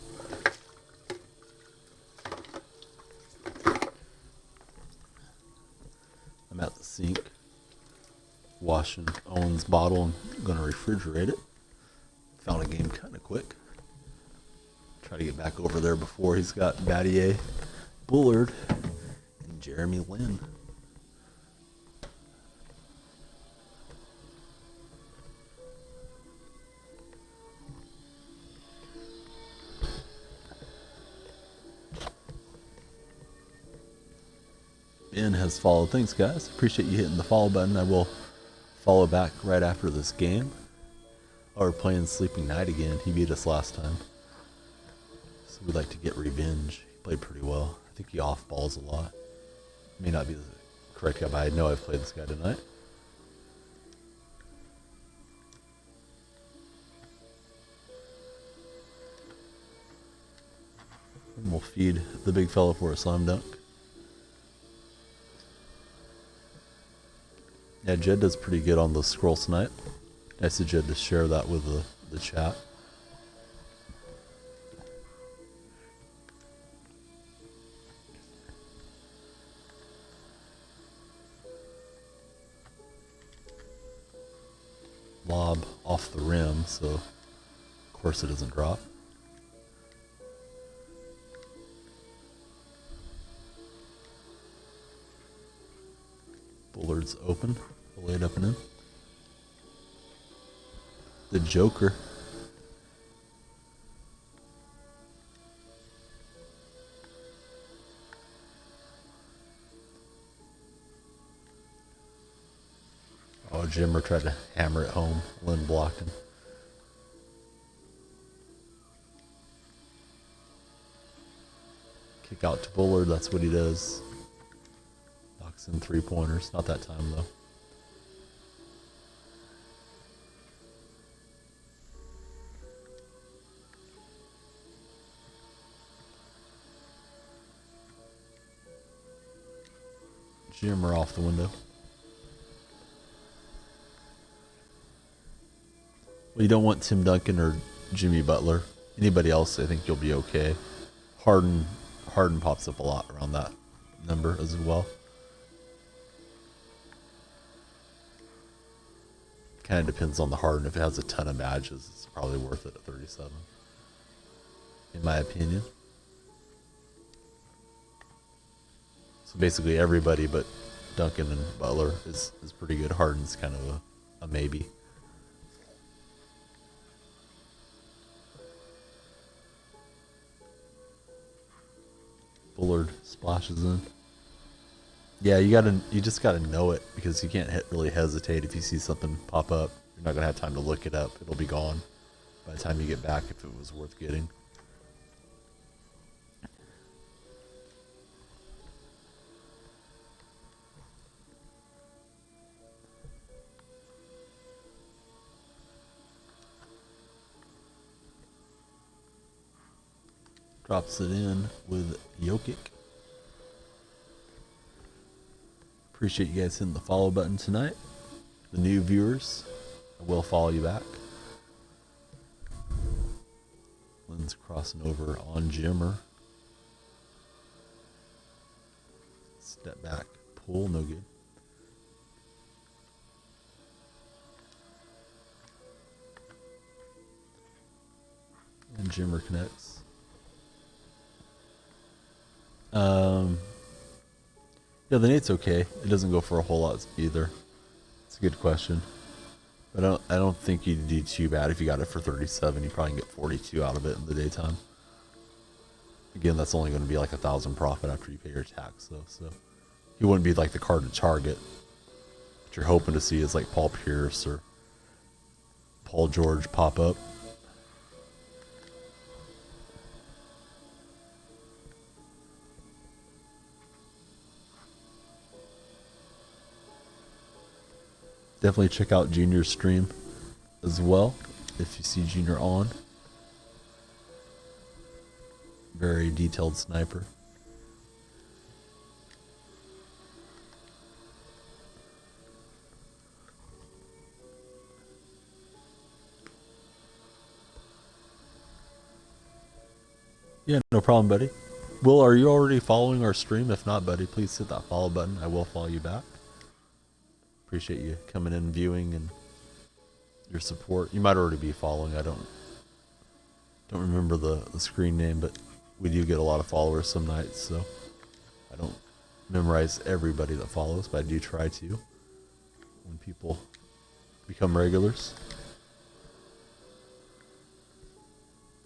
I'm at the sink washing Owen's bottle and going to refrigerate it. Found a game kind of quick. Try to get back over there before he's got Battier, Bullard, and Jeremy Lin. Ben has followed. Thanks, guys. Appreciate you hitting the follow button. I will follow back right after this game. Oh, we're playing Sleeping Night again. He beat us last time. So we'd like to get revenge. He played pretty well. I think he off-balls a lot. May not be the correct guy, but I know I've played this guy tonight. And we'll feed the big fella for a slam dunk. Yeah, Jed does pretty good on the scroll snipe. Nice of Jed to share that with the chat. Lob off the rim, so of course it doesn't drop. Bullard's open, laid up and in. The Joker. Oh, Jimmer tried to hammer it home. Lynn blocked him. Kick out to Bullard, that's what he does. Knocks in 3-pointers. Not that time, though. Jimmer off the window. Well, you don't want Tim Duncan or Jimmy Butler. Anybody else, I think you'll be okay. Harden pops up a lot around that number as well. Kind of depends on the Harden. If it has a ton of matches, it's probably worth it at 37, in my opinion. So basically everybody but Duncan and Butler is pretty good. Harden's kind of a maybe. Bullard splashes in. Yeah, you just gotta know it, because you can't really hesitate if you see something pop up. You're not gonna have time to look it up. It'll be gone by the time you get back if it was worth getting. Drops it in with Jokic. Appreciate you guys hitting the follow button tonight. The new viewers, I will follow you back. Lynn's crossing over on Jimmer. Step back, pull, no good. And Jimmer connects. Yeah, the Nate's okay. It doesn't go for a whole lot either. It's a good question. But I don't think you'd do too bad if you got it for 37. You probably can get 42 out of it in the daytime. Again, that's only going to be like 1,000 profit after you pay your tax, though. So he wouldn't be like the card to target. What you're hoping to see is like Paul Pierce or Paul George pop up. Definitely check out Junior's stream as well if you see Junior on. Very detailed sniper. Yeah, no problem, buddy. Will, are you already following our stream? If not, buddy, please hit that follow button. I will follow you back. Appreciate you coming in, viewing, and your support. You might already be following. I don't Don't remember the screen name, but we do get a lot of followers some nights, so I don't memorize everybody that follows, but I do try to when people become regulars.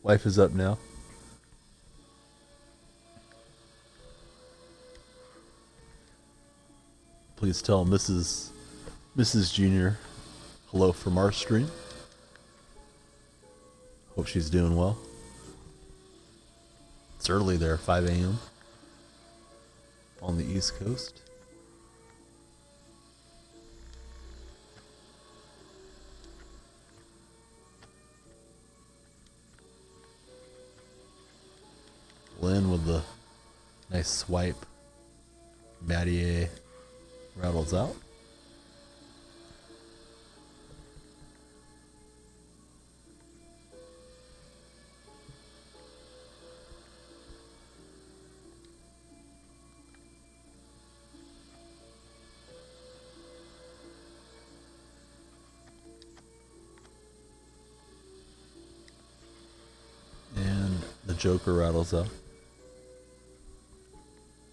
Wife is up now. Please tell Mrs. Junior hello from our stream. Hope she's doing well. It's early there, 5 a.m. on the East Coast. Lynn with the nice swipe. Mattier rattles out. And the Joker rattles out.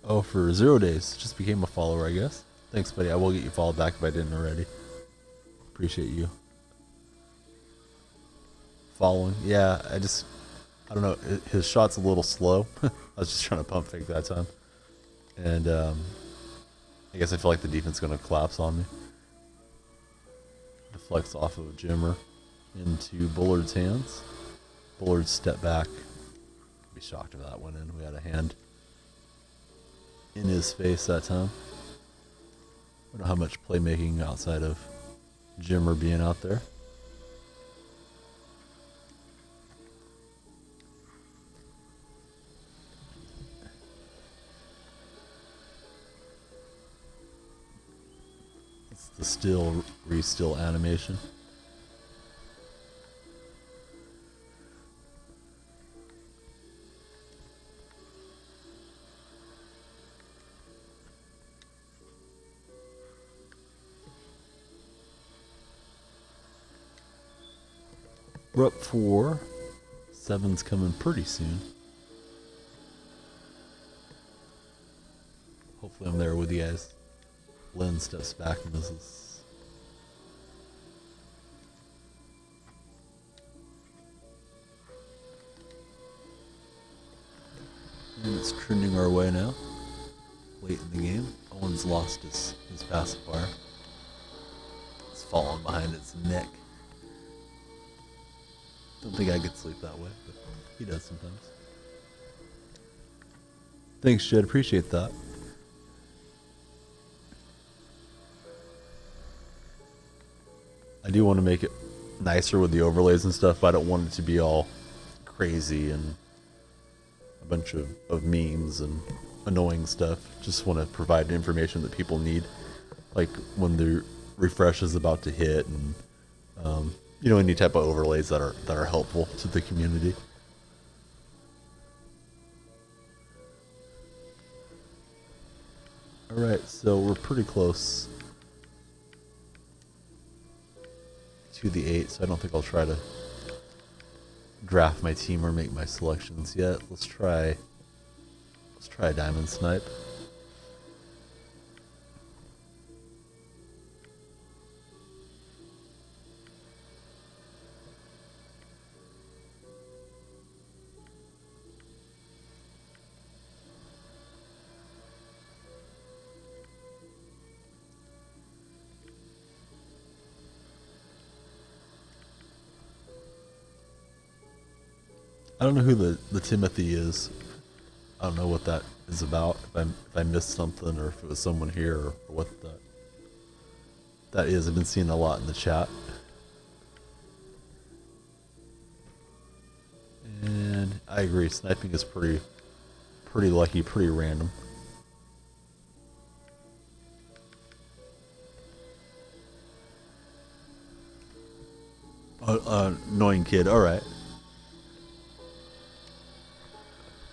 Oh, for 0 days. Just became a follower, I guess. Thanks, buddy. I will get you followed back if I didn't already. Appreciate you following. Yeah, I don't know. His shot's a little slow. I was just trying to pump fake that time. And I guess I feel like the defense is going to collapse on me. Deflects off of Jimmer into Bullard's hands. Bullard step back. I'd be shocked if that went in. We had a hand in his face that time. I don't know how much playmaking outside of Jimmer being out there. It's the still re-still animation. We're up 4. 7's coming pretty soon. Hopefully I'm there with you guys. Lynn steps back and misses. And it's trending our way now. Late in the game. Owen's lost his pacifier. It's fallen behind its neck. Don't think I could sleep that way, but he does sometimes. Thanks, Jed. Appreciate that. I do want to make it nicer with the overlays and stuff, but I don't want it to be all crazy and a bunch of memes and annoying stuff. Just want to provide information that people need, like when the refresh is about to hit, and any type of overlays that are helpful to the community. All right, so we're pretty close to the 8, so I don't think I'll try to draft my team or make my selections yet. Let's try a diamond snipe. I don't know who the Timothy is. I don't know what that is about. If I missed something, or if it was someone here, or what that is. I've been seeing a lot in the chat. And I agree, sniping is pretty lucky, pretty random. Annoying kid. All right.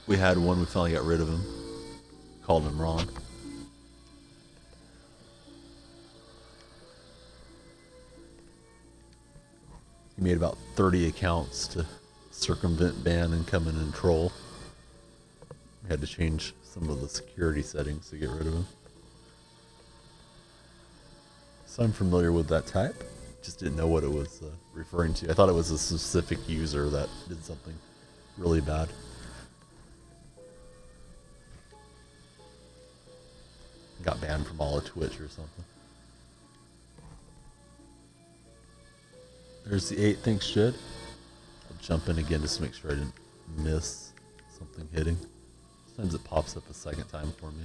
We had one, we finally got rid of him. Called him wrong. He made about 30 accounts to circumvent ban and come in and troll. We had to change some of the security settings to get rid of him. So I'm familiar with that type. Just didn't know what it was referring to. I thought it was a specific user that did something really bad. Got banned from all of Twitch or something. There's the 8, thanks Jed. I'll jump in again just to make sure I didn't miss something hitting. Sometimes it pops up a second time for me,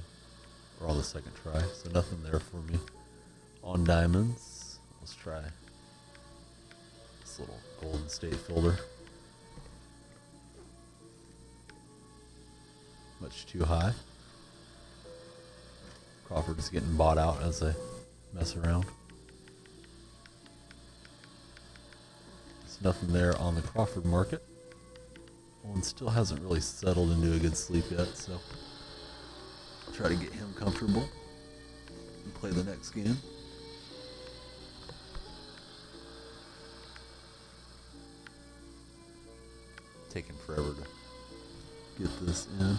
or on the second try, so nothing there for me. On diamonds, let's try this little Golden State filter. Much too high. Crawford is getting bought out as I mess around. There's nothing there on the Crawford market. One still hasn't really settled into a good sleep yet, so I'll try to get him comfortable and play the next game. Taking forever to get this in.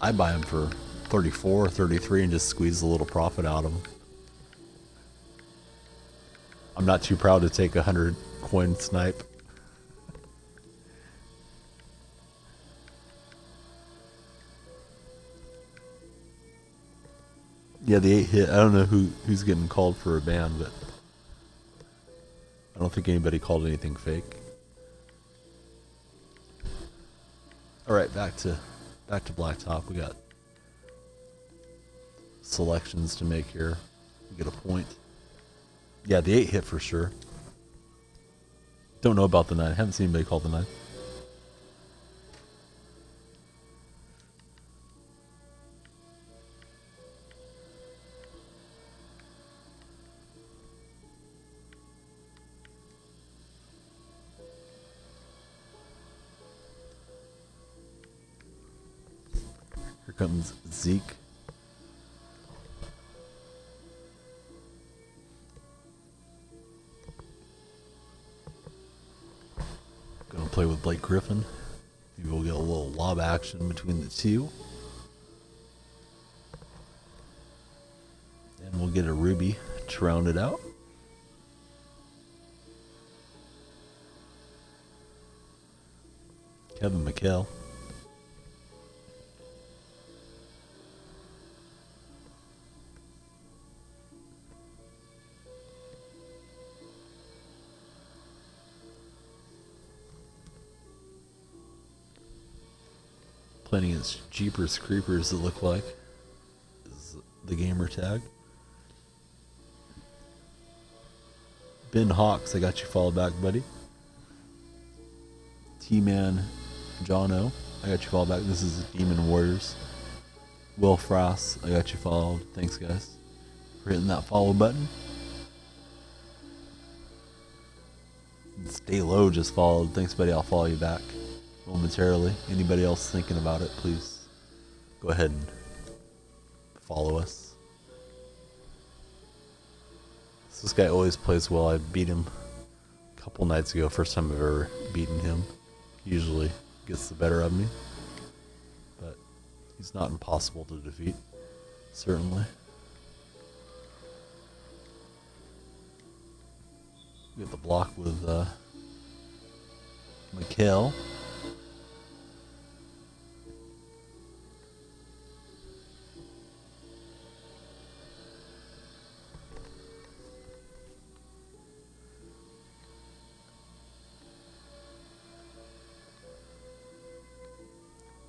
I buy them for 34 or 33 and just squeeze a little profit out of them. I'm not too proud to take 100 coin snipe. Yeah, the 8 hit. I don't know who's getting called for a ban, but I don't think anybody called anything fake. All right, back to Blacktop. We got selections to make here. We get a point. Yeah, the 8 hit for sure. Don't know about the 9. Haven't seen anybody call the 9. Here comes Zeke. Gonna play with Blake Griffin. Maybe we'll get a little lob action between the two. And we'll get a Ruby to round it out. Kevin McHale. Playing against Jeepers Creepers, it look like, is the gamer tag. Ben Hawks, I got you followed back, buddy. T-Man Jono, I got you followed back. This is Demon Warriors. Will Frost, I got you followed. Thanks, guys, for hitting that follow button. And Stay Low just followed. Thanks, buddy. I'll follow you back momentarily. Anybody else thinking about it, please go ahead and follow us. This guy always plays well. I beat him a couple nights ago. First time I've ever beaten him. Usually gets the better of me, but he's not impossible to defeat, certainly. We get the block with McHale.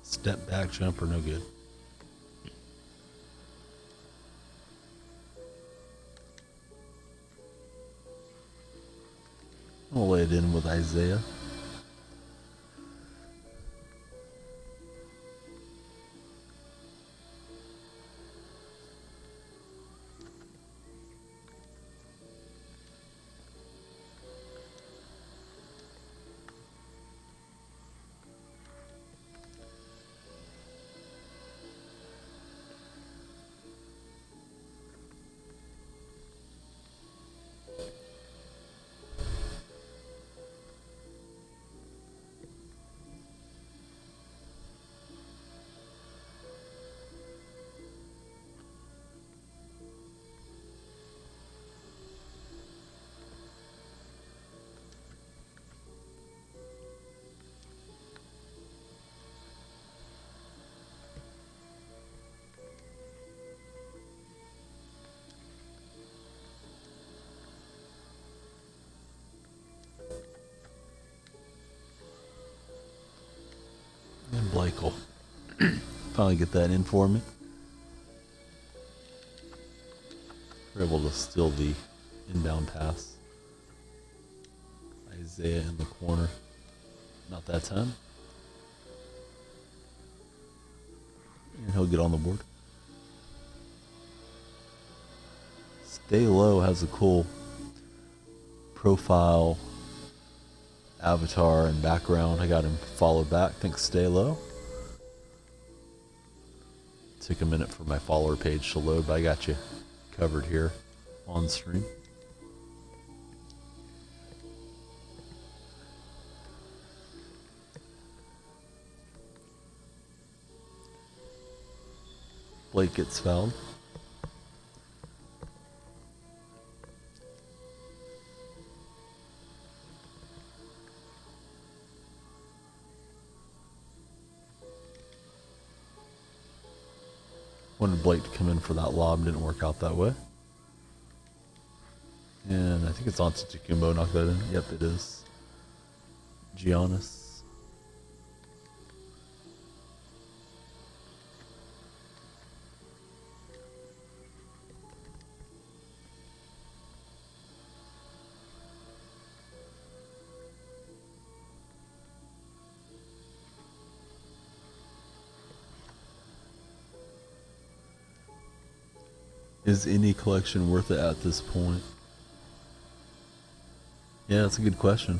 Step back jumper, no good. I'll lay it in with Isaiah. Blake will finally get that in for me. We're able to steal the inbound pass. Isaiah in the corner. Not that time. And he'll get on the board. Stay Low has a cool profile, avatar, and background. I got him followed back. Thanks, Stay Low. Took a minute for my follower page to load, but I got you covered here on stream. Blake gets fouled. Wanted Blake to come in for that lob, didn't work out that way. And I think it's Antetokounmpo knocked that in. Yep, it is. Giannis. Is any collection worth it at this point? Yeah, that's a good question.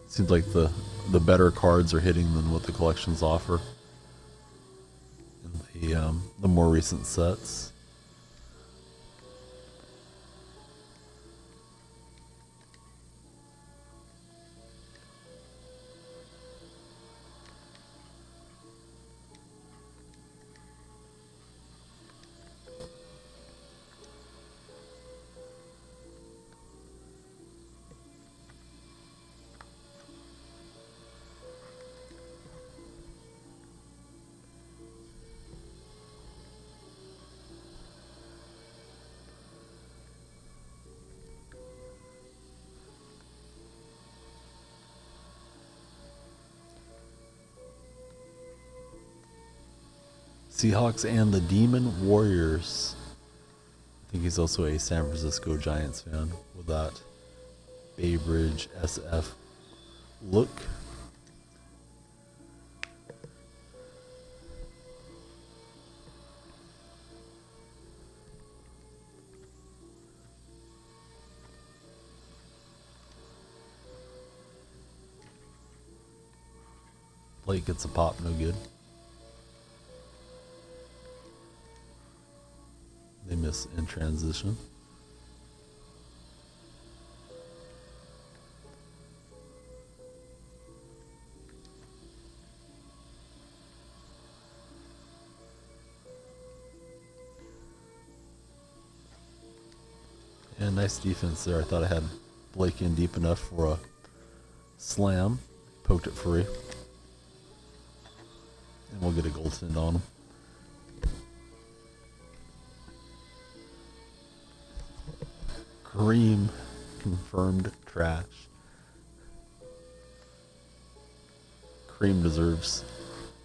Seems like the better cards are hitting than what the collections offer in the more recent sets. Seahawks and the Demon Warriors. I think he's also a San Francisco Giants fan with that Bay Bridge SF look. Blake gets a pop, no good. They miss in transition. And nice defense there. I thought I had Blake in deep enough for a slam. Poked it free. And we'll get a goaltend on him. Kareem confirmed trash. Kareem deserves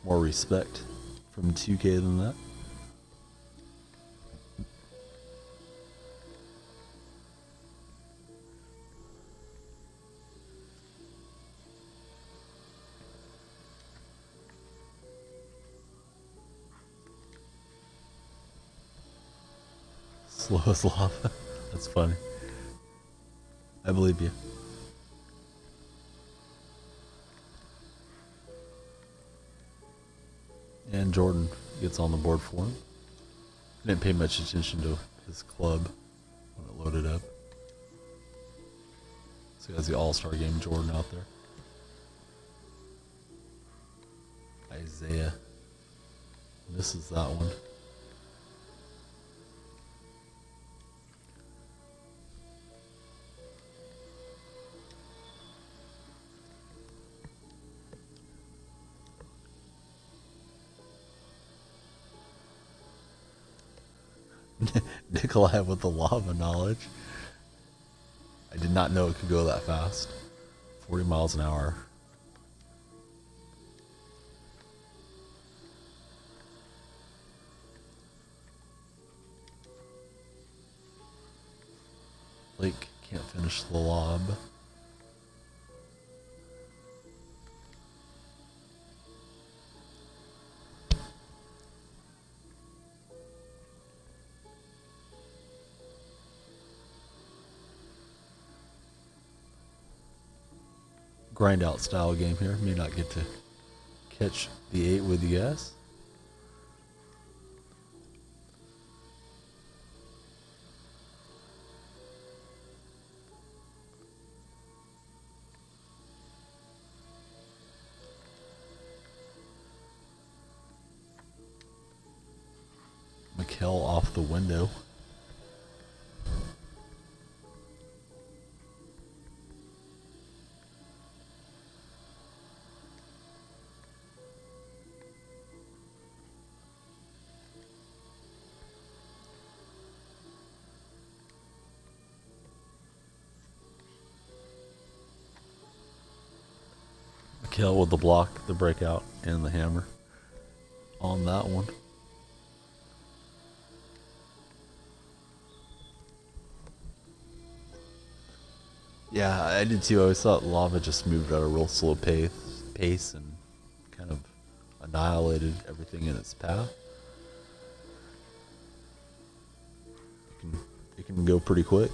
more respect from 2K than that. Slow as lava. That's funny. I believe you. And Jordan gets on the board for him. Didn't pay much attention to his club when it loaded up. So he has the All-Star Game Jordan out there. Isaiah misses that one. Nikolai with the lava knowledge. I did not know it could go that fast. 40 miles an hour. Blake can't finish the lob. Grind out style game here. May not get to catch the 8 with you guys. Mikkel off the window. Mikkel with the block, the breakout, and the hammer on that one. Yeah, I did too. I always thought lava just moved at a real slow pace and kind of annihilated everything in its path. It can go pretty quick.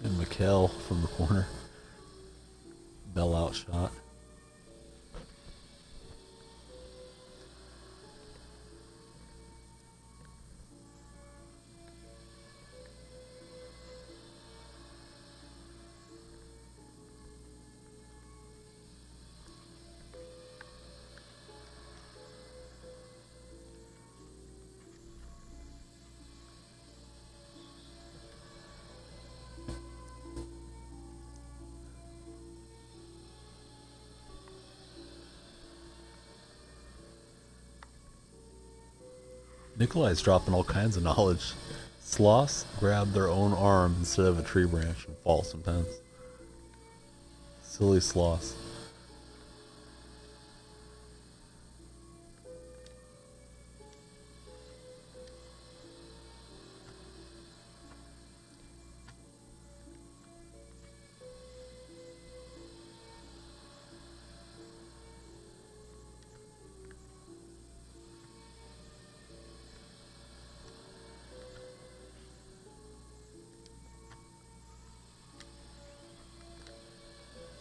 And Mikkel from the corner. Bell out shot. Nikolai's dropping all kinds of knowledge. Sloths grab their own arm instead of a tree branch and fall sometimes. Silly sloths.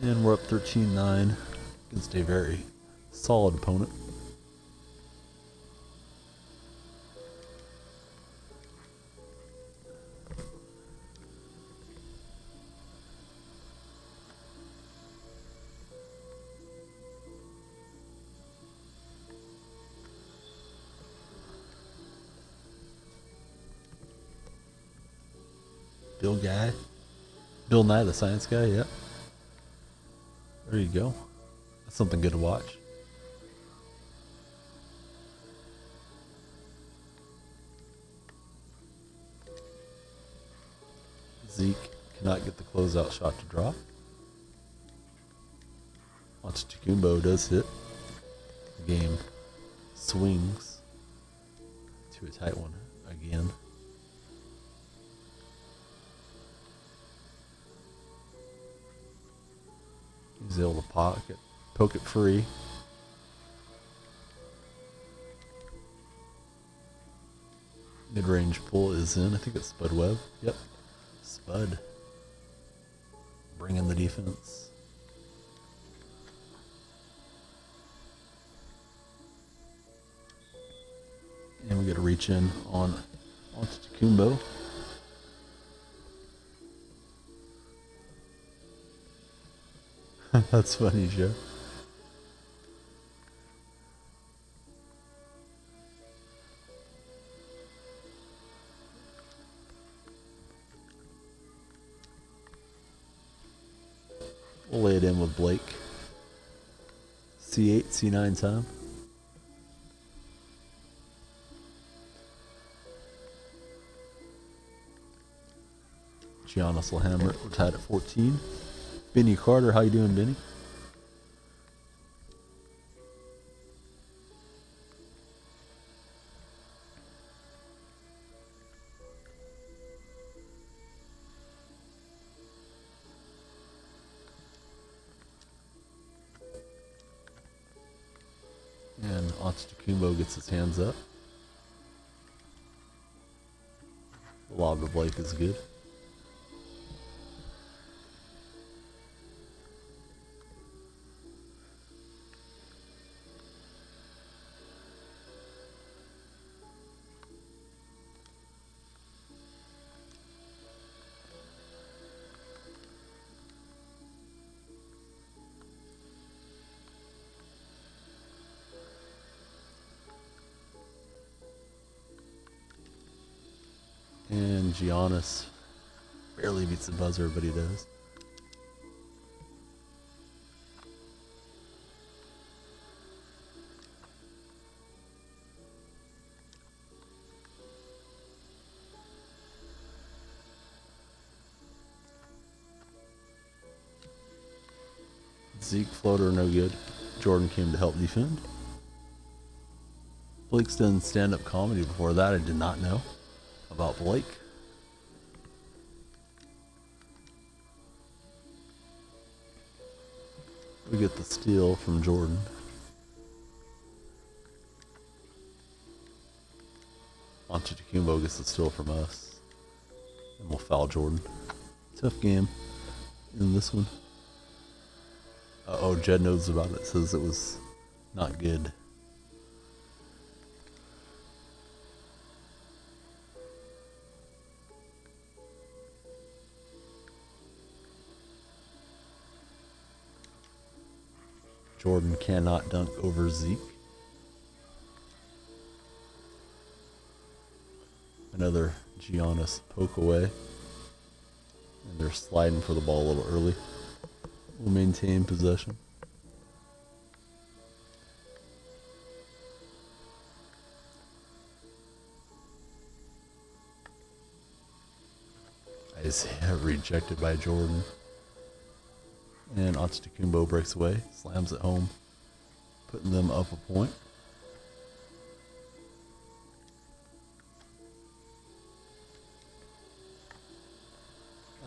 And we're up 13-9 against a very solid opponent. Bill Nye, the science guy, yep. There you go. That's something good to watch. Zeke cannot get the closeout shot to drop. Antetokounmpo does hit. The game swings to a tight one again. He's able to poke it free. Mid-range pull is in. I think it's Spud Webb. Yep. Spud. Bring in the defense. And we get a reach in on Antetokounmpo. That's funny, Joe. We'll lay it in with Blake. C8, C9 time. Giannis will hammer it. We're tied at 14. Benny Carter, how you doing, Benny? And Antetokounmpo gets his hands up. The lob to Blake is good. And Giannis barely beats the buzzer, but he does. Zeke floater, no good. Jordan came to help defend. Blake's done stand-up comedy before that. I did not know about Blake. We get the steal from Jordan. Antetokounmpo gets the steal from us. And we'll foul Jordan. Tough game in this one. Uh-oh, Jed knows about it. Says it was not good. Jordan cannot dunk over Zeke. Another Giannis poke away. And they're sliding for the ball a little early. We'll maintain possession. Isaiah rejected by Jordan. And Antetokounmpo breaks away, slams it home, putting them up a point.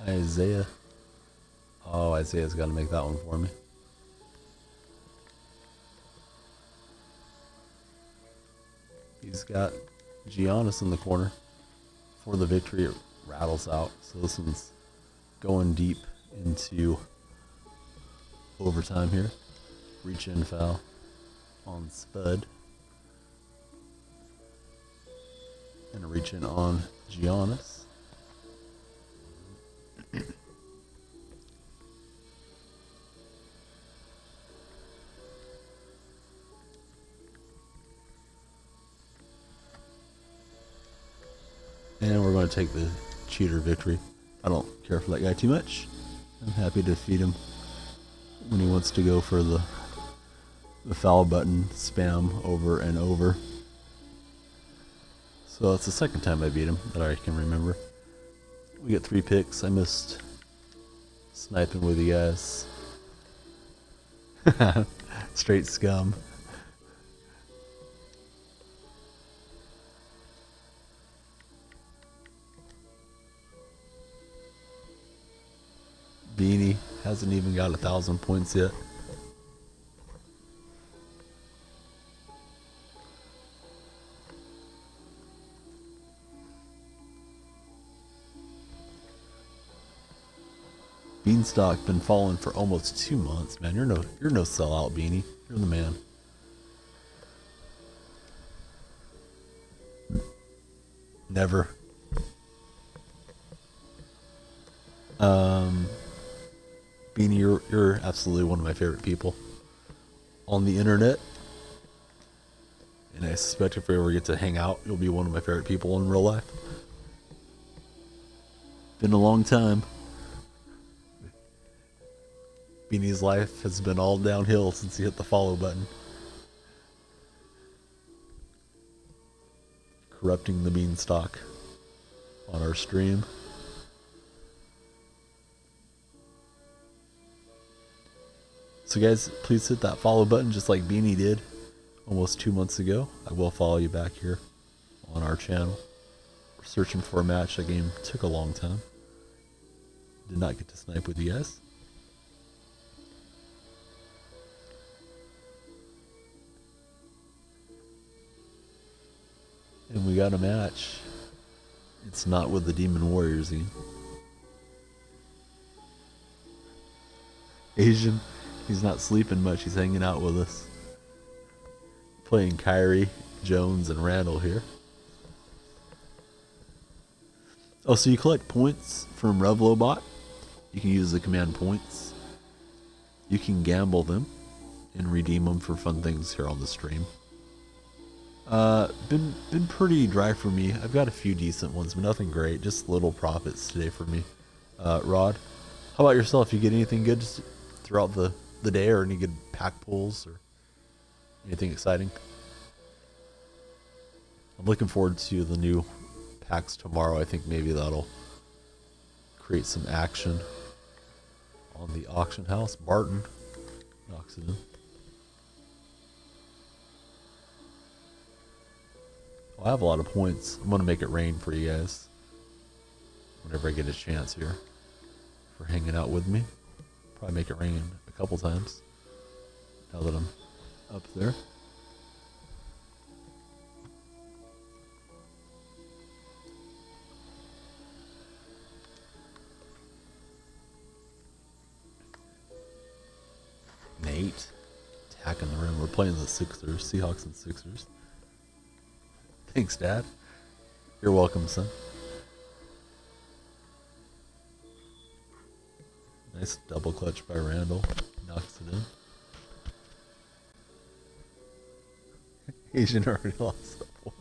Isaiah. Oh, Isaiah's got to make that one for me. He's got Giannis in the corner for the victory. It rattles out. So this one's going deep into overtime here. Reach in foul on Spud. And a reach in on Giannis. And we're going to take the cheater victory. I don't care for that guy too much. I'm happy to defeat him when he wants to go for the foul button spam over and over. So it's the second time I beat him that I can remember. We get 3 picks. I missed sniping with you guys. Straight scum. Beanie hasn't even got 1,000 points yet. Beanstalk been falling for almost 2 months, man. You're no sellout, Beanie. You're the man. Never. Beanie, you're absolutely one of my favorite people on the internet. And I suspect if we ever get to hang out, you'll be one of my favorite people in real life. Been a long time. Beanie's life has been all downhill since he hit the follow button. Corrupting the beanstalk on our stream. So guys, please hit that follow button just like Beanie did almost 2 months ago. I will follow you back here on our channel. We're searching for a match. That game took a long time. Did not get to snipe with you guys. And we got a match. It's not with the Demon Warriors again. Asian, he's not sleeping much. He's hanging out with us. Playing Kyrie, Jones, and Randall here. Oh, so you collect points from Revlobot. You can use the command points. You can gamble them and redeem them for fun things here on the stream. Been pretty dry for me. I've got a few decent ones, but nothing great. Just little profits today for me. Rod, how about yourself? You get anything good just throughout the day, or any good pack pulls, or anything exciting? I'm looking forward to the new packs tomorrow. I think maybe that'll create some action on the auction house. Barton knocks it in. I have a lot of points. I'm going to make it rain for you guys whenever I get a chance here for hanging out with me. Probably make it rain a couple times now that I'm up there. Nate attacking the rim. We're playing the Sixers, Seahawks and Sixers. Thanks, Dad. You're welcome, son. Nice double clutch by Randall. Knocks it in. Asian already lost the points.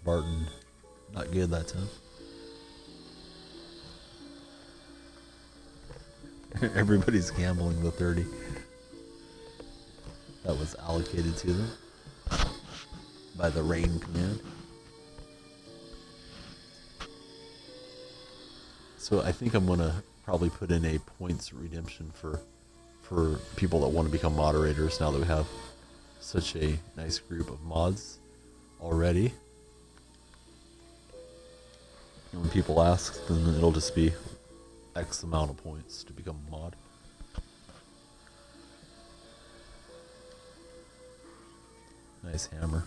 Barton, not good that time. Everybody's gambling the 30 that was allocated to them by the rain command. So I think I'm gonna probably put in a points redemption for people that want to become moderators now that we have such a nice group of mods already. And when people ask, then it'll just be X amount of points to become a mod. Nice hammer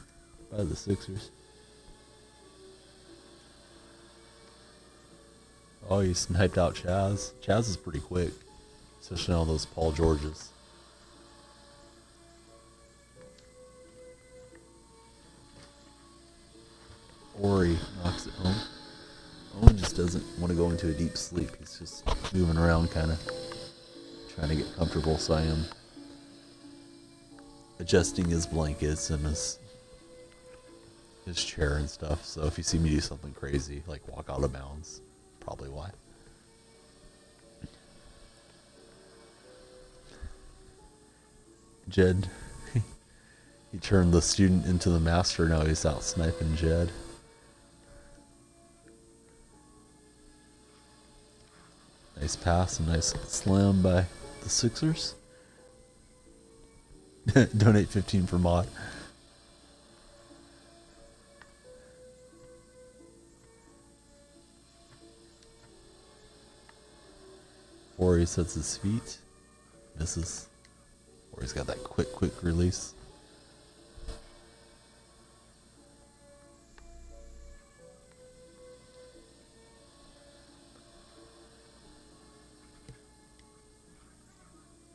by the Sixers. Oh, he sniped out Chaz. Chaz is pretty quick, especially on those Paul Georges. Ori knocks it home. Owen just doesn't want to go into a deep sleep. He's just moving around, kind of trying to get comfortable. So I am adjusting his blankets and his chair and stuff. So if you see me do something crazy, like walk out of bounds, probably why. Jed, he turned the student into the master. Now he's out sniping Jed. Nice pass, a nice slam by the Sixers. Donate 15 for mod. Ori sets his feet. Misses. Ori's got that quick release.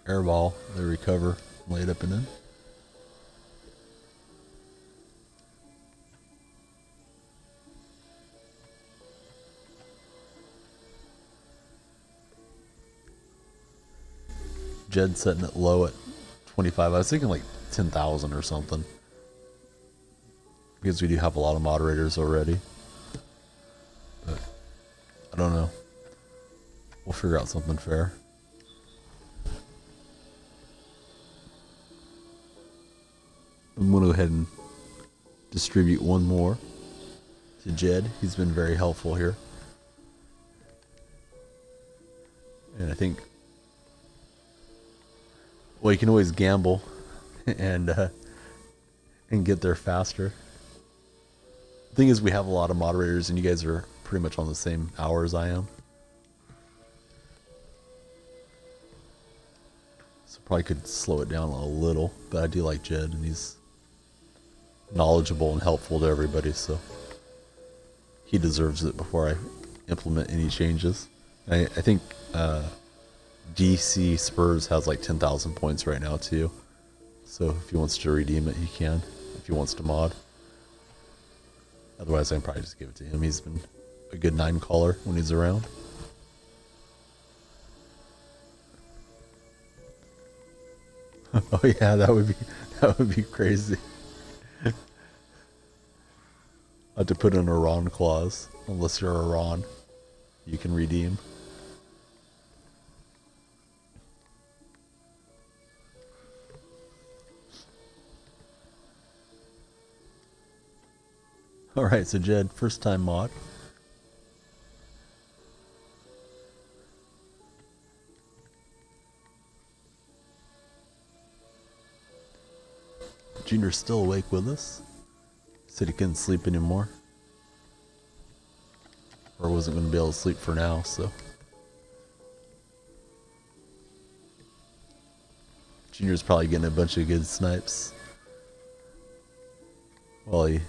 Air ball, they recover, laid up and in. Jed setting it low at 25. I was thinking like 10,000 or something. because we do have a lot of moderators already. But I don't know. We'll figure out something fair. I'm going to go ahead and distribute one more to Jed. He's been very helpful here. And I think, well, you can always gamble and get there faster. The thing is, we have a lot of moderators, and you guys are pretty much on the same hour as I am. So probably could slow it down a little, but I do like Jed, and he's knowledgeable and helpful to everybody, so he deserves it before I implement any changes. I think DC Spurs has like 10,000 points right now too, so if he wants to redeem it, he can. If he wants to mod, otherwise I can probably just give it to him. He's been a good 9 caller when he's around. Oh yeah, that would be crazy. I have to put in a Ron clause. Unless you're a Ron, you can redeem. Alright, so Jed, first time mod. Junior's still awake with us. Said he couldn't sleep anymore. Or wasn't going to be able to sleep for now, so. Junior's probably getting a bunch of good snipes while he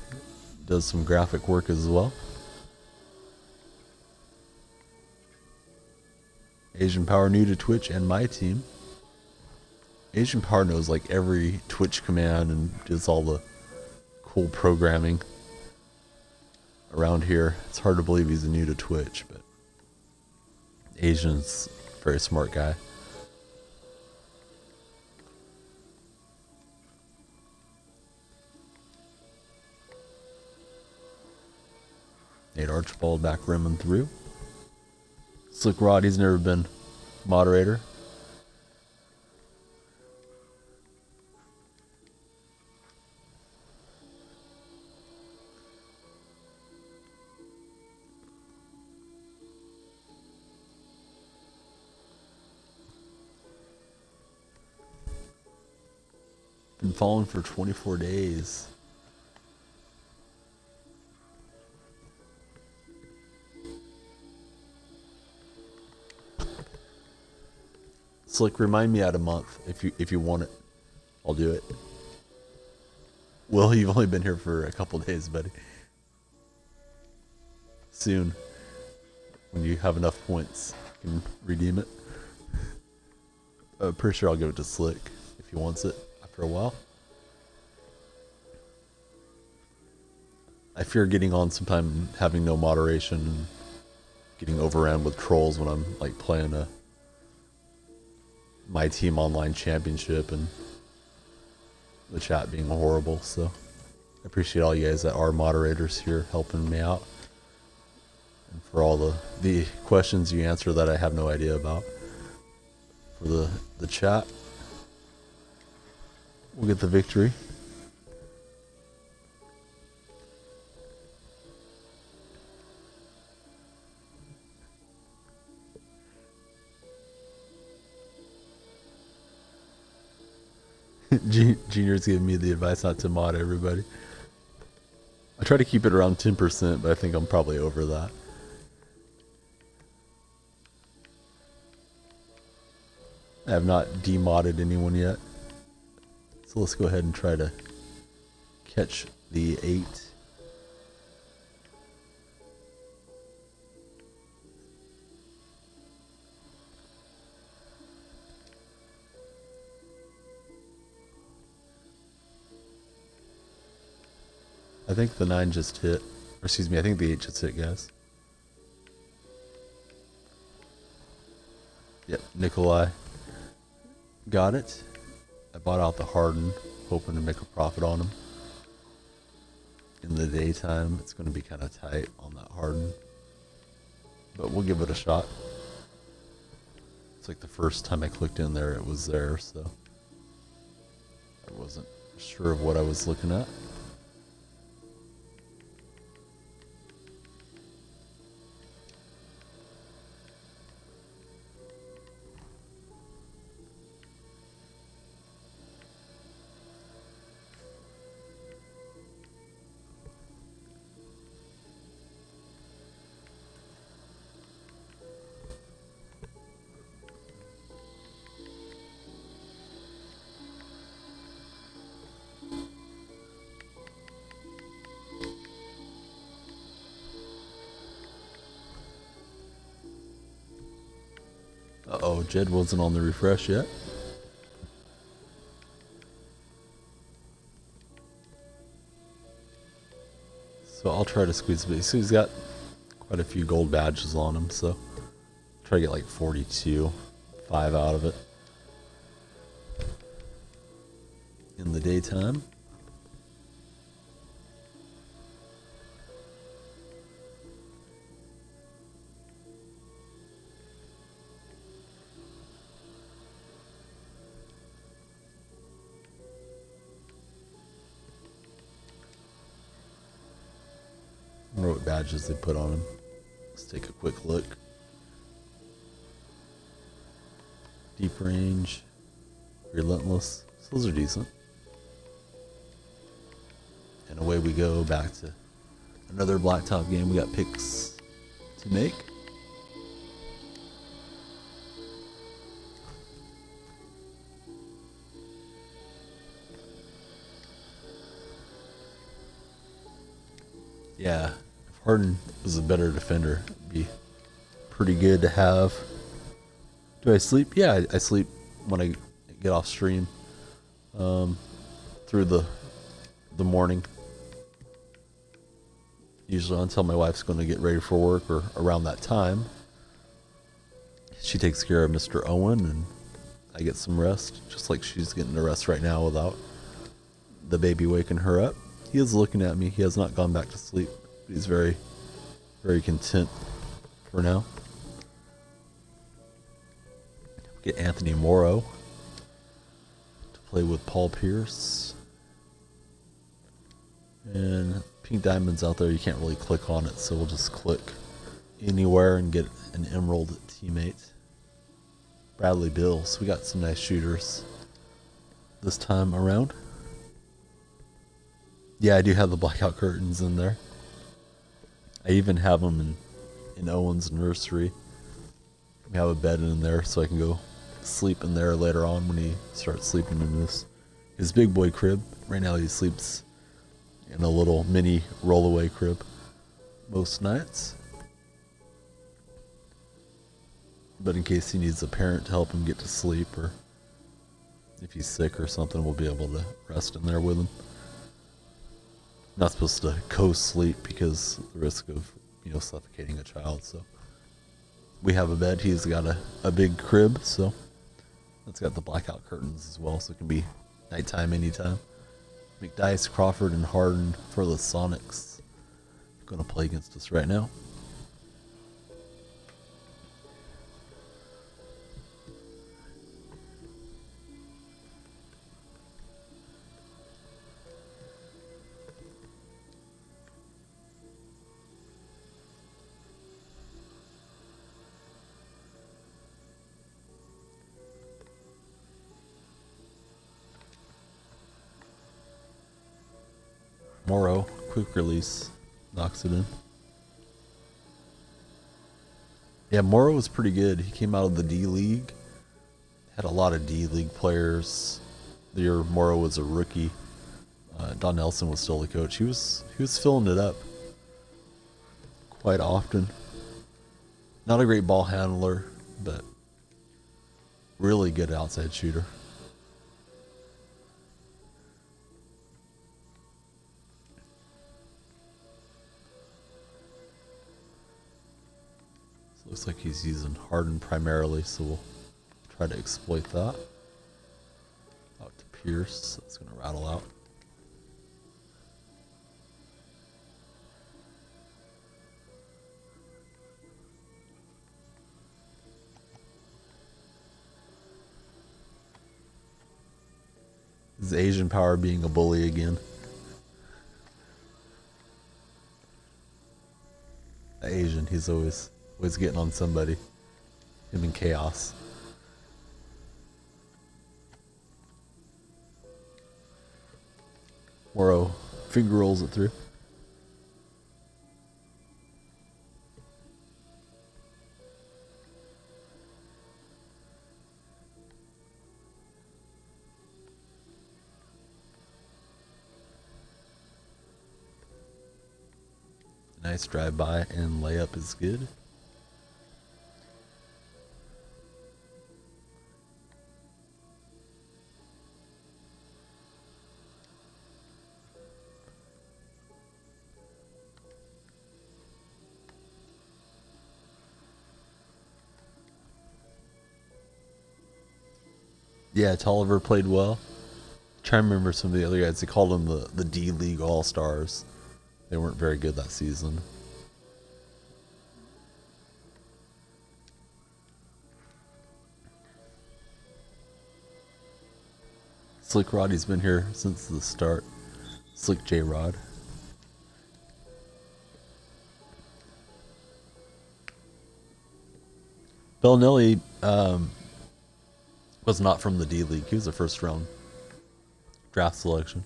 does some graphic work as well. Asian Power new to Twitch and my team. Asian Power knows like every Twitch command and does all the cool programming around here. It's hard to believe he's new to Twitch, but Asian's a very smart guy. Nate Archibald back rimming through. Slick Rod, he's never been moderator. Been following for 24 days. Slick, remind me out a month if you want it. I'll do it. Will, you've only been here for a couple days, buddy. Soon, when you have enough points, you can redeem it. I'm pretty sure I'll give it to Slick if he wants it after a while. I fear getting on sometime and having no moderation and getting overran with trolls when I'm like playing my team online championship and the chat being horrible. So I appreciate all you guys that are moderators here helping me out, and for all the questions you answer that I have no idea about. For the chat, we'll get the victory. Junior's giving me the advice not to mod everybody. I try to keep it around 10%, but I think I'm probably over that. I have not demodded anyone yet. So let's go ahead and try to catch the 8. I think the 9 just hit. Or excuse me, I think the 8 just hit, guys. Yep, Nikolai got it. I bought out the Harden, hoping to make a profit on him. In the daytime, it's going to be kind of tight on that harden, but we'll give it a shot. It's like the first time I clicked in there, it was there, so I wasn't sure of what I was looking at. Uh-oh, Jed wasn't on the refresh yet. So I'll try to squeeze a bit. So he's got quite a few gold badges on him, so try to get like 42, 5 out of it in the daytime. I wonder what badges they put on him. Let's take a quick look. Deep range, relentless. So those are decent. And away we go back to another Blacktop game. We got picks to make. Yeah, if Harden was a better defender, it'd be pretty good to have. Do I sleep? Yeah, I sleep when I get off stream through the morning. Usually until my wife's going to get ready for work or around that time. She takes care of Mr. Owen and I get some rest, just like she's getting the rest right now without the baby waking her up. He is looking at me. He has not gone back to sleep. But he's very, very content for now. Get Anthony Morrow to play with Paul Pierce. And pink diamonds out there, you can't really click on it, so we'll just click anywhere and get an emerald teammate. Bradley Bill. So we got some nice shooters this time around. Yeah, I do have the blackout curtains in there. I even have them in Owen's nursery. We have a bed in there so I can go sleep in there later on when he starts sleeping in his big boy crib. Right now he sleeps in a little mini rollaway crib most nights. But in case he needs a parent to help him get to sleep, or if he's sick or something, we'll be able to rest in there with him. Not supposed to co-sleep because of the risk of, suffocating a child. So we have a bed. He's got a big crib, so it's got the blackout curtains as well, so it can be nighttime anytime. McDice, Crawford, and Harden for the Sonics. Going to play against us right now. Morrow, quick release, knocks it in. Yeah, Morrow was pretty good. He came out of the D-League. Had a lot of D-League players. The year Morrow was a rookie. Don Nelson was still the coach. He was filling it up quite often. Not a great ball handler, but really good outside shooter. Looks like he's using Harden primarily, so we'll try to exploit that. Out to Pierce, that's going to rattle out. Is Asian power being a bully again? Asian, he's always getting on somebody. Him and Chaos. Moro finger rolls it through. Nice drive by and layup is good. Yeah, Tolliver played well. Trying to remember some of the other guys. They called them the D League All Stars. They weren't very good that season. Slick Roddy's been here since the start. Slick J Rod. Bellinelli was not from the D League. He was a first round draft selection.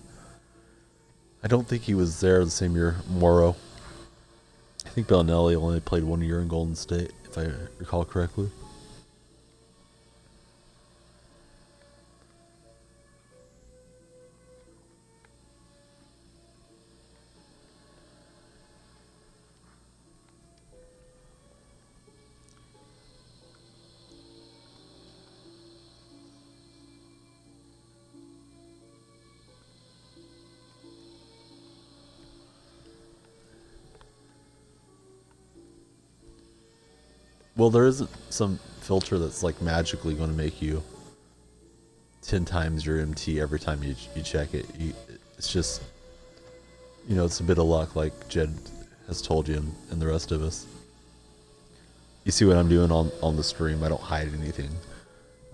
I don't think he was there the same year Moro. I think Bellinelli only played 1 year in Golden State, if I recall correctly. Well, there isn't some filter that's like magically going to make you 10 times your MT every time you check it. It's just, you know, it's a bit of luck, like Jed has told you and the rest of us. You see what I'm doing on the stream. I don't hide anything.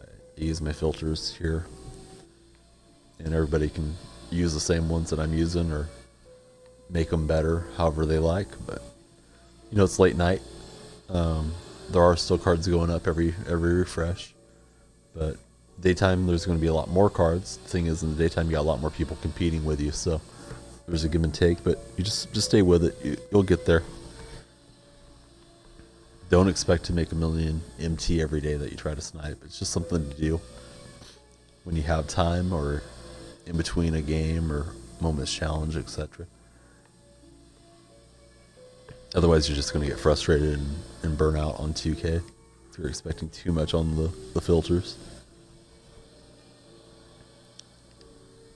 I use my filters here. And everybody can use the same ones that I'm using or make them better however they like. But, you know, it's late night. There are still cards going up every refresh, but daytime there's going to be a lot more cards. The thing is, in the daytime you got a lot more people competing with you, so there's a give and take. But you just stay with it. You'll get there. Don't expect to make a million MT every day that you try to snipe. It's just something to do when you have time or in between a game or moments challenge, etc. Otherwise, you're just going to get frustrated and burn out on 2K if you're expecting too much on the filters.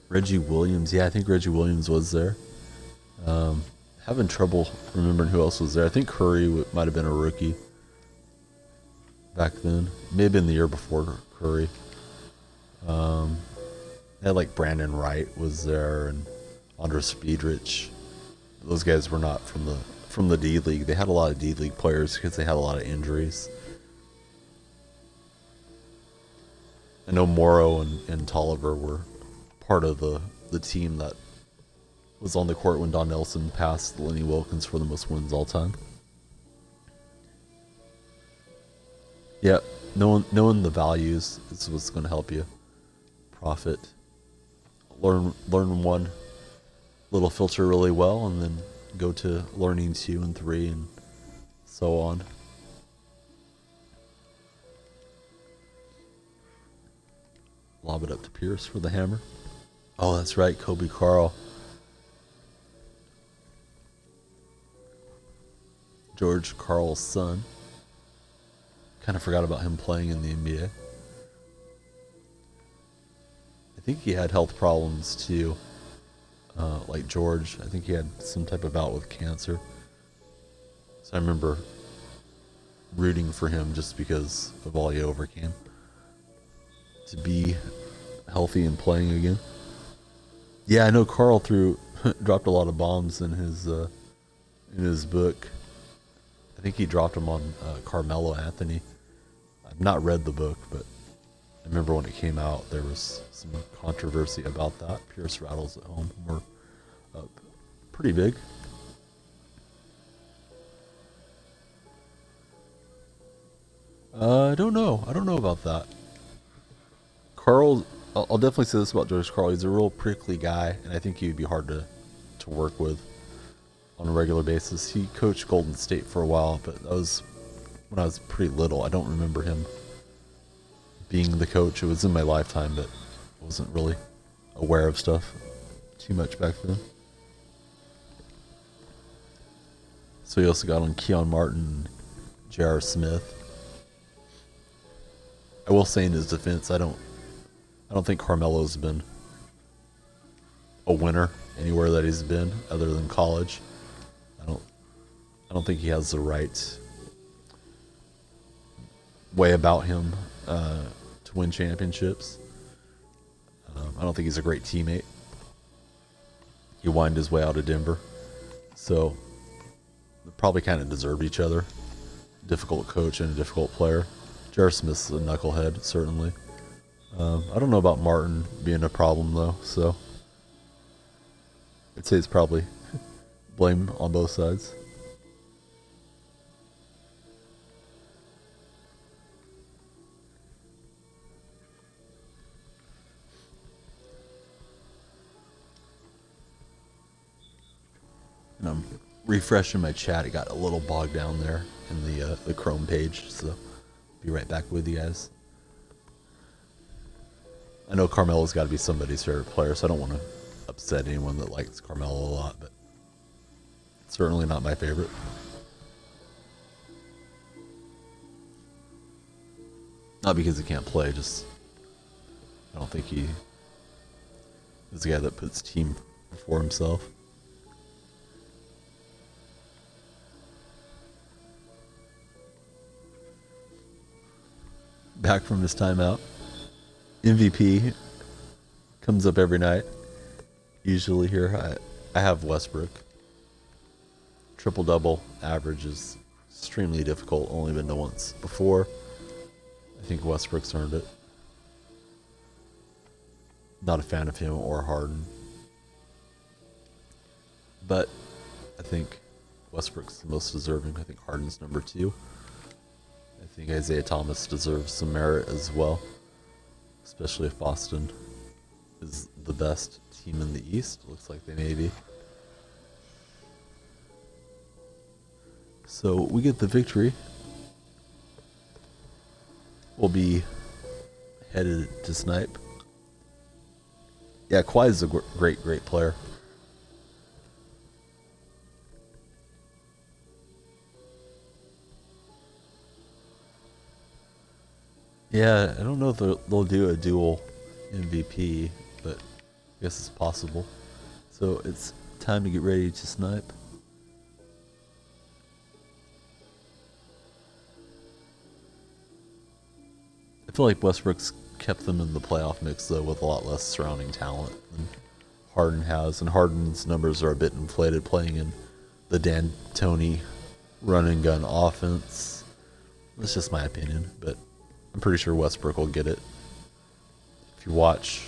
Reggie Williams. Yeah, I think Reggie Williams was there. Having trouble remembering who else was there. I think Curry might have been a rookie back then. May have been the year before Curry. They had like Brandon Wright was there and Andres Speedrich. Those guys were not from the D League. They had a lot of D League players because they had a lot of injuries. I know Moro and Tolliver were part of the team that was on the court when Don Nelson passed Lenny Wilkins for the most wins all time. Yeah, knowing the values is what's going to help you profit. Learn one little filter really well, and then go to learning 2 and 3 and so on. Lob it up to Pierce for the hammer. Oh, that's right, Kobe Carl. George Karl's son. Kind of forgot about him playing in the NBA. I think he had health problems too. Like George, I think he had some type of bout with cancer. So I remember rooting for him just because of all he overcame. To be healthy and playing again. Yeah, I know Carl dropped a lot of bombs in his book. I think he dropped them on Carmelo Anthony. I've not read the book, but remember when it came out, there was some controversy about that. Pierce rattles at home were pretty big. I don't know. I don't know about that. Carl, I'll definitely say this about George Carl. He's a real prickly guy, and I think he'd be hard to work with on a regular basis. He coached Golden State for a while, but that was when I was pretty little. I don't remember him being the coach. It was in my lifetime, but I wasn't really aware of stuff too much back then. So he also got on Keon Martin, J.R. Smith. I will say in his defense, I don't think Carmelo's been a winner anywhere that he's been other than college. I don't think he has the right way about him to win championships. I don't think he's a great teammate. He whined his way out of Denver. So they probably kind of deserve each other. Difficult coach and a difficult player. J.R. Smith's a knucklehead, certainly. I don't know about Martin being a problem, though, so I'd say it's probably blame on both sides. And I'm refreshing my chat. It got a little bogged down there in the Chrome page, so be right back with you guys. I know Carmelo's got to be somebody's favorite player, so I don't want to upset anyone that likes Carmelo a lot, but it's certainly not my favorite. Not because he can't play, just I don't think he is the guy that puts team before himself. Back from his timeout. MVP comes up every night. Usually here, I have Westbrook. Triple-double average is extremely difficult. Only been done once before. I think Westbrook's earned it. Not a fan of him or Harden. But I think Westbrook's the most deserving. I think Harden's number 2. I think Isaiah Thomas deserves some merit as well. Especially if Boston is the best team in the East. Looks like they may be. So we get the victory. We'll be headed to Snipe. Yeah, Kawhi's a great player. Yeah, I don't know if they'll do a dual MVP, but I guess it's possible. So it's time to get ready to snipe. I feel like Westbrook's kept them in the playoff mix, though, with a lot less surrounding talent than Harden has. And Harden's numbers are a bit inflated playing in the D'Antoni run-and-gun offense. That's just my opinion, but I'm pretty sure Westbrook will get it. If you watch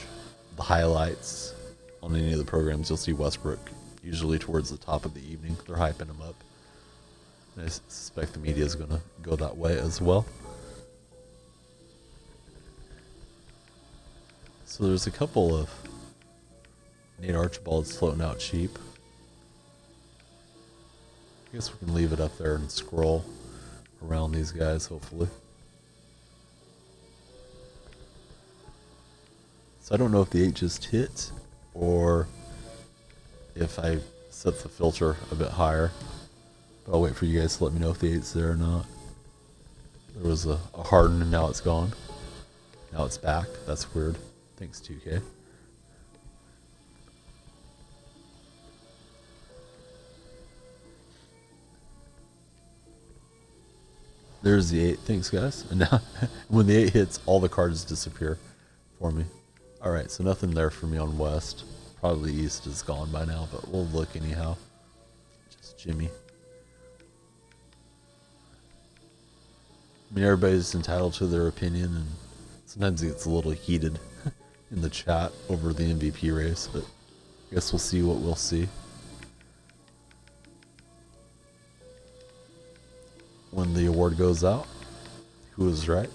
the highlights on any of the programs, you'll see Westbrook usually towards the top of the evening. They're hyping him up. And I suspect the media is going to go that way as well. So there's a couple of Nate Archibald's floating out cheap. I guess we can leave it up there and scroll around these guys, hopefully. So I don't know if the 8 just hit or if I set the filter a bit higher. But I'll wait for you guys to let me know if the 8's there or not. There was a Harden and now it's gone. Now it's back. That's weird. Thanks, 2K. There's the 8. Thanks, guys. And now, when the 8 hits, all the cards disappear for me. Alright, so nothing there for me on West. Probably East is gone by now, but we'll look anyhow. Just Jimmy. I mean, everybody's entitled to their opinion, and Sometimes it gets a little heated in the chat over the MVP race, but I guess we'll see what we'll see when the award goes out. Who was right?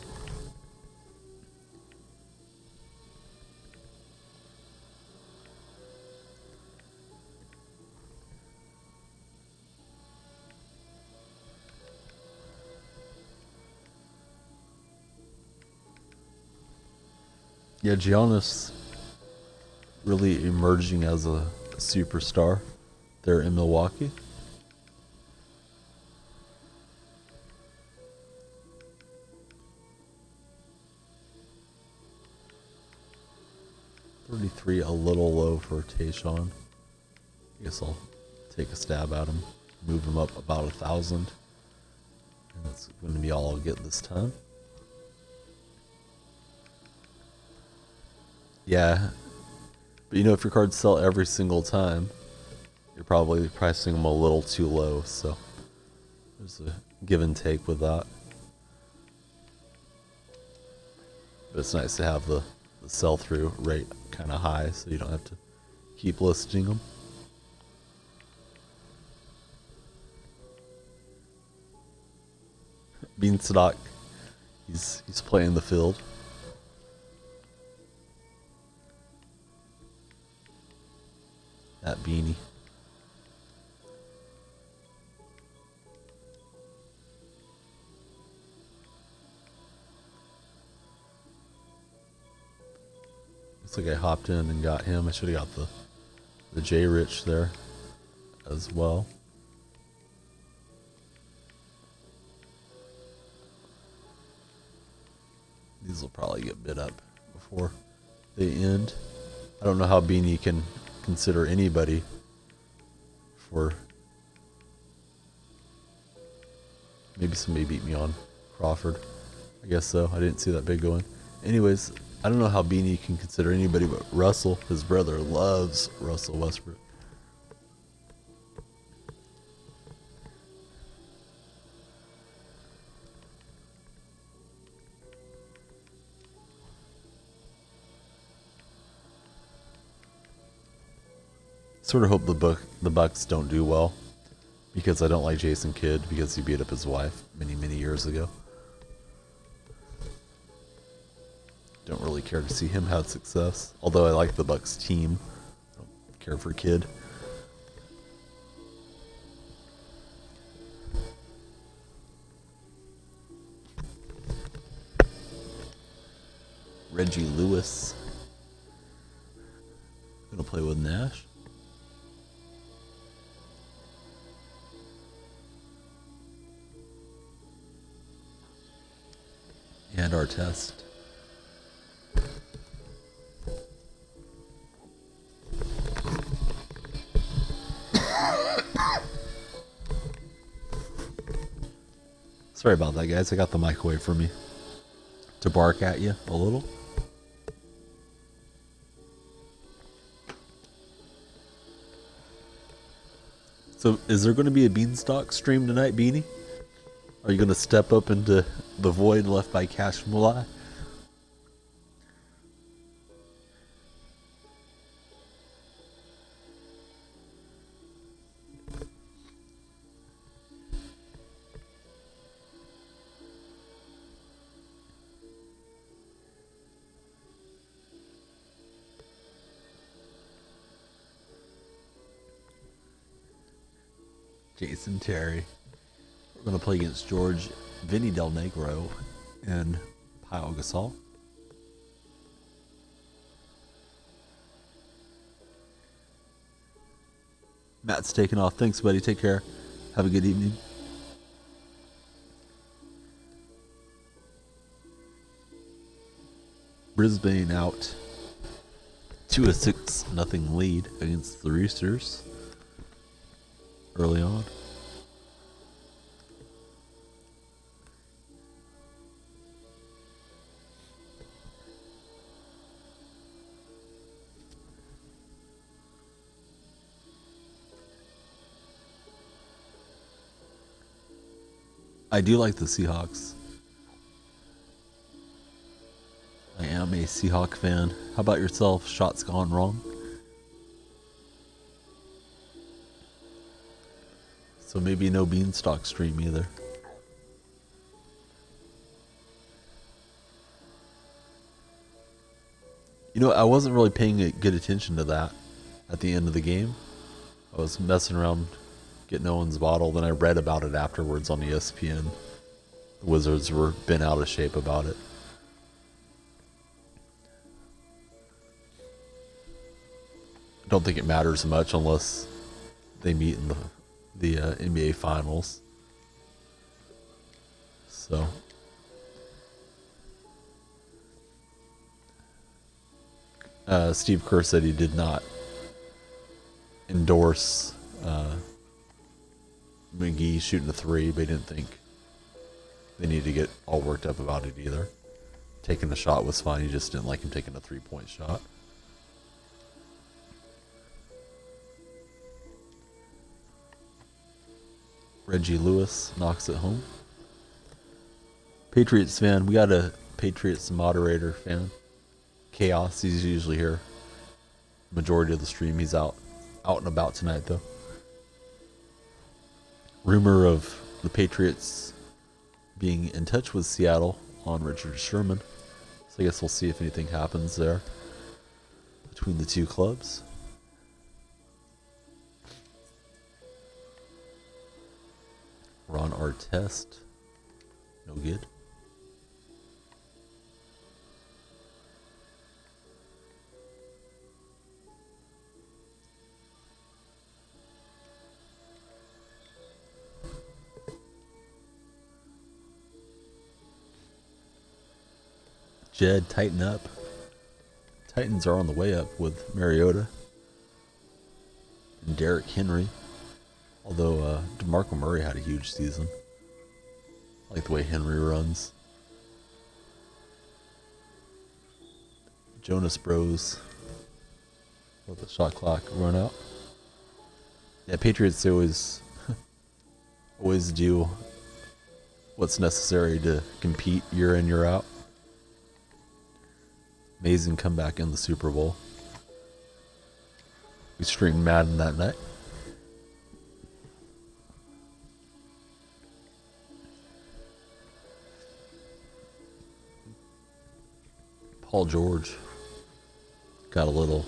Yeah, Giannis really emerging as a superstar there in Milwaukee. $33, a little low for Tayshaun. I guess I'll take a stab at him, move him up about 1,000, and that's going to be all I'll get this time. Yeah, but you know, if your cards sell every single time, you're probably pricing them a little too low, so there's a give and take with that. But it's nice to have the sell-through rate kind of high, so you don't have to keep listing them. Beanstalk, he's playing the field. That beanie. Looks like I hopped in and got him. I should have got the J Rich there as well. These will probably get bid up before they end. I don't know how Beanie can consider anybody for... Maybe somebody beat me on Crawford. I guess so. I didn't see that bid going. Anyways, I don't know how Beanie can consider anybody but Russell. His brother loves Russell Westbrook. Sort of hope the Bucks don't do well, because I don't like Jason Kidd because he beat up his wife many years ago. Don't really care to see him have success, although I like the Bucks team. I don't care for Kidd. Reggie Lewis gonna play with Nash. And our test. Sorry about that, guys. I got the mic away from me to bark at you a little. So, is there going to be a Beanstalk stream tonight, Beanie? Are you going to step up into the void left by Cash Mulai? Jason Terry. We're going to play against George Vinny Del Negro and Pyle Gasol. Matt's taking off. Thanks, buddy. Take care. Have a good evening. Brisbane out to a 6-0 lead against the Roosters early on. I do like the Seahawks. Hey, Seahawk fan, how about yourself? Shots gone wrong? So maybe no Beanstalk stream either. You know, I wasn't really paying good attention to that at the end of the game. I was messing around getting Owen's bottle, then I read about it afterwards on ESPN. The Wizards were bent out of shape about it. I don't think it matters much unless they meet in the NBA Finals. So Steve Kerr said he did not endorse McGee shooting a three, but he didn't think they needed to get all worked up about it either. Taking the shot was fine, he just didn't like him taking a 3-point shot. Reggie Lewis knocks it home. Patriots fan, we got a Patriots moderator fan. Chaos, he's usually here. Majority of the stream, he's out and about tonight though. Rumor of the Patriots being in touch with Seattle on Richard Sherman. So I guess we'll see if anything happens there between the two clubs. Ron Artest, no good. Jed, tighten up. Titans are on the way up with Mariota and Derrick Henry. Although DeMarco Murray had a huge season. I like the way Henry runs. Jonas Bros. Let the shot clock run out. Yeah, Patriots, they always do what's necessary to compete year in, year out. Amazing comeback in the Super Bowl. We streamed Madden that night. Paul George got a little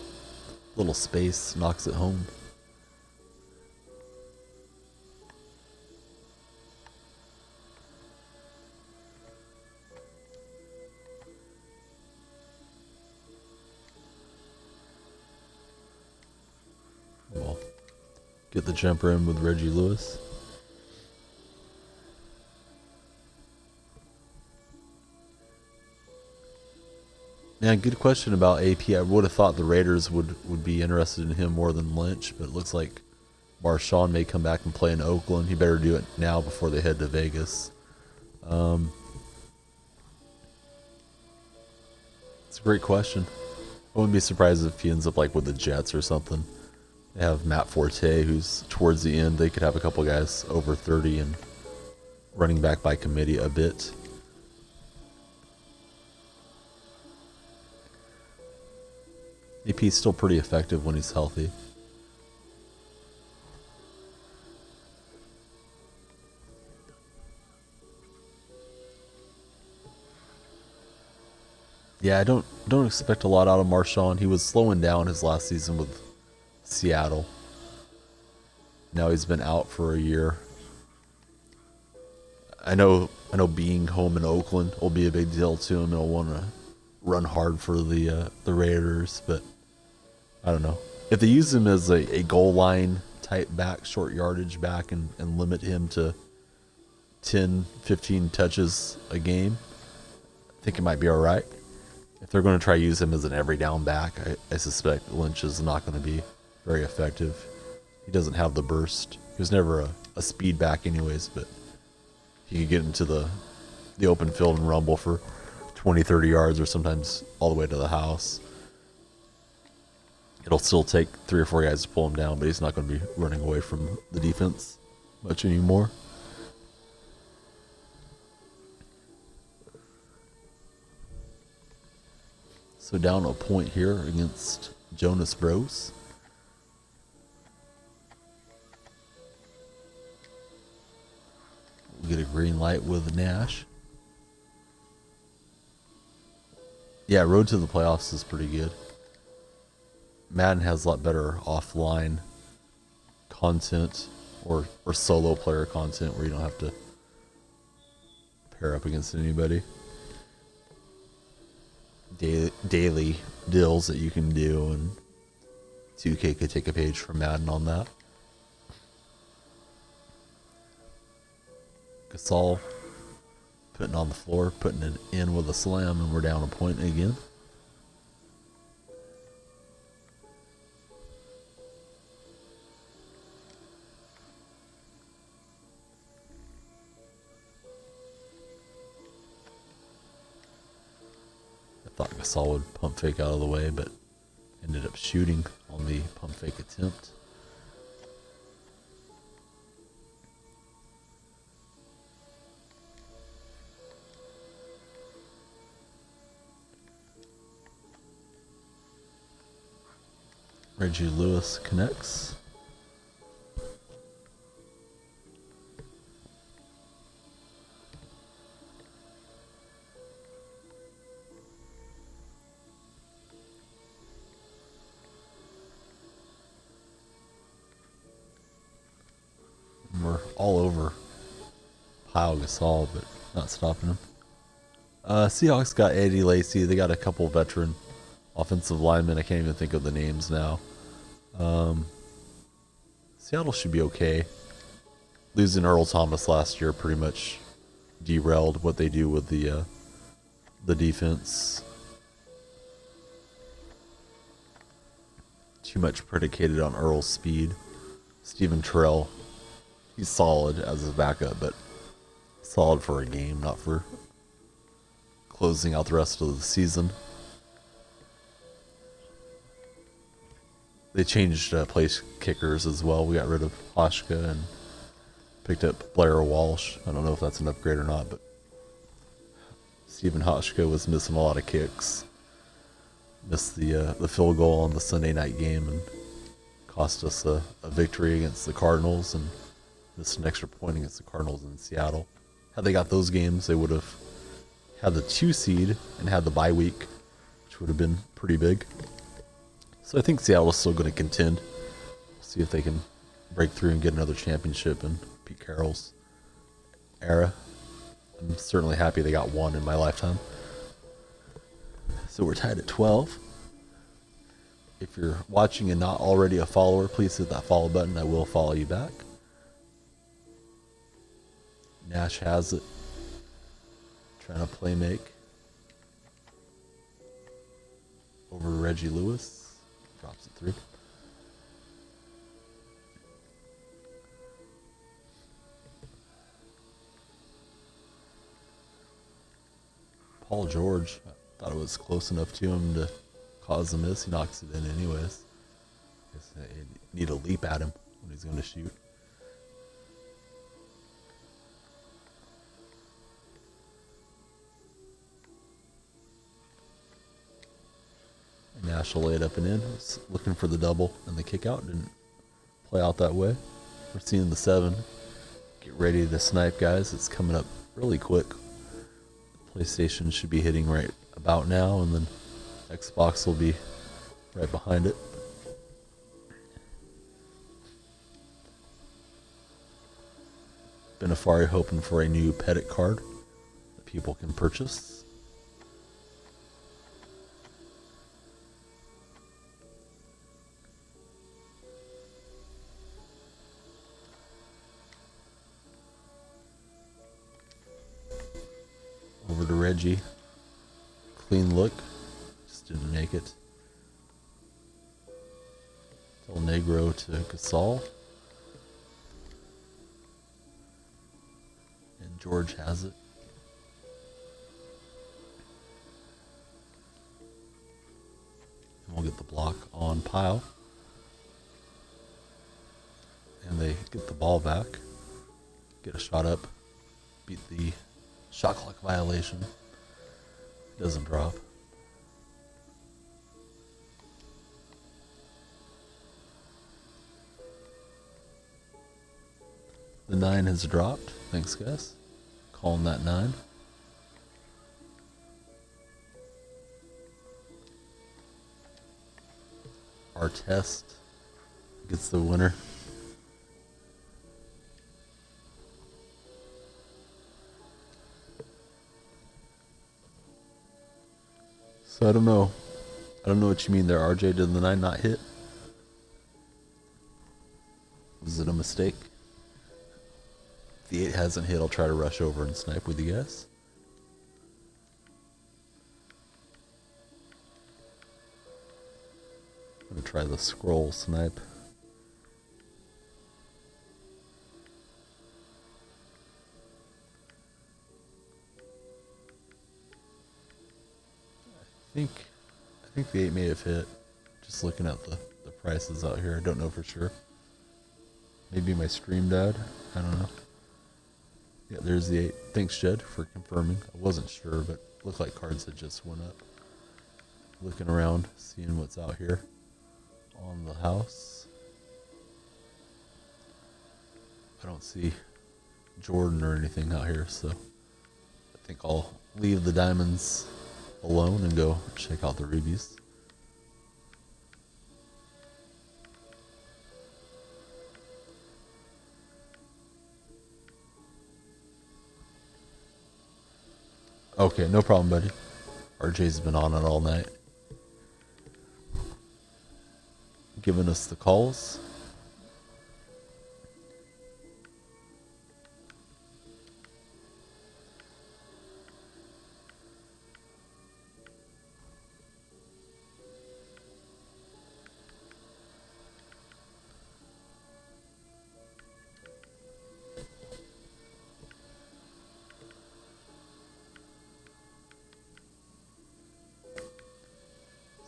space, knocks it home. Well, get the jumper in with Reggie Lewis. Yeah, good question about AP. I would have thought the Raiders would be interested in him more than Lynch, but it looks like Marshawn may come back and play in Oakland. He better do it now before they head to Vegas. It's a great question. I wouldn't be surprised if he ends up like with the Jets or something. They have Matt Forte, who's towards the end. They could have a couple guys over 30 and running back by committee a bit. AP's still pretty effective when he's healthy. Yeah, I don't expect a lot out of Marshawn. He was slowing down his last season with Seattle. Now he's been out for a year. I know being home in Oakland will be a big deal to him. He'll want to run hard for the Raiders, but I don't know. If they use him as a goal line type back, short yardage back, and limit him to 10, 15 touches a game, I think it might be all right. If they're going to try to use him as an every down back, I suspect Lynch is not going to be very effective. He doesn't have the burst. He was never a speed back anyways, but he could get into the open field and rumble for 20, 30 yards or sometimes all the way to the house. It'll still take 3 or 4 guys to pull him down, but he's not going to be running away from the defense much anymore. So down a point here against Jonas Bros. We get a green light with Nash. Yeah, Road to the Playoffs is pretty good. Madden has a lot better offline content or solo player content where you don't have to pair up against anybody. Daily deals that you can do, and 2K could take a page from Madden on that. Gasol putting on the floor, putting it in with a slam, and we're down a point again. I thought Gasol would pump fake out of the way, but ended up shooting on the pump fake attempt. Reggie Lewis connects. We're all over Pyle Gasol, but not stopping him. Seahawks got Eddie Lacy. They got a couple veteran offensive linemen. I can't even think of the names now. Seattle should be okay. Losing Earl Thomas last year pretty much derailed what they do with the defense. Too much predicated on Earl's speed. Steven Terrell, he's solid as a backup, but solid for a game, not for closing out the rest of the season. They changed place kickers as well. We got rid of Hoshka and picked up Blair Walsh. I don't know if that's an upgrade or not, but Stephen Hoshka was missing a lot of kicks. Missed the field goal on the Sunday night game and cost us a victory against the Cardinals, and missed an extra point against the Cardinals in Seattle. Had they got those games, they would have had the 2 seed and had the bye week, which would have been pretty big. So I think Seattle's still going to contend. See if they can break through and get another championship in Pete Carroll's era. I'm certainly happy they got one in my lifetime. So we're tied at 12. If you're watching and not already a follower, please hit that follow button. I will follow you back. Nash has it. Trying to play make. Over to Reggie Lewis. Drops it through. Paul George, I thought it was close enough to him to cause a miss. He knocks it in anyways. Guess I need to leap at him when he's going to shoot. Nash will lay it up and in. Was looking for the double and the kick out. Didn't play out that way. We're seeing the 7. Get ready to snipe, guys. It's coming up really quick. PlayStation should be hitting right about now, and then Xbox will be right behind it. Benefari hoping for a new Pettit card that people can purchase. Over to Reggie. Clean look. Just didn't make it. Del Negro to Gasol. And George has it. And we'll get the block on Pyle. And they get the ball back. Get a shot up. Beat the shot clock violation. Doesn't drop. The 9 has dropped. Thanks, guys. Calling that 9. Our test gets the winner. So I don't know. I don't know what you mean there, RJ. Did the 9 not hit? Was it a mistake? If the 8 hasn't hit, I'll try to rush over and snipe with you guys. I'm gonna try the scroll snipe. I think the 8 may have hit. Just looking at the prices out here, I don't know for sure. Maybe my stream died. I don't know. Yeah, there's the 8. Thanks, Jed, for confirming. I wasn't sure, but looked like cards had just went up. Looking around, seeing what's out here on the house. I don't see Jordan or anything out here, so I think I'll leave the diamonds alone and go check out the rubies. Okay, no problem, buddy. RJ's been on it all night, giving us the calls.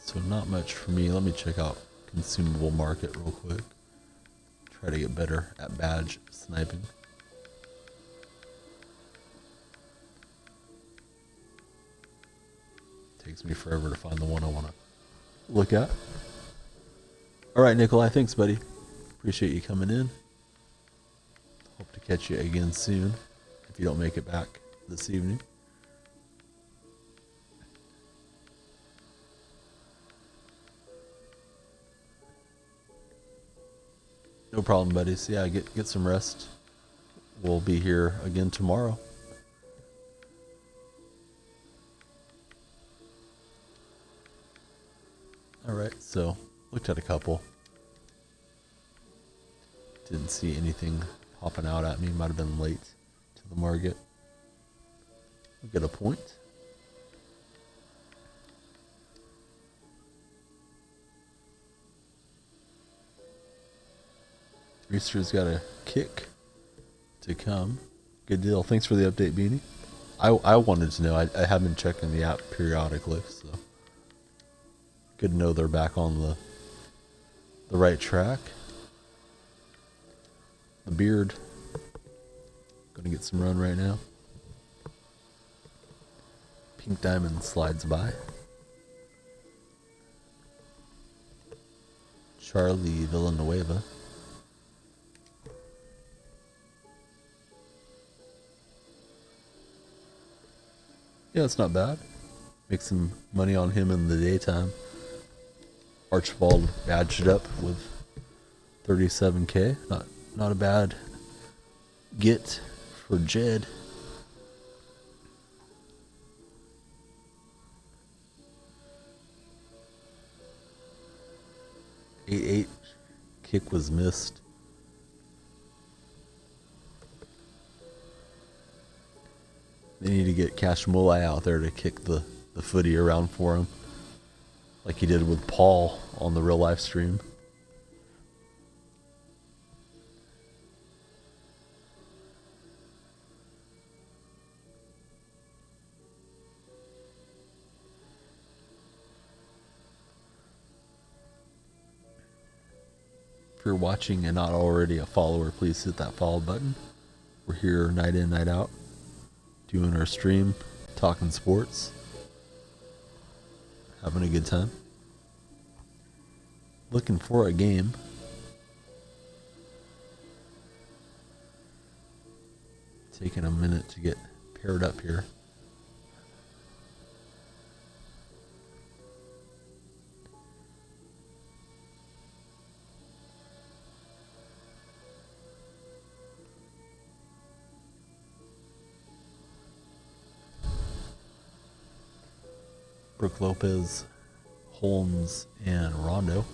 So not much for me. Let me check out consumable market real quick. Try to get better at badge sniping. Takes me forever to find the one I want to look at. All right, Nikolai, thanks, buddy. Appreciate you coming in. Hope to catch you again soon if you don't make it back this evening. No problem, buddies. Yeah, get some rest. We'll be here again tomorrow. Alright, so looked at a couple. Didn't see anything popping out at me. Might have been late to the market. We'll get a point. Rooster's got a kick to come. Good deal. Thanks for the update, Beanie. I wanted to know. I have been checking the app periodically, so good to know they're back on the right track. The beard. Gonna get some run right now. Pink Diamond slides by. Charlie Villanueva. Yeah, it's not bad. Make some money on him in the daytime. Archibald badged up with 37K. Not a bad get for Jed. Eight kick was missed. They need to get Cash Mulai out there to kick the footy around for him, like he did with Paul on the real life stream. If you're watching and not already a follower, please hit that follow button. We're here night in, night out, doing our stream, talking sports, having a good time. Looking for a game. taking a minute to get paired up here. Brooke Lopez, Holmes, and Rondo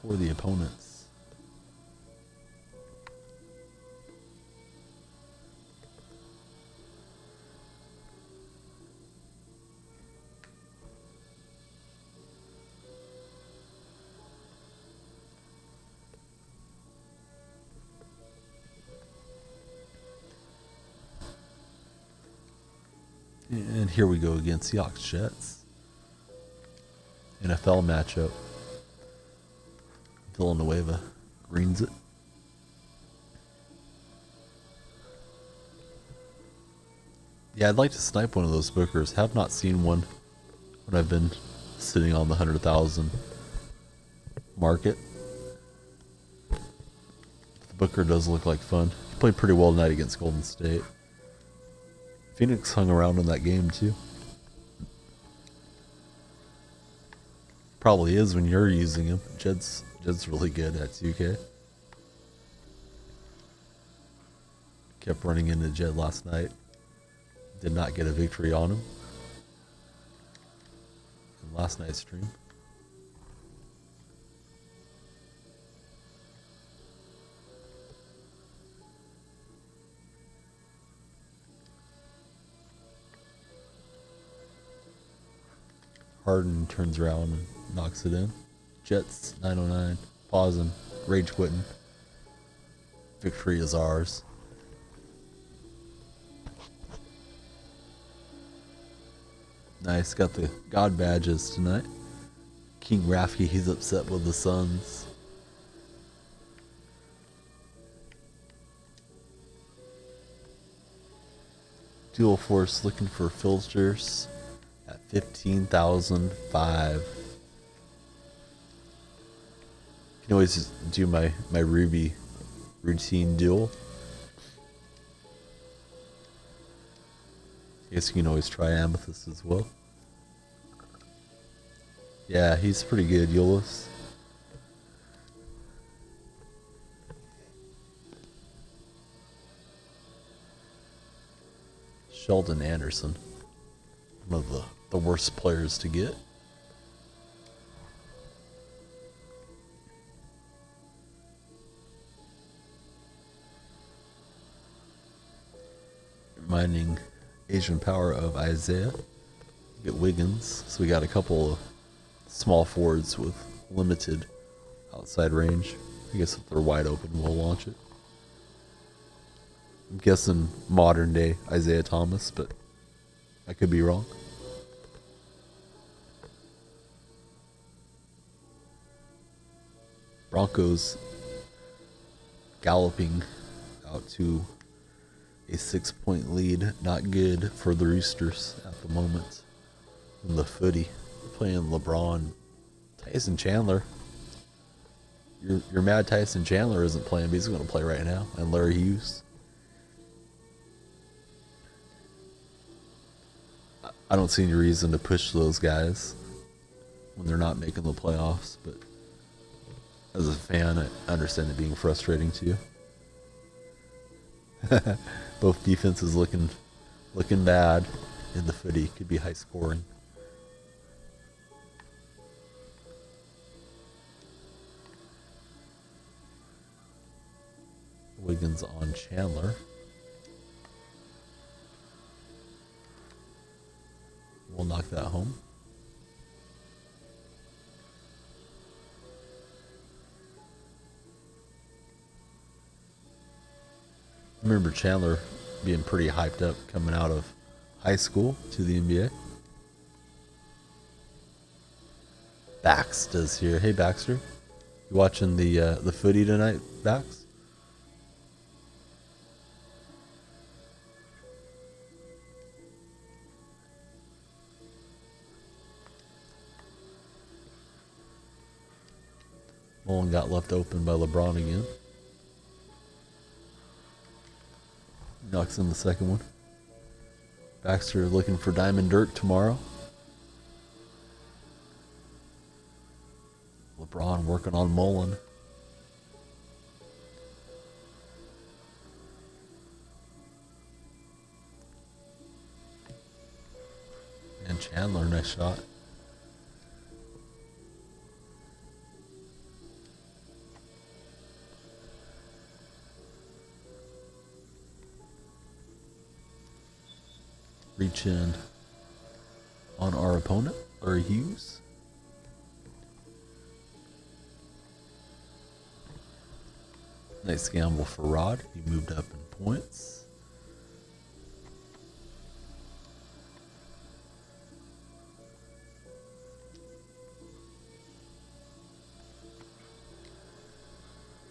for the opponents. And here we go again, Seahawks Jets. NFL matchup. Villanueva greens it. Yeah, I'd like to snipe one of those bookers. Have not seen one when I've been sitting on the 100,000 market. The booker does look like fun. He played pretty well tonight against Golden State. Phoenix hung around in that game too. Probably is when you're using him. Jed's really good at 2K. Kept running into Jed last night. Did not get a victory on him in last night's stream. Harden turns around and knocks it in. Jets 909, pausing, rage quitting. Victory is ours. Nice, got the God badges tonight. King Rafki, he's upset with the Suns. Dual Force looking for filters at 15,005. You can always do my Ruby routine duel. I guess you can always try Amethyst as well. Yeah, he's pretty good, Euless. Sheldon Anderson, one of the worst players to get. Reminding Asian Power of Isaiah. Get Wiggins, so we got a couple of small forwards with limited outside range. I guess if they're wide open, we'll launch it. I'm guessing modern day Isaiah Thomas, but I could be wrong. Broncos galloping out to a 6-point lead. Not good for the Roosters at the moment. In the footy, playing LeBron. Tyson Chandler. Your mad Tyson Chandler isn't playing, but he's going to play right now. And Larry Hughes. I don't see any reason to push those guys when they're not making the playoffs, but as a fan, I understand it being frustrating to you. Both defenses looking bad in the footy. Could be high scoring. Wiggins on Chandler. We'll knock that home. I remember Chandler being pretty hyped up coming out of high school to the NBA. Baxter's here. Hey Baxter, you watching the footy tonight, Bax? Mullen got left open by LeBron again. Knocks in the second one. Baxter looking for Diamond Dirt tomorrow. LeBron working on Mullen. And Chandler, nice shot. Reach in on our opponent, Larry Hughes. Nice gamble for Rod. He moved up in points.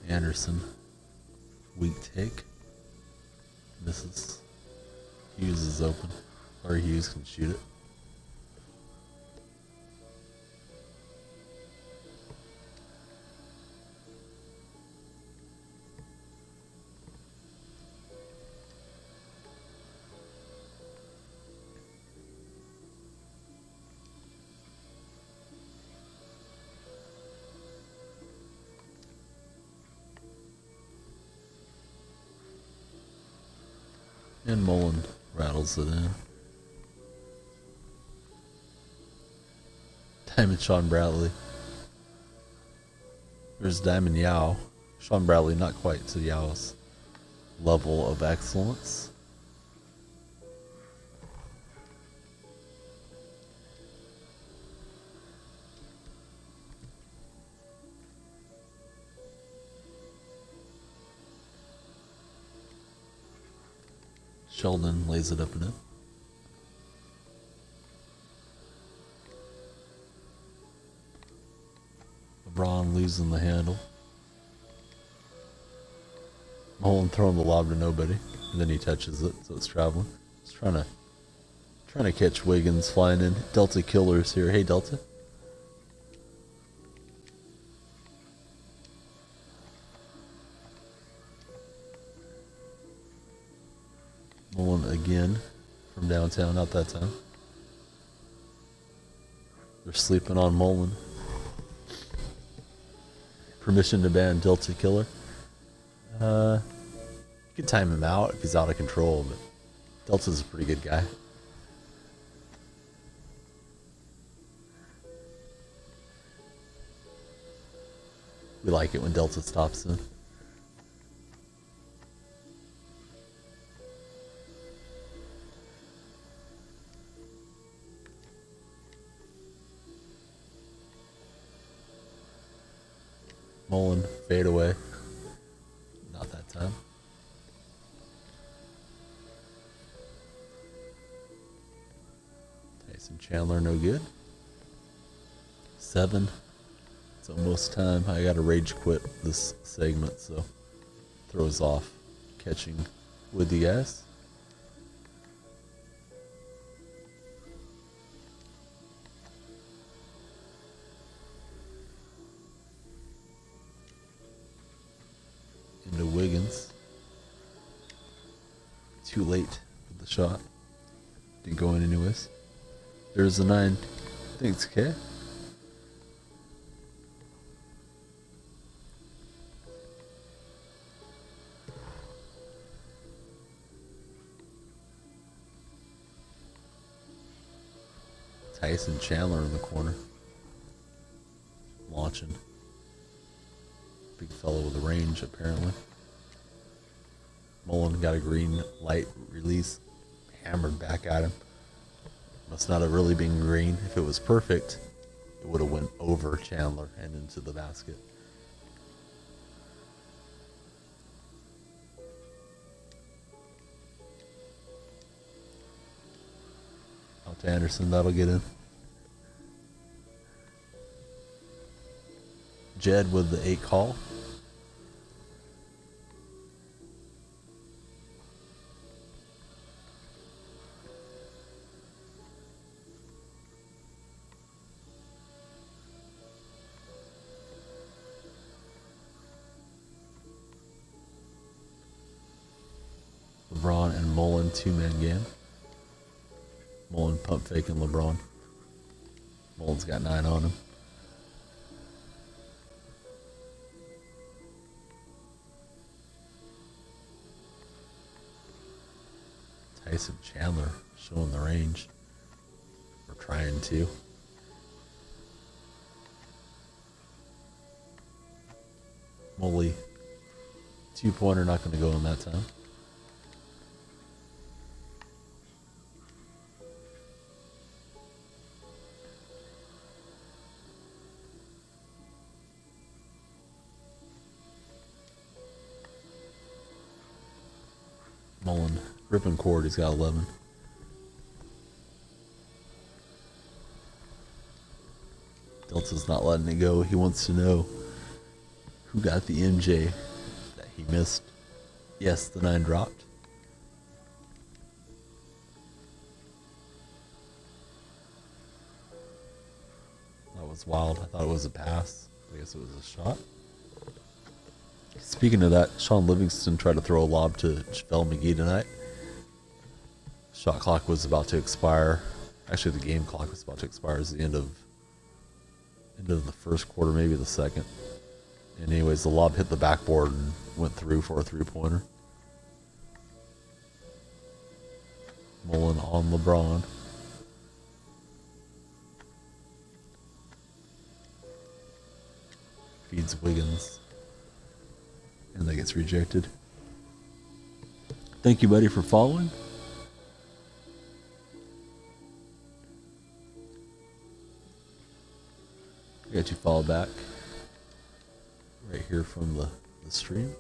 Anderson, weak take. Misses. Hughes is open. Or Hughes can shoot it. And Mullen rattles it in. Diamond Sean Bradley. There's Diamond Yao. Sean Bradley not quite to Yao's level of excellence. Sheldon lays it up and in. LeBron losing the handle. Mullen throwing the lob to nobody, and then he touches it, so it's traveling. Just trying to catch Wiggins flying in. Delta Killers here. Hey Delta. Mullen again from downtown, not that time. They're sleeping on Mullen. Permission to ban Delta Killer. You can time him out if he's out of control, but Delta's a pretty good guy. We like it when Delta stops in. Mullen, fade away. Not that time. Tyson Chandler, no good. 7. It's almost time. I gotta rage quit this segment, so throws off catching with you guys. Into Wiggins. Too late with the shot. Didn't go in anyways. There's the 9. Thanks, K. Tyson Chandler in the corner. Launching. Big fellow with a range, apparently. Mullen got a green light release. Hammered back at him. Must not have really been green. If it was perfect, it would have went over Chandler and into the basket. Out to Anderson, that'll get in. Jed with the 8 call. LeBron Mullen two-man game. Mullen pump faking LeBron. Mullen's got 9 on him. Tyson Chandler showing the range. We're trying to. Molly, 2-pointer, not going to go in that time. Mullen, ripping cord, he's got 11. Delta's not letting it go. He wants to know who got the MJ that he missed. Yes, the 9 dropped. That was wild. I thought it was a pass. I guess it was a shot. Speaking of that, Sean Livingston tried to throw a lob to JaVale McGee tonight. Shot clock was about to expire. Actually, the game clock was about to expire. It was the end of the first quarter, maybe the second. And anyways, the lob hit the backboard and went through for a 3-pointer. Mullen on LeBron. Feeds Wiggins. And that gets rejected. Thank you, buddy, for following. I got you follow back. Right here from the stream.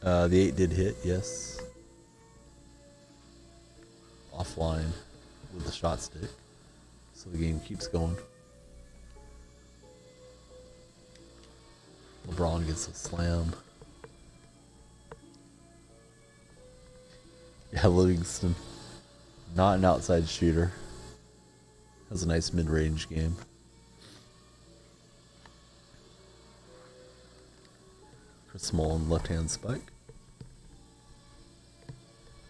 The 8 did hit, yes. Offline with the shot stick. So the game keeps going. LeBron gets a slam. Yeah, Livingston. Not an outside shooter. Has a nice mid-range game. Chris Mullen, left-hand spike.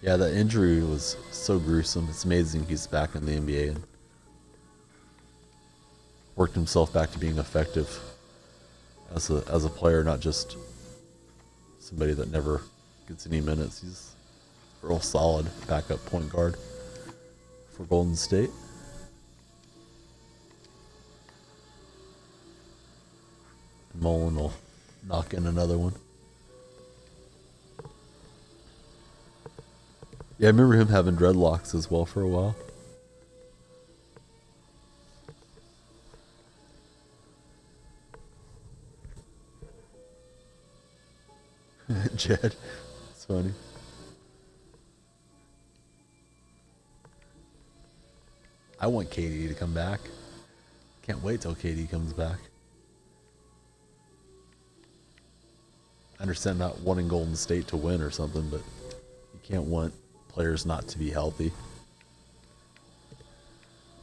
Yeah, that injury was so gruesome. It's amazing he's back in the NBA and worked himself back to being effective as a player, not just somebody that never gets any minutes. He's a real solid backup point guard for Golden State. And Mullen will knock in another one. Yeah, I remember him having dreadlocks as well for a while. Jed, it's funny. I want KD to come back. Can't wait till KD comes back. I understand not wanting Golden State to win or something, but you can't want players not to be healthy.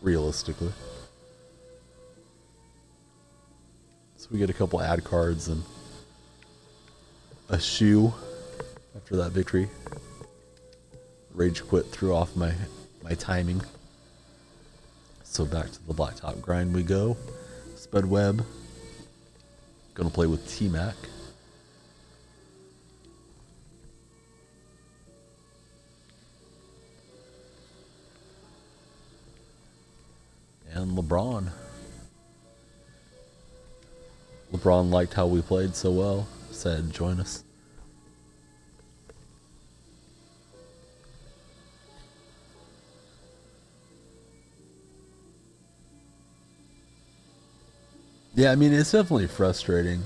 Realistically. So we get a couple ad cards and a shoe after that victory. Rage quit threw off my timing. So back to the blacktop grind we go. Spud Webb. Gonna play with T-Mac. And LeBron. LeBron liked how we played so well. Said join us. Yeah, I mean, it's definitely frustrating,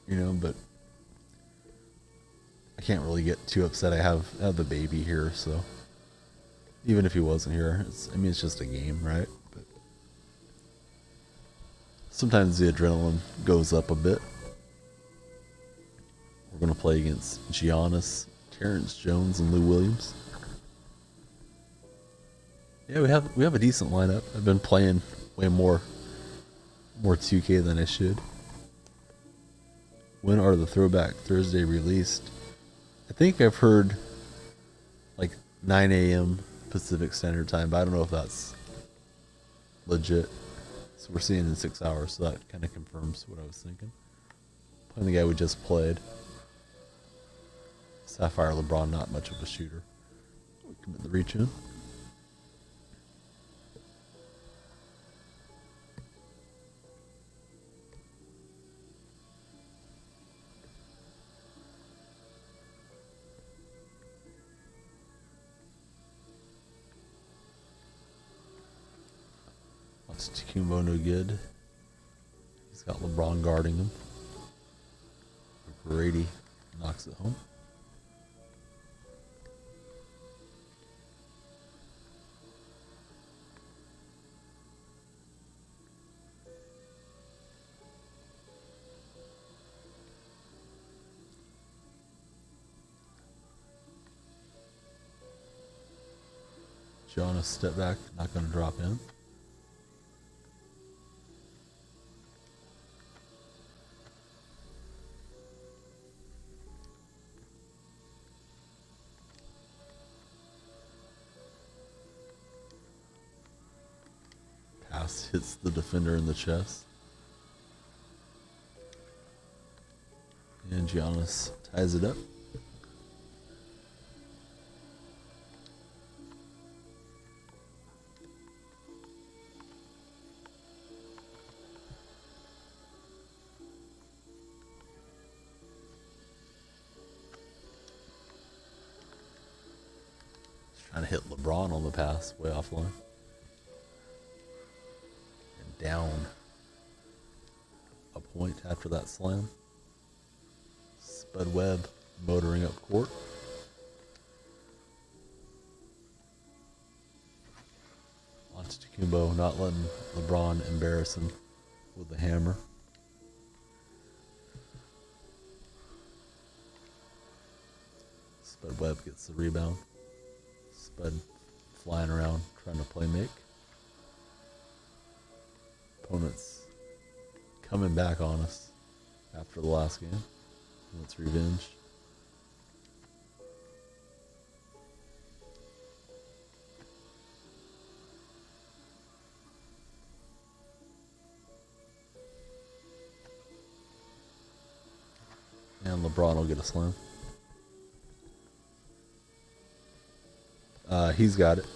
you know, but I can't really get too upset. I have the baby here, so even if he wasn't here, it's just a game, right? But sometimes the adrenaline goes up a bit. We're going to play against Giannis, Terrence Jones, and Lou Williams. Yeah, we have a decent lineup. I've been playing way more 2K than I should. When are the Throwback Thursday released? I think I've heard like 9 a.m. Pacific Standard Time, but I don't know if that's legit. So we're seeing in 6 hours, so that kind of confirms what I was thinking. Playing the guy we just played. Sapphire LeBron, not much of a shooter. We commit the reach in. Wants Tecumbo no good. He's got LeBron guarding him. Brady knocks it home. Giannis step back, not going to drop in. Pass hits the defender in the chest. And Giannis ties it up. Trying to hit LeBron on the pass, way offline. And down a point after that slam. Spud Webb motoring up court. Antetokounmpo not letting LeBron embarrass him with the hammer. Spud Webb gets the rebound. Spud flying around trying to play make. Opponents coming back on us after the last game. Wants revenge. And LeBron will get a slam. He's got it.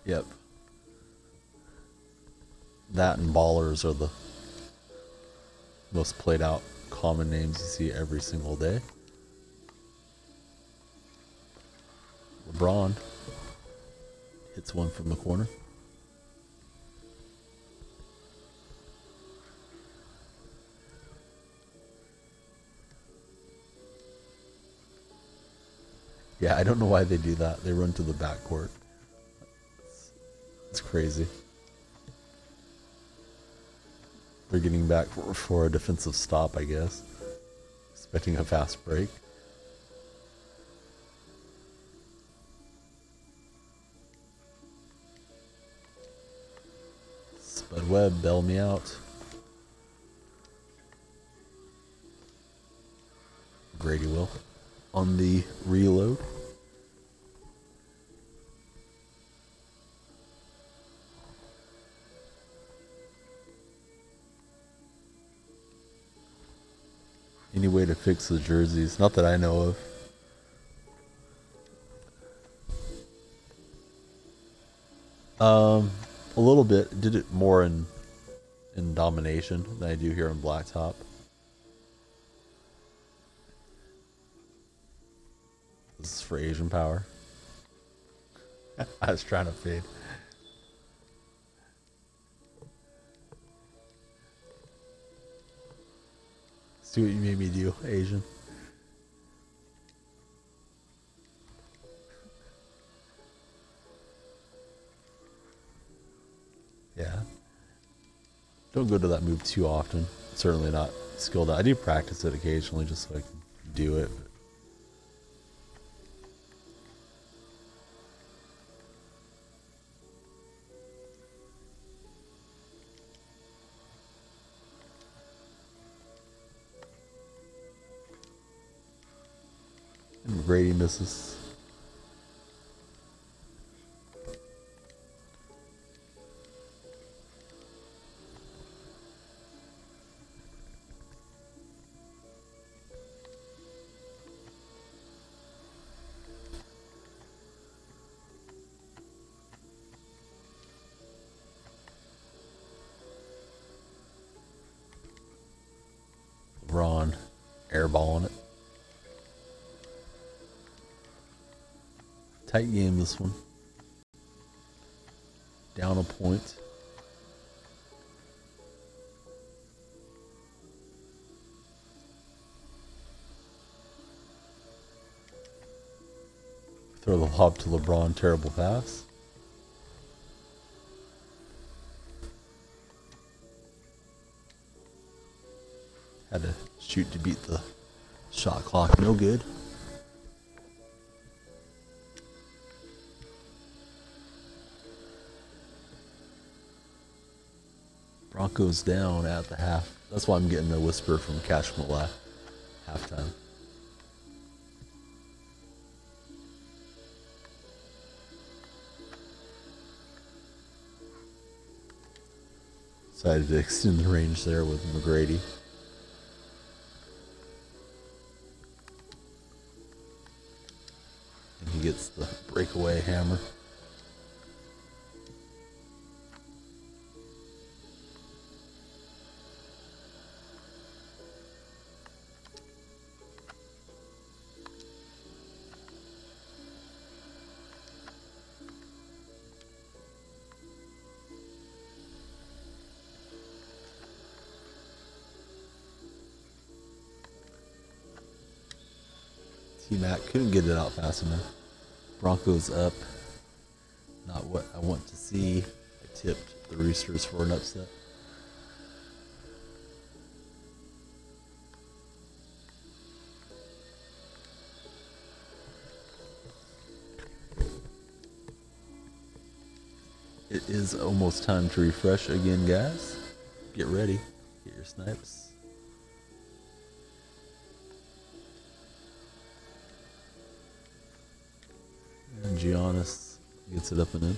Yep. That and ballers are the most played out common names you see every single day. LeBron hits one from the corner. Yeah, I don't know why they do that. They run to the backcourt. It's crazy. They're getting back for a defensive stop, I guess. Expecting a fast break. Spud Webb, bail me out. Grady will. On the reload. Any way to fix the jerseys? Not that I know of. A little bit. Did it more in Domination than I do here in Blacktop. This is for Asian Power. I was trying to fade. See what you made me do, Asian. Yeah. Don't go to that move too often. Certainly not skilled. I do practice it occasionally just so I can do it. And Brady misses. LeBron airballing it. Tight game this one. Down a point. Throw the lob to LeBron, terrible pass. Had to shoot to beat the shot clock, no good. Broncos down at the half. That's why I'm getting a whisper from Cash Malay halftime. Decided to extend the range there with McGrady. And he gets the breakaway hammer. T-Mac couldn't get it out fast enough. Broncos up. Not what I want to see. I tipped the Roosters for an upset. It is almost time to refresh again, guys. Get ready. Get your snipes. And Giannis gets it up and in.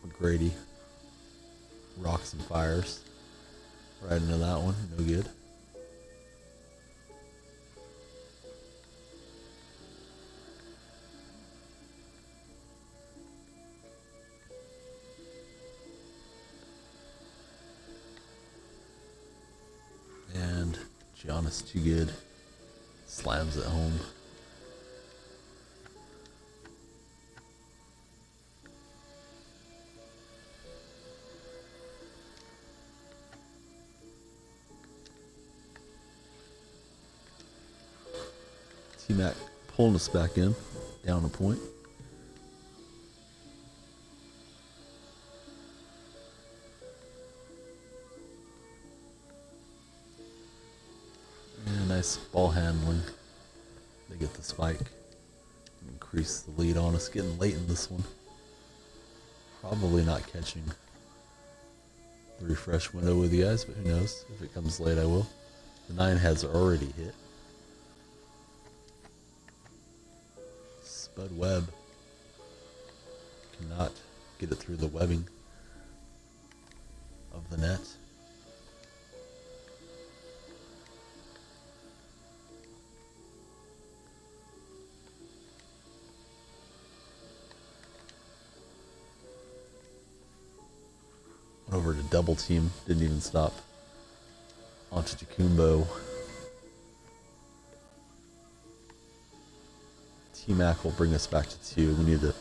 McGrady rocks and fires right into that one. No good. And Giannis too good. Slams it home. T-Mac pulling us back in. Down a point. Nice ball handling. They get the spike. Increase the lead on us. Getting late in this one. Probably not catching the refresh window with you guys, but who knows? If it comes late, I will. The 9 has already hit. Spud Webb cannot get it through the webbing of the net. Over to double team, didn't even stop. Onto Tacumbo. T-Mac will bring us back to 2. We need to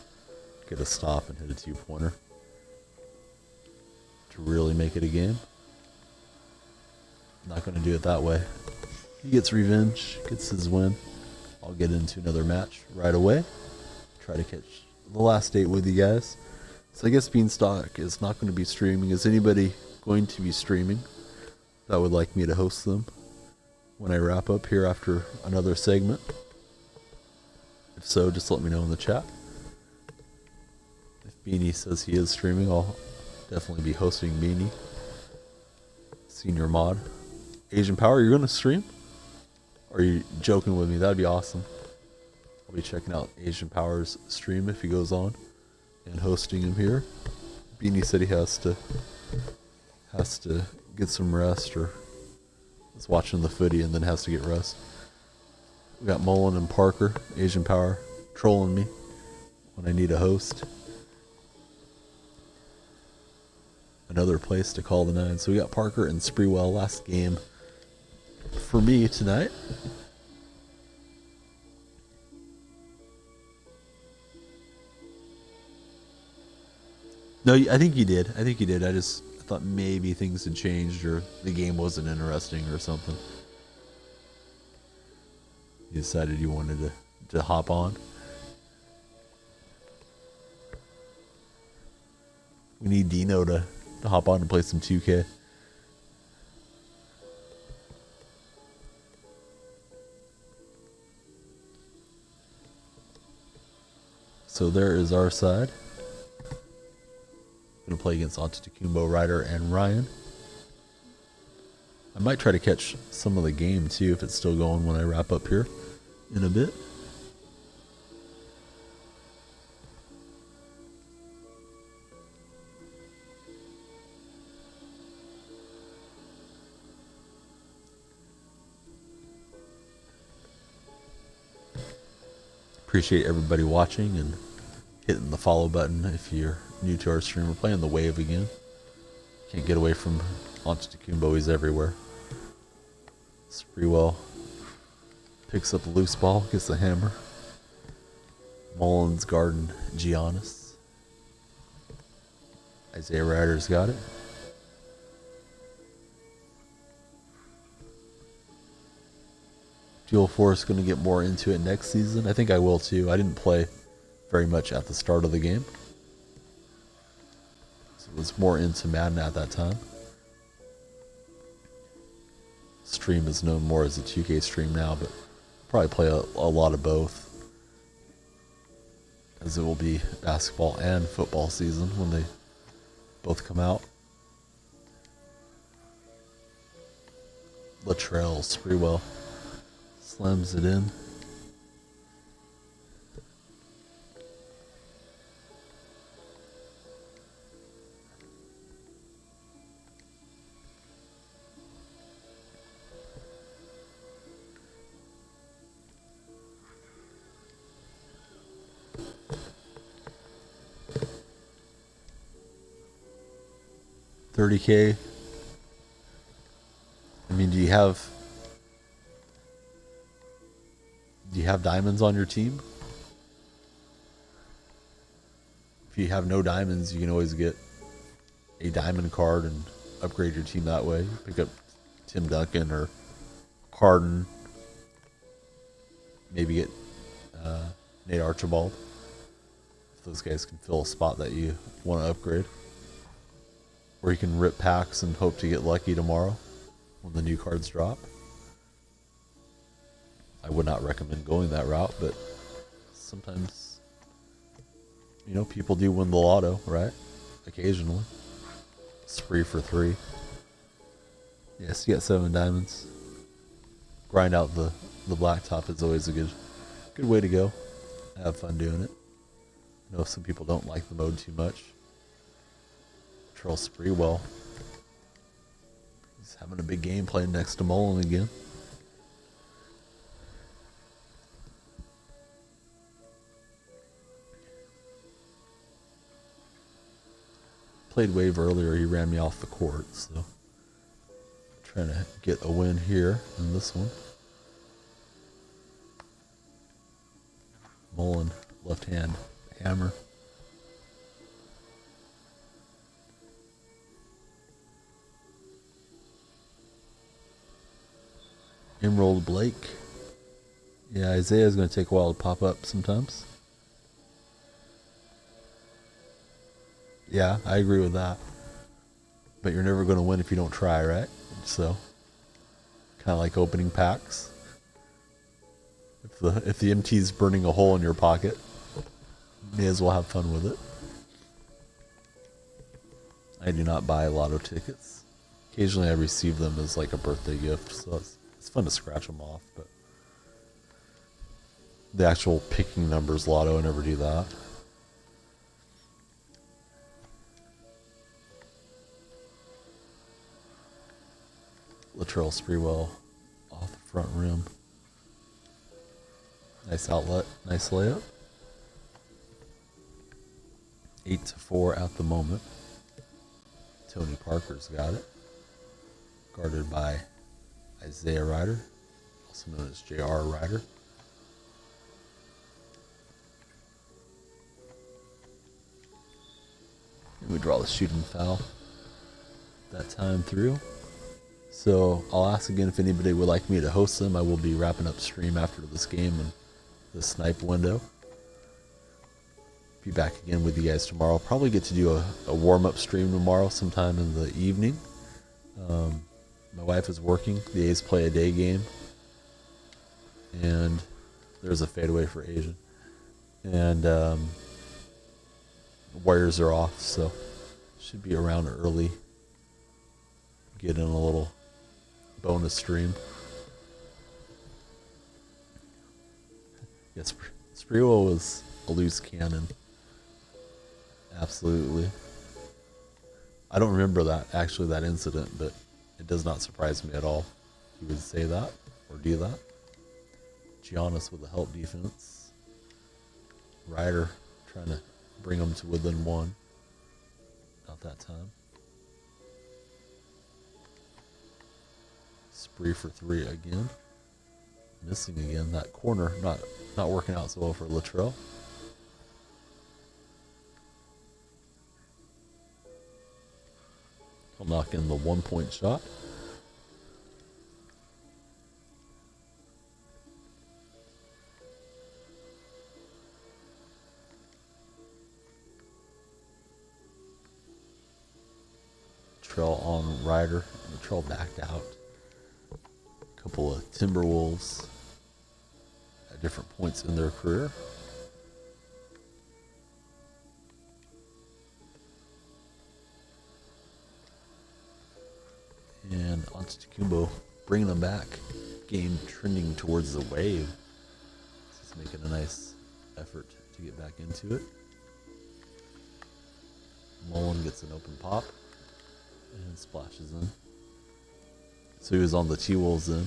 get a stop and hit a 2-pointer to really make it a game. Not going to do it that way. He gets revenge, gets his win. I'll get into another match right away. Try to catch the last 8 with you guys. So I guess Beanstalk is not going to be streaming. Is anybody going to be streaming that would like me to host them when I wrap up here after another segment? If so, just let me know in the chat. If Beanie says he is streaming, I'll definitely be hosting Beanie, senior mod. Asian Power, you're gonna stream? Or are you joking with me? That'd be awesome. I'll be checking out Asian Power's stream if he goes on and hosting him here. Beanie said he has to get some rest, or is watching the footy and then has to get rest. We got Mullen and Parker, Asian Power, trolling me when I need a host. Another place to call the nine. So we got Parker and Spreewell, last game for me tonight. No, I think you did. I thought maybe things had changed or the game wasn't interesting or something. You decided you wanted to hop on. We need Dino to hop on and play some 2K. So there is our side. Gonna play against Antetokounmpo, Ryder, and Ryan. I might try to catch some of the game too if it's still going when I wrap up here in a bit. Appreciate everybody watching and hitting the follow button if you're new to our stream. We're playing the wave again. Can't get away from Antetokounmpo. He's everywhere. Spreewell picks up the loose ball, gets the hammer. Mullins guarding Giannis. Isaiah Ryder's got it. Fuel Force going to get more into it next season. I think I will too. I didn't play very much at the start of the game. So I was more into Madden at that time. Stream is known more as a 2K stream now, but probably play a lot of both, as it will be basketball and football season when they both come out. Latrell Spreewell slams it in. $30K. I mean, do you have diamonds on your team? If you have no diamonds, you can always get a diamond card and upgrade your team that way. Pick up Tim Duncan or Harden. Maybe get Nate Archibald. If those guys can fill a spot that you want to upgrade. Or you can rip packs and hope to get lucky tomorrow when the new cards drop. I would not recommend going that route, but sometimes, you know, people do win the lotto, right? Occasionally. Spree for 3. Yes, you got 7 diamonds. Grind out the blacktop is always a good way to go. Have fun doing it. I know some people don't like the mode too much. Charles Spreewell. He's having a big game playing next to Mullen again. Played wave earlier, he ran me off the court, so trying to get a win here in this one. Mullen, left hand hammer. Emerald Blake. Yeah, Isaiah's going to take a while to pop up sometimes. Yeah, I agree with that. But you're never going to win if you don't try, right? So, kind of like opening packs. If the MT's burning a hole in your pocket, may as well have fun with it. I do not buy lotto tickets. Occasionally I receive them as like a birthday gift, so it's fun to scratch them off, but the actual picking numbers lotto, I never do that. Latrell Sprewell off the front rim. Nice outlet, nice layup. 8-4 at the moment. Tony Parker's got it. Guarded by Isaiah Ryder, also known as J.R. Ryder. And we draw the shooting foul that time through. So I'll ask again if anybody would like me to host them. I will be wrapping up stream after this game and the snipe window. Be back again with you guys tomorrow. Probably get to do a warm-up stream tomorrow sometime in the evening. My wife is working. The A's play a day game. And there's a fadeaway for Asian. And the Warriors are off, so should be around early. Get in a little bonus stream. Yes, Sprewell was a loose cannon. Absolutely. I don't remember that incident, but it does not surprise me at all. He would say that or do that. Giannis with the help defense. Ryder trying to bring them to within one. Not that time. Spree for three again. Missing again. That corner not working out so well for Latrell. He'll knock in the 1-point shot. Latrell on Ryder. Latrell backed out. A couple of Timberwolves at different points in their career. And Antetokounmpo bringing them back. Game trending towards the wave. He's making a nice effort to get back into it. Mullen gets an open pop and splashes in. So he was on the T-Wolves then.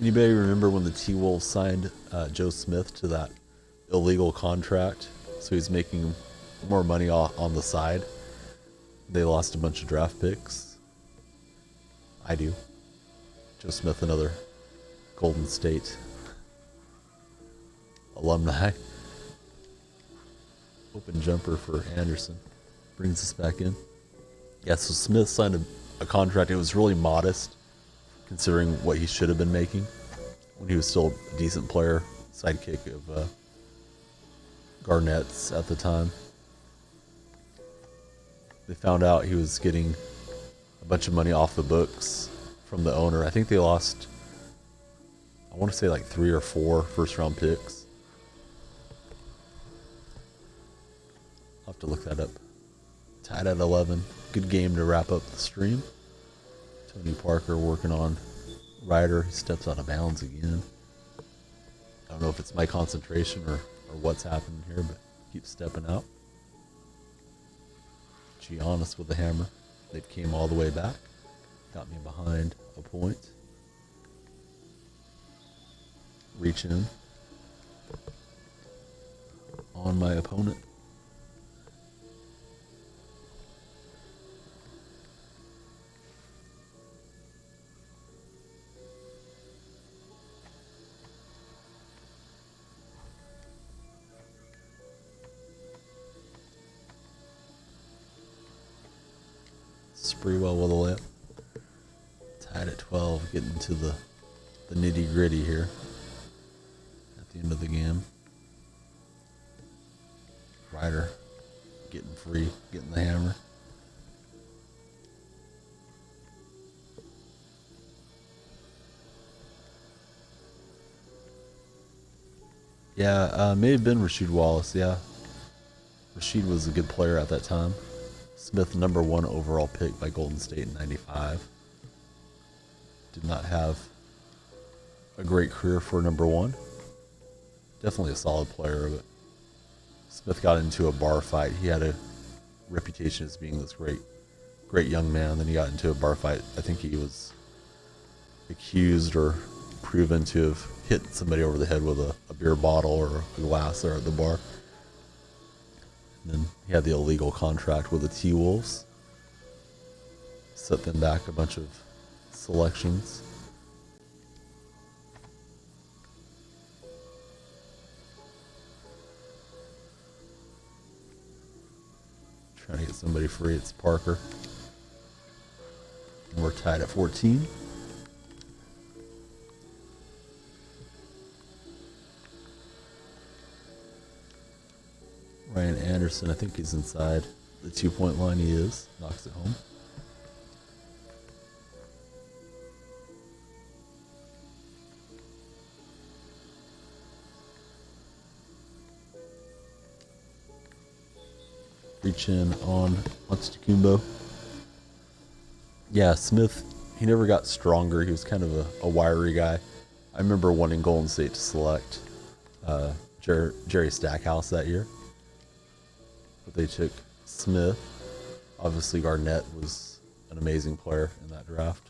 Anybody remember when the T-Wolves signed Joe Smith to that illegal contract? So he's making more money on the side. They lost a bunch of draft picks. I do. Joe Smith, another Golden State alumni. Open jumper for Anderson. Brings us back in. Yeah, so Smith signed a contract. It was really modest considering what he should have been making when he was still a decent player. Sidekick of Garnett's at the time. They found out he was getting a bunch of money off the books from the owner. I think they lost, I want to say like 3 or 4 first-round picks. I'll have to look that up. Tied at 11. Good game to wrap up the stream. Tony Parker working on Ryder. He steps out of bounds again. I don't know if it's my concentration or what's happening here, but keeps stepping out. Giannis with the hammer. They came all the way back. Got me behind a point. Reach in on my opponent. Sprewell with a layup. Tied at 12, getting to the nitty gritty here at the end of the game. Ryder getting free, getting the hammer. Yeah, may have been Rasheed Wallace, yeah. Rasheed was a good player at that time. Smith, #1 overall pick by Golden State in 95. Did not have a great career for #1. Definitely a solid player, but Smith got into a bar fight. He had a reputation as being this great young man. Then he got into a bar fight. I think he was accused or proven to have hit somebody over the head with a beer bottle or a glass there at the bar. And then he had the illegal contract with the T-Wolves. Set them back a bunch of selections. Trying to get somebody free. It's Parker. And we're tied at 14. Ryan Anderson, I think he's inside the 2-point line. He is. Knocks it home. Reach in on Antetokounmpo. Yeah, Smith, he never got stronger. He was kind of a wiry guy. I remember wanting Golden State to select Jerry Stackhouse that year. But they took Smith. Obviously, Garnett was an amazing player in that draft.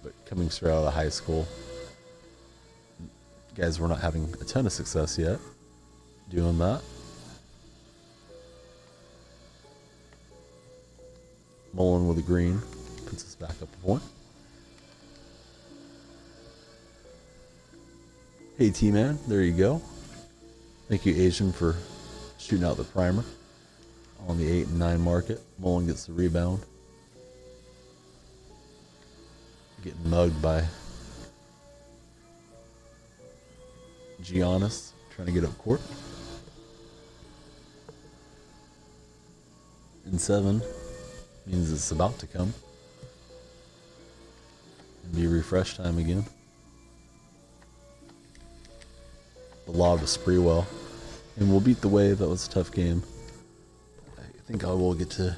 But coming straight out of high school, guys were not having a ton of success yet doing that. Mullen with a green puts us back up a point. Hey T-Man, there you go. Thank you Asian for shooting out the primer on the 8 and 9 market. Mullen gets the rebound. Getting mugged by Giannis trying to get up court. And 7 means it's about to come. And be refresh time again. The lob to Sprewell. And we'll beat the Wave. That was a tough game. I think I will get to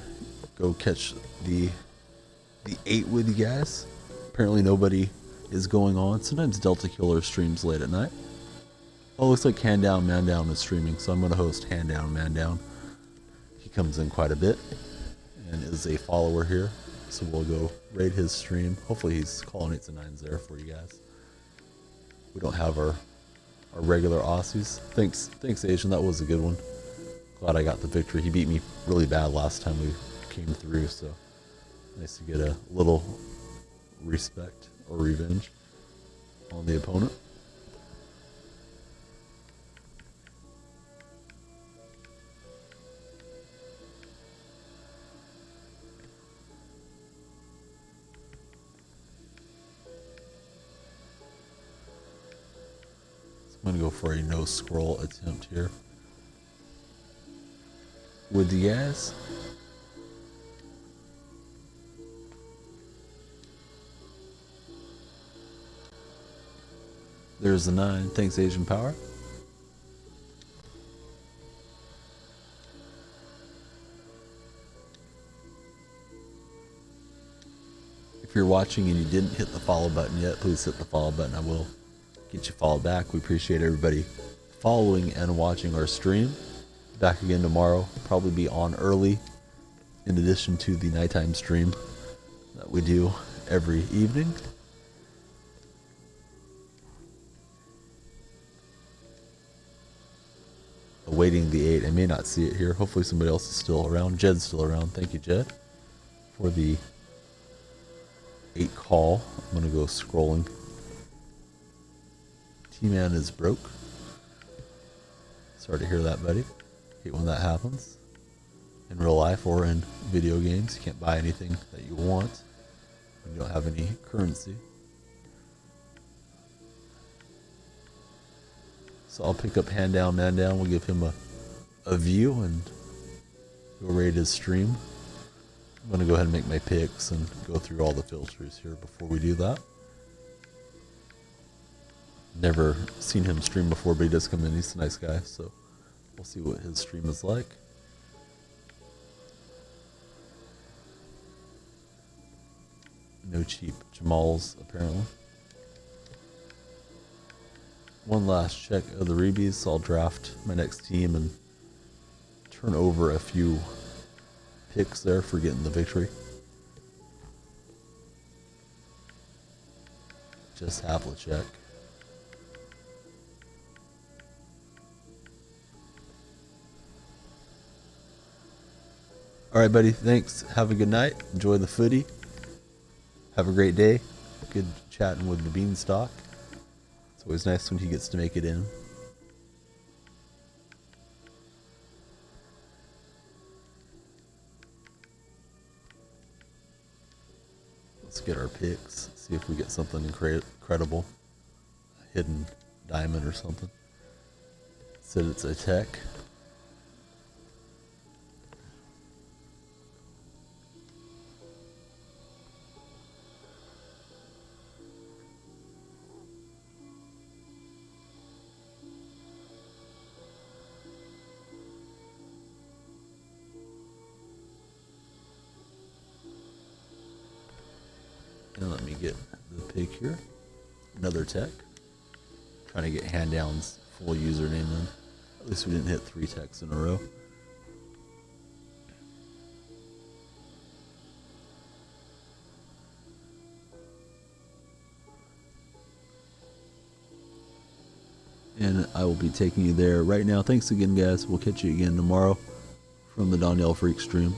go catch the 8 with you guys. Apparently nobody is going on. Sometimes Delta Killer streams late at night. Oh, looks like Hand Down Man Down is streaming, so I'm going to host Hand Down Man Down. He comes in quite a bit and is a follower here, so we'll go raid his stream. Hopefully he's calling 8s and 9s there for you guys. We don't have our regular Aussies. Thanks Asian, that was a good one. Glad I got the victory. He beat me really bad last time we came through, so nice to get a little respect or revenge on the opponent. I'm going to go for a no scroll attempt here with the guys. There's the 9. Thanks, Asian Power. If you're watching and you didn't hit the follow button yet, please hit the follow button. I will get you followed back. We appreciate everybody following and watching our stream. Back again tomorrow. Probably be on early in addition to the nighttime stream that we do every evening. Awaiting the 8. I may not see it here. Hopefully somebody else is still around. Jed's still around. Thank you, Jed, for the 8 call. I'm going to go scrolling. T-Man is broke. Sorry to hear that, buddy. Hate when that happens. In real life or in video games, you can't buy anything that you want when you don't have any currency. So I'll pick up Hand Down Man Down. We'll give him a view and go raid his stream. I'm going to go ahead and make my picks and go through all the filters here before we do that. Never seen him stream before, but he does come in. He's a nice guy, so we'll see what his stream is like. No cheap Jamals, apparently. One last check of the rebies, so I'll draft my next team and turn over a few picks there for getting the victory. Just Havlicek. Alright, buddy, thanks. Have a good night. Enjoy the footy. Have a great day. Good chatting with the Beanstalk. It's always nice when he gets to make it in. Let's get our picks. See if we get something incredible. A hidden diamond or something. Said it's a tech. And let me get the pick here. Another tech. Trying to get hand downs full username in. At least we didn't hit 3 techs in a row. And I will be taking you there right now. Thanks again, guys. We'll catch you again tomorrow from the DonyellFreak stream.